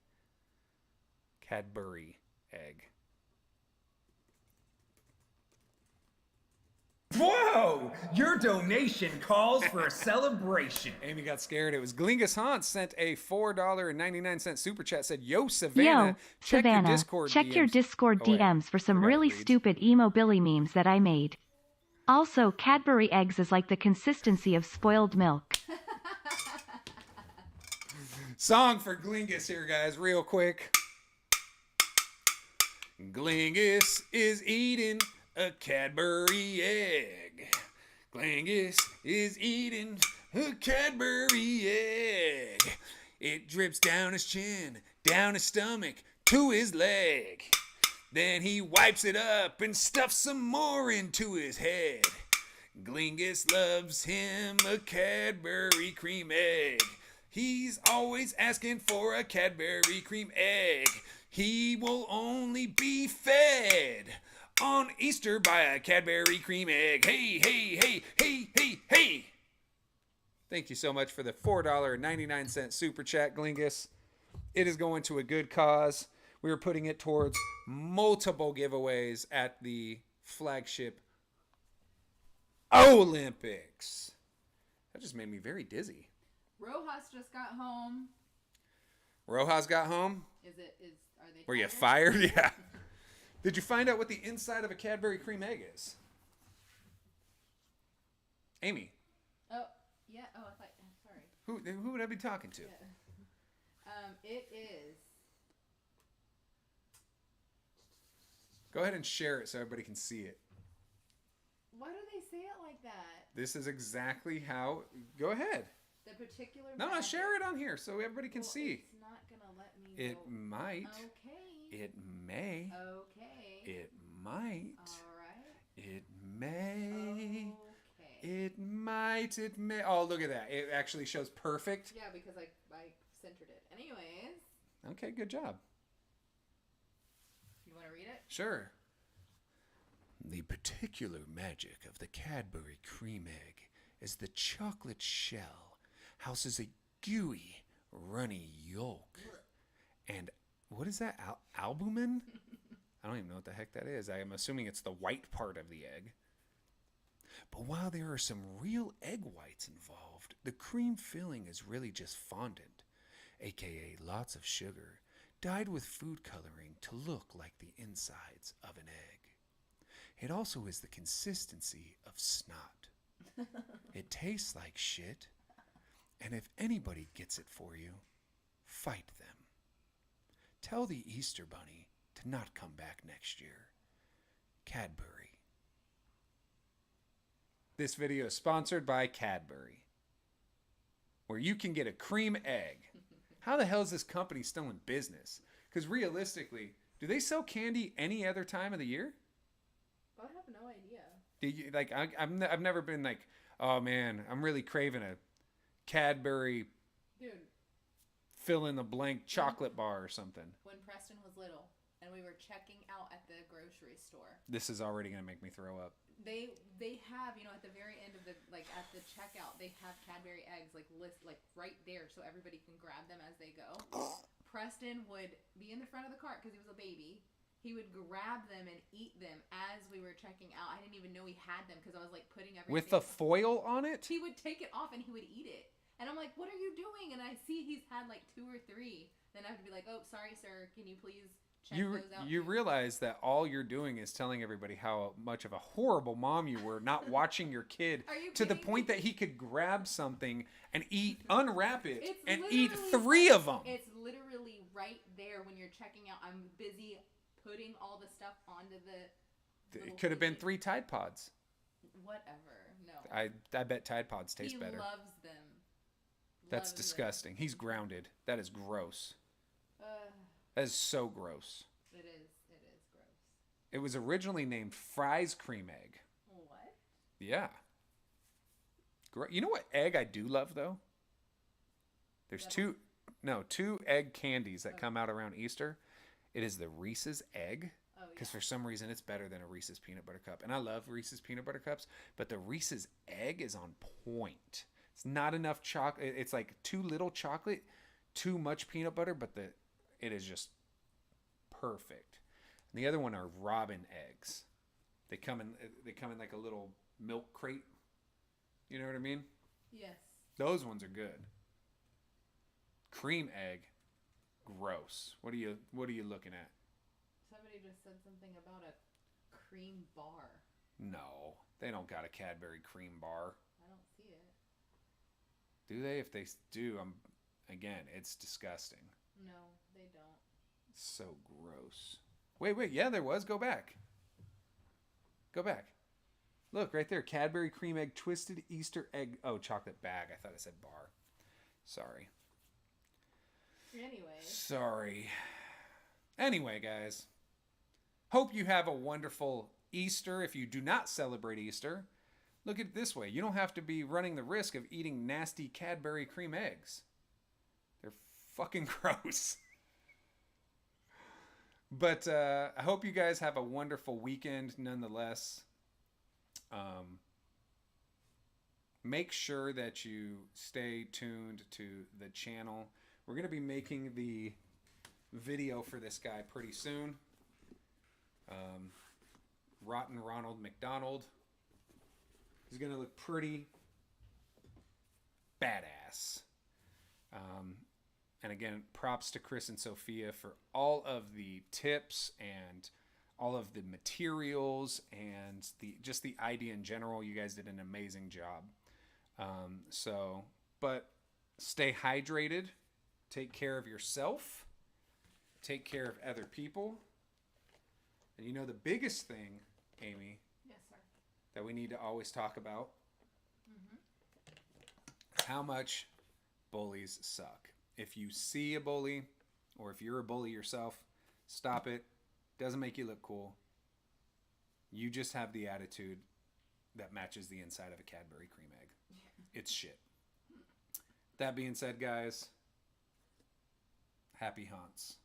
Cadbury egg. Whoa! Your donation calls for a celebration. Amy got scared. It was Glingus Hans sent a $4.99 super chat. Said, "Yo, Savannah, Yo, check Savannah, your Discord check DMs." your Discord Oh, wait. DMs for some Forgot it really reads. stupid Emo Billy memes that I made. Also, Cadbury eggs is like the consistency of spoiled milk. Song for Glingus here, guys, real quick. Glingus is eating a Cadbury egg. Glingus is eating a Cadbury egg. It drips down his chin, down his stomach, to his leg. Then he wipes it up and stuffs some more into his head. Glingus loves him a Cadbury cream egg. He's always asking for a Cadbury cream egg. He will only be fed on Easter by a Cadbury cream egg. Hey, hey, hey, hey, hey, hey. Thank you so much for the $4.99 super chat, Glingus. It is going to a good cause. We are putting it towards multiple giveaways at the Flagship Olympics. That just made me very dizzy. Rojas just got home. Rojas got home. Are they? Were you fired? fired? Yeah. Did you find out what the inside of a Cadbury cream egg is? Amy, Oh yeah. Oh, I thought. Sorry. who would I be talking to? Yeah. It is. Go ahead and share it so everybody can see it. Why do they say it like that? This is exactly how. Go ahead. The particular. No, magic. share it on here so everybody can Well, see. It's not gonna let me. It go. might. Okay. It may. Okay. It might. All right. It may. Okay. It might. It may. Oh, look at that. It actually shows perfect. Yeah, because I centered it. Anyways, Okay, good job. you want to read it? Sure. The particular magic of the Cadbury cream egg is the chocolate shell houses a gooey, runny yolk. And what is that? Albumin? I don't even know what the heck that is. I am assuming it's the white part of the egg. But while there are some real egg whites involved, the cream filling is really just fondant, aka lots of sugar, dyed with food coloring to look like the insides of an egg. It also is the consistency of snot. It tastes like shit, and if anybody gets it for you, fight them. Tell the Easter Bunny to not come back next year. Cadbury. This video is sponsored by Cadbury, where you can get a cream egg. How the hell is this company still in business? Because realistically, do they sell candy any other time of the year? I have no idea. Do you, like I've never been like, oh man, I'm really craving a Cadbury Dude, fill in the blank chocolate bar or something. when Preston was little and we were checking out at the grocery store, This is already gonna make me throw up. they have, at the very end of the, like at the checkout, they have Cadbury eggs like right there so everybody can grab them as they go. Preston would be in the front of the cart because he was a baby. he would grab them and eat them as we were checking out. I didn't even know he had them because I was like putting everything. With the foil on it? He would take it off and he would eat it. And I'm like, what are you doing? And I see he's had like 2 or 3. Then I have to be like, oh, sorry, sir. Can you please check those out? You realize that all you're doing is telling everybody how much of a horrible mom you were, not watching your kid to the point that he could grab something and unwrap it, and eat 3 of them. It's literally right there when you're checking out. I'm busy putting all the stuff onto the... It could have been 3 Tide Pods. Whatever. No. I bet Tide Pods taste better. He loves them. That's disgusting. He's grounded. That is gross. That is so gross. It is gross. It was originally named Fry's Cream Egg. What? Yeah. You know what egg I do love, though? There's 2 egg candies that come out around Easter. It is the Reese's Egg. Because for some reason it's better than a Reese's Peanut Butter Cup. And I love Reese's Peanut Butter Cups. But the Reese's Egg is on point. It's not enough chocolate. It's like too little chocolate, too much peanut butter. But it is just perfect. And the other one are Robin eggs. They come in like a little milk crate. You know what I mean? Yes. Those ones are good. Cream egg, gross. What are you looking at? Somebody just said something about a cream bar. No, they don't got a Cadbury cream bar. I don't see it. Do they? If they do, again, it's disgusting. No, they don't. So gross. Wait, yeah, there was. Go back. Look, right there. Cadbury Cream Egg Twisted Easter Egg. Oh, chocolate bag. I thought it said bar. Sorry. Anyway, guys. Hope you have a wonderful Easter. If you do not celebrate Easter, look at it this way. You don't have to be running the risk of eating nasty Cadbury cream eggs. They're fucking gross. But I hope you guys have a wonderful weekend nonetheless. Make sure that you stay tuned to the channel. We're going to be making the video for this guy pretty soon. Rotten Ronald McDonald. He's going to look pretty badass. And again, props to Chris and Sophia for all of the tips and all of the materials and just the idea in general. You guys did an amazing job. But stay hydrated. Take care of yourself. Take care of other people. And you know the biggest thing, Amy, yes, sir, that we need to always talk about is how much bullies suck. If you see a bully, or if you're a bully yourself, stop it. Doesn't make you look cool. You just have the attitude that matches the inside of a Cadbury cream egg. It's shit. That being said, guys, happy haunts.